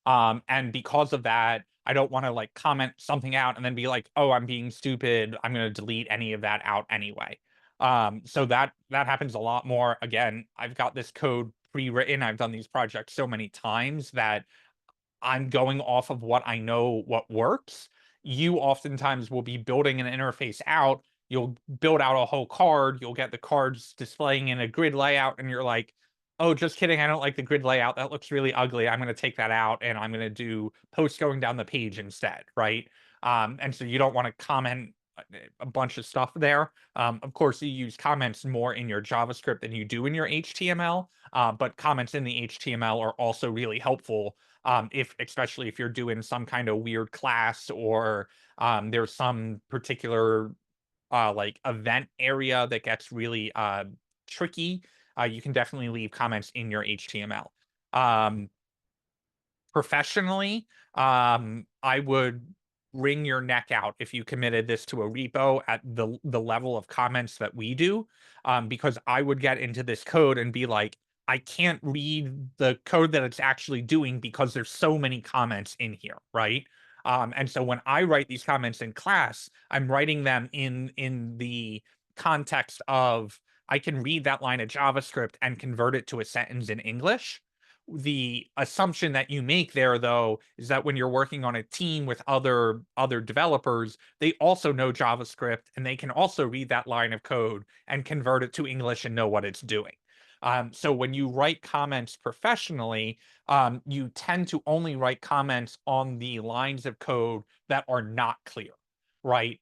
And because of that, I don't want to like comment something out and then be like, oh, I'm being stupid, I'm going to delete any of that out anyway. So that happens a lot more. Again, I've got this code pre-written. I've done these projects so many times that I'm going off of what I know what works. You oftentimes will be building an interface out. You'll build out a whole card. You'll get the cards displaying in a grid layout, and you're like, oh, just kidding. I don't like the grid layout. That looks really ugly. I'm going to take that out, and I'm going to do posts going down the page instead, right? And so you don't want to comment a bunch of stuff there. Of course, you use comments more in your JavaScript than you do in your HTML, but comments in the HTML are also really helpful, especially if you're doing some kind of weird class, or there's some particular like event area that gets really tricky. you can definitely leave comments in your HTML. Professionally, I would wring your neck out if you committed this to a repo at the level of comments that we do, because I would get into this code and be like, I can't read the code that it's actually doing because there's so many comments in here, right? And so when I write these comments in class, I'm writing them in the context of I can read that line of JavaScript and convert it to a sentence in English. The assumption that you make there, though, is that when you're working on a team with other developers, they also know JavaScript and they can also read that line of code and convert it to English and know what it's doing. So when you write comments professionally, you tend to only write comments on the lines of code that are not clear, right?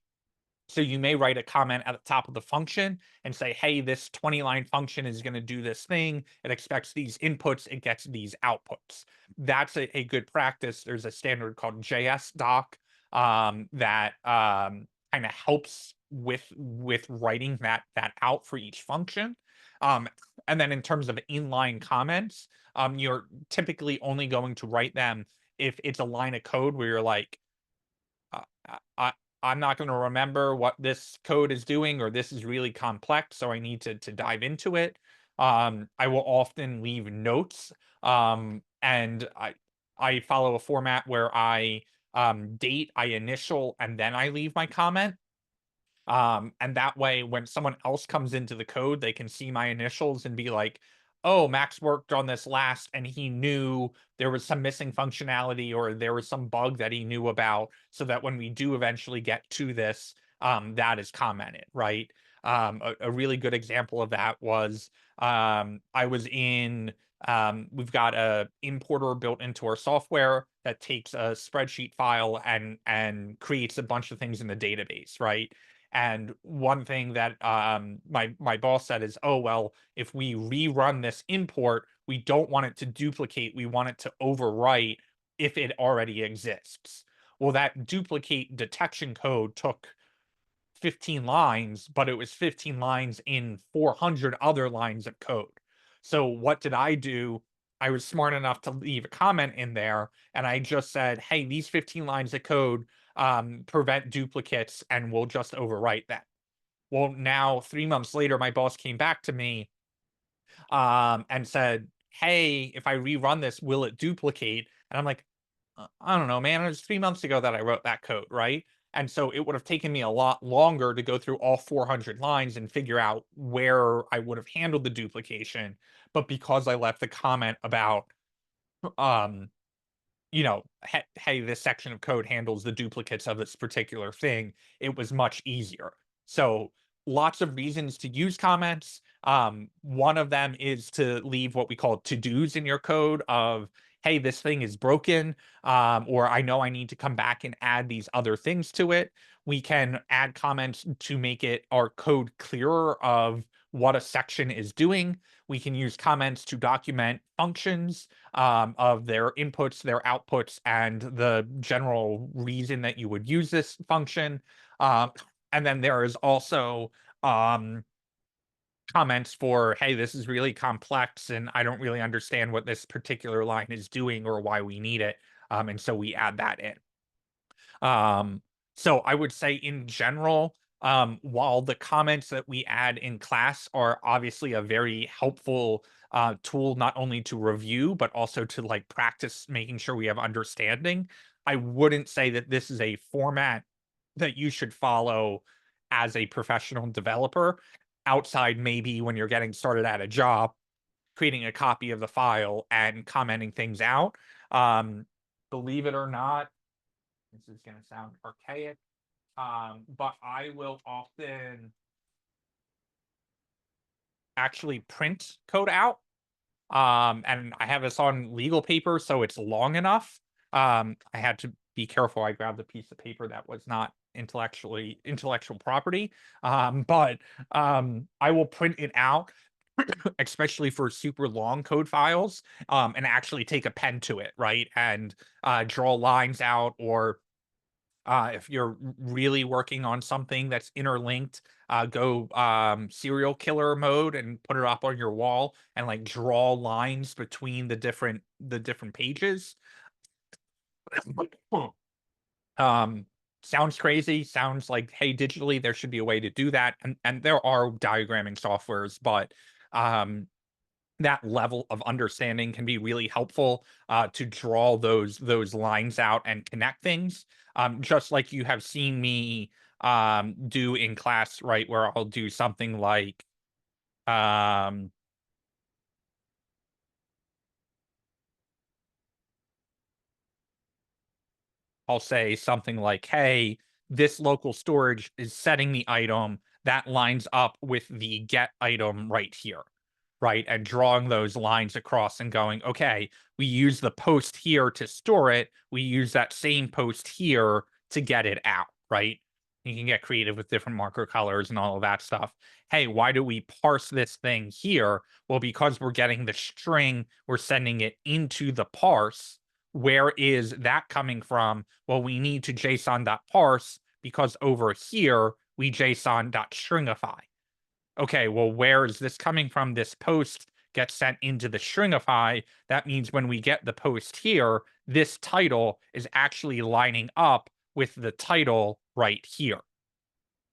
So you may write a comment at the top of the function and say, hey, this 20-line function is going to do this thing. It expects these inputs. It gets these outputs. That's a good practice. There's a standard called JSDoc that kind of helps with writing that out for each function. And then in terms of inline comments, you're typically only going to write them if it's a line of code where you're like, I'm not going to remember what this code is doing, or this is really complex, so I need to dive into it. I will often leave notes, and I follow a format where I date, I initial, and then I leave my comment. And that way, when someone else comes into the code, they can see my initials and be like, oh, Max worked on this last and he knew there was some missing functionality or there was some bug that he knew about, so that when we do eventually get to this, that is commented, right? A really good example of that was I was in we've got a importer built into our software that takes a spreadsheet file and creates a bunch of things in the database, right? And one thing that my boss said is, oh, well, if we rerun this import, we don't want it to duplicate. We want it to overwrite if it already exists. Well, that duplicate detection code took 15 lines, but it was 15 lines in 400 other lines of code. So what did I do? I was smart enough to leave a comment in there, and I just said, hey, these 15 lines of code prevent duplicates, and we'll just overwrite that. Well, now 3 months later, my boss came back to me and said, hey, if I rerun this, will it duplicate? And I'm like, I don't know, man. It was 3 months ago that I wrote that code, right? And so it would have taken me a lot longer to go through all 400 lines and figure out where I would have handled the duplication. But because I left the comment about, hey, this section of code handles the duplicates of this particular thing, it was much easier. So lots of reasons to use comments. One of them is to leave what we call to-dos in your code of, hey, this thing is broken, or I know I need to come back and add these other things to it. We can add comments to make our code clearer of what a section is doing. We can use comments to document functions of their inputs, their outputs, and the general reason that you would use this function. And then there is also comments for, hey, this is really complex and I don't really understand what this particular line is doing or why we need it. And so we add that in. So I would say in general, while the comments that we add in class are obviously a very helpful tool, not only to review, but also to like practice making sure we have understanding, I wouldn't say that this is a format that you should follow as a professional developer, outside maybe when you're getting started at a job, creating a copy of the file and commenting things out. Believe it or not, this is going to sound archaic, but I will often actually print code out. And I have this on legal paper, so it's long enough. I had to be careful. I grabbed a piece of paper that was not intellectual property. But I will print it out, especially for super long code files, and actually take a pen to it, right? And draw lines out, or if you're really working on something that's interlinked, go serial killer mode and put it up on your wall and like draw lines between the different pages. Sounds crazy, sounds like, hey, digitally there should be a way to do that, and there are diagramming softwares, but that level of understanding can be really helpful to draw those lines out and connect things, just like you have seen me do in class, right, where I'll do something like I'll say something like, hey, this local storage is setting the item that lines up with the get item right here, right? And drawing those lines across and going, okay, we use the post here to store it. We use that same post here to get it out, right? You can get creative with different marker colors and all of that stuff. Hey, why do we parse this thing here? Well, because we're getting the string, we're sending it into the parse. Where is that coming from? Well, we need to JSON.parse because over here we JSON.stringify. Okay, well, where is this coming from? This post gets sent into the stringify. That means when we get the post here, this title is actually lining up with the title right here.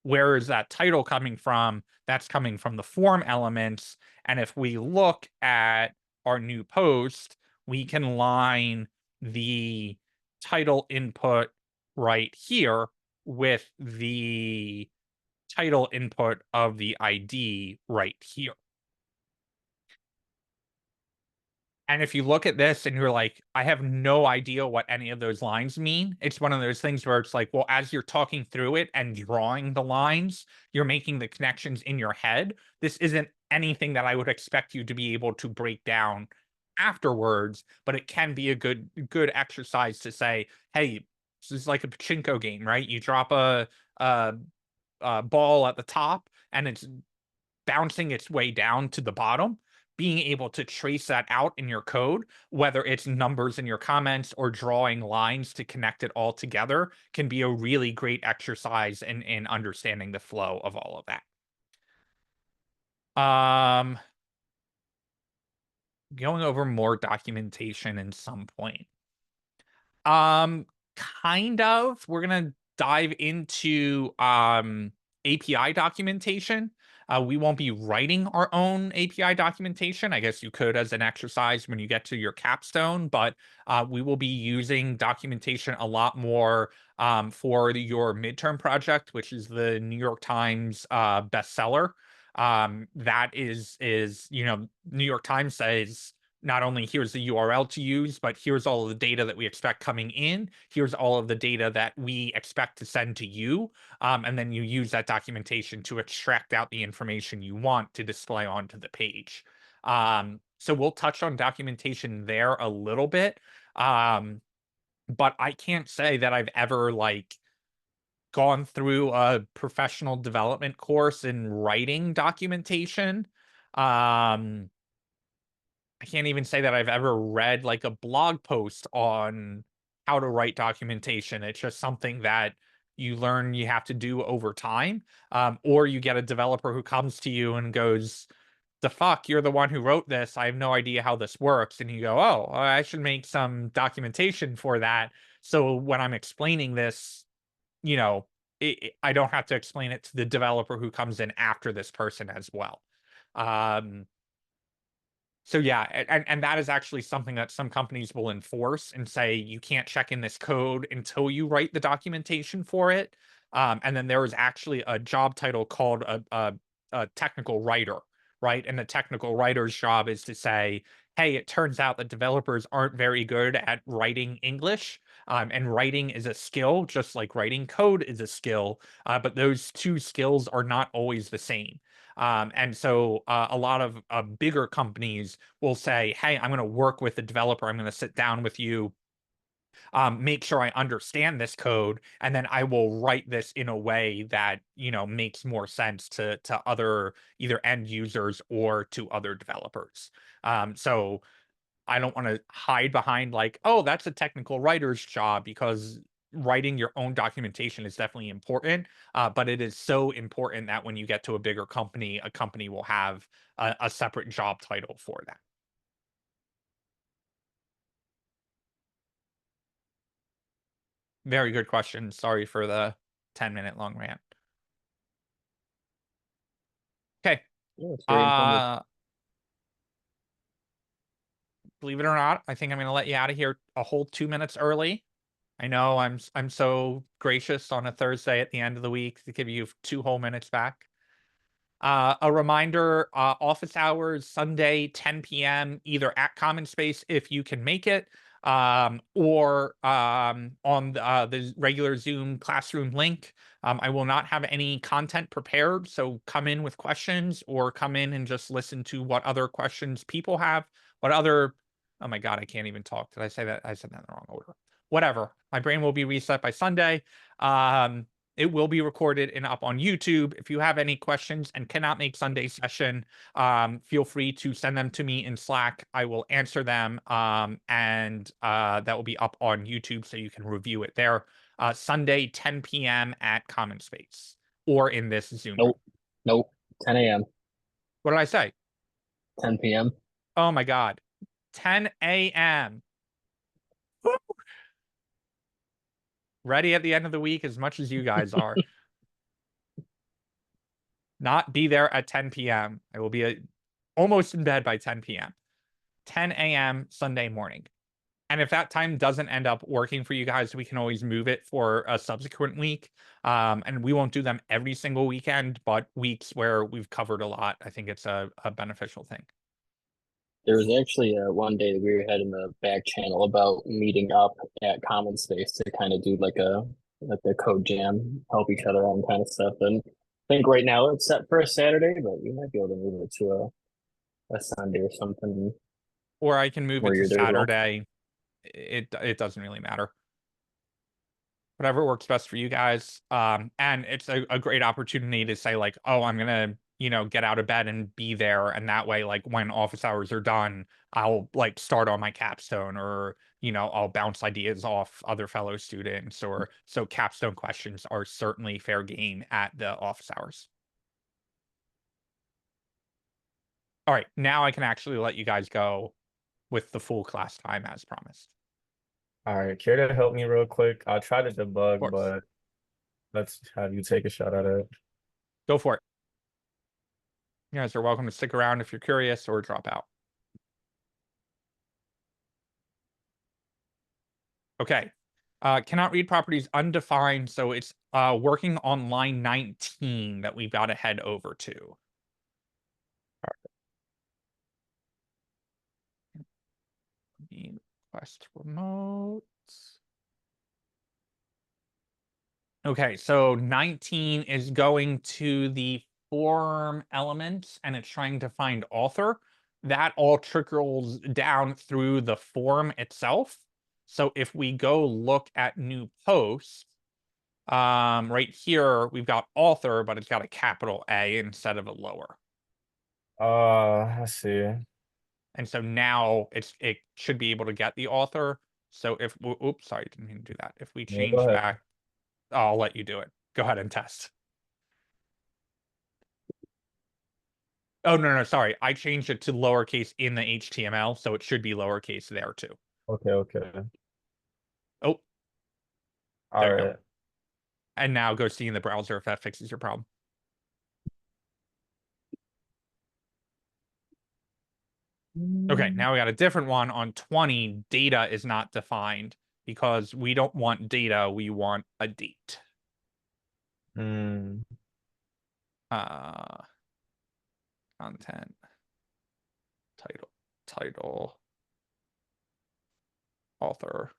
Where is that title coming from? That's coming from the form elements. And if we look at our new post, we can line the title input right here with the title input of the ID right here. And if you look at this and you're like, I have no idea what any of those lines mean, it's one of those things where it's like, well, as you're talking through it and drawing the lines, you're making the connections in your head. This isn't anything that I would expect you to be able to break down afterwards, but it can be a good exercise to say, hey, this is like a pachinko game, right? You drop a ball at the top and it's bouncing its way down to the bottom. Being able to trace that out in your code, whether it's numbers in your comments or drawing lines to connect it all together, can be a really great exercise in understanding the flow of all of that. Going over more documentation in some point. Kind of. We're gonna dive into API documentation. We won't be writing our own API documentation. I guess you could as an exercise when you get to your capstone, but we will be using documentation a lot more for your midterm project, which is the New York Times bestseller. That is, you know, New York Times says, not only here's the URL to use, but here's all of the data that we expect coming in. Here's all of the data that we expect to send to you. And then you use that documentation to extract out the information you want to display onto the page. So we'll touch on documentation there a little bit. But I can't say that I've ever like gone through a professional development course in writing documentation. I can't even say that I've ever read like a blog post on how to write documentation. It's just something that you learn you have to do over time. Or you get a developer who comes to you and goes, the fuck, you're the one who wrote this. I have no idea how this works. And you go, oh, I should make some documentation for that. So when I'm explaining this, you know, I don't have to explain it to the developer who comes in after this person as well. So yeah, and that is actually something that some companies will enforce and say you can't check in this code until you write the documentation for it. And then there is actually a job title called a technical writer, right? And the technical writer's job is to say, hey, it turns out that developers aren't very good at writing English. And writing is a skill, just like writing code is a skill. But those two skills are not always the same. And so a lot of bigger companies will say, hey, I'm going to work with the developer. I'm going to sit down with you, make sure I understand this code, and then I will write this in a way that, you know, makes more sense to other either end users or to other developers. So I don't want to hide behind like, oh, that's a technical writer's job, because writing your own documentation is definitely important, but it is so important that when you get to a bigger company, a company will have a separate job title for that. Very good question. Sorry for the 10-minute long rant. Okay. Yeah, it's very informative. Believe it or not, I think I'm gonna let you out of here a whole 2 minutes early. I know I'm so gracious on a Thursday at the end of the week to give you 2 whole minutes back. A reminder, office hours Sunday 10 p.m. either at Common Space if you can make it, or on the regular Zoom classroom link. I will not have any content prepared, so come in with questions or come in and just listen to what other questions people have. What other? Oh my God, I can't even talk. Did I say that? I said that in the wrong order. Whatever. My brain will be reset by Sunday. It will be recorded and up on YouTube. If you have any questions and cannot make Sunday session, feel free to send them to me in Slack. I will answer them, and that will be up on YouTube so you can review it there. Sunday, 10 p.m. at Common Space or in this Zoom. Nope. 10 a.m. What did I say? 10 p.m. Oh my God. 10 a.m. Ready at the end of the week as much as you guys are. Not be there at 10 p.m. I will be almost in bed by 10 p.m. 10 a.m. Sunday morning. And if that time doesn't end up working for you guys, we can always move it for a subsequent week. And we won't do them every single weekend, but weeks where we've covered a lot. I think it's a beneficial thing. There was actually one day that we had in the back channel about meeting up at Common Space to kind of do like a code jam, help each other out and kind of stuff. And I think right now it's set for a Saturday, but we might be able to move it to a Sunday or something. Or I can move Where it to you're there as well. Saturday. It doesn't really matter. Whatever works best for you guys. And it's a great opportunity to say like, oh, I'm gonna, get out of bed and be there. And that way, like when office hours are done, I'll like start on my capstone, or, I'll bounce ideas off other fellow students, or so capstone questions are certainly fair game at the office hours. All right, now I can actually let you guys go with the full class time as promised. All right, care to help me real quick? I'll try to Of debug, course. but let's have you take a shot at it. Go for it. You guys are welcome to stick around if you're curious, or drop out. Okay. Cannot read properties undefined, so it's working on line 19 that we've got to head over to. Request remote. Okay, so 19 is going to the form elements and it's trying to find author. That all trickles down through the form itself. So if we go look at new post, right here, we've got author, but it's got a capital A instead of a lower. I see. And so now it should be able to get the author. So if, oops, sorry, didn't mean to do that. If we Yeah, change go ahead. back, I'll let you do it. Go ahead and test. Oh, no, sorry. I changed it to lowercase in the HTML, so it should be lowercase there too. Okay. Oh, All there you go. right. And now go see in the browser if that fixes your problem. Okay, now we got a different one on 20. Data is not defined because we don't want data, we want a date. Mm. Content, title, author,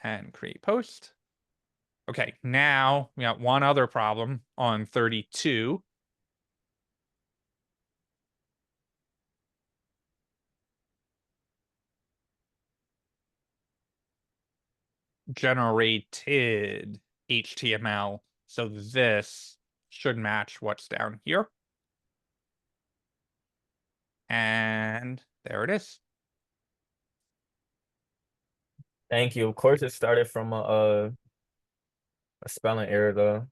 and create post. Okay, now we got one other problem on 32. Generated HTML. So this should match what's down here. And there it is. Thank you. Of course, it started from a spelling error though.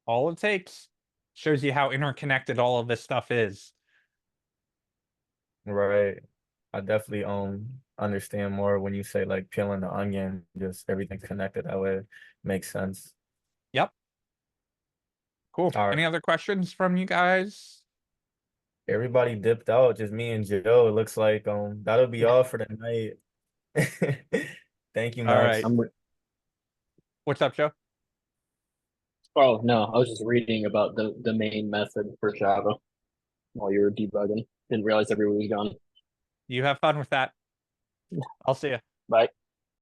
All it takes shows you how interconnected all of this stuff is. Right. I definitely understand more when you say like peeling the onion, just everything's connected that way. Makes sense. Yep. Cool. All right. Any other questions from you guys? Everybody dipped out, just me and Joe. It looks like that'll be all for the night. Thank you, All Max. right. I'm What's up, Joe? Oh no, I was just reading about the main method for Java while you were debugging. Didn't realize everybody was gone. You have fun with that. I'll see you. Bye.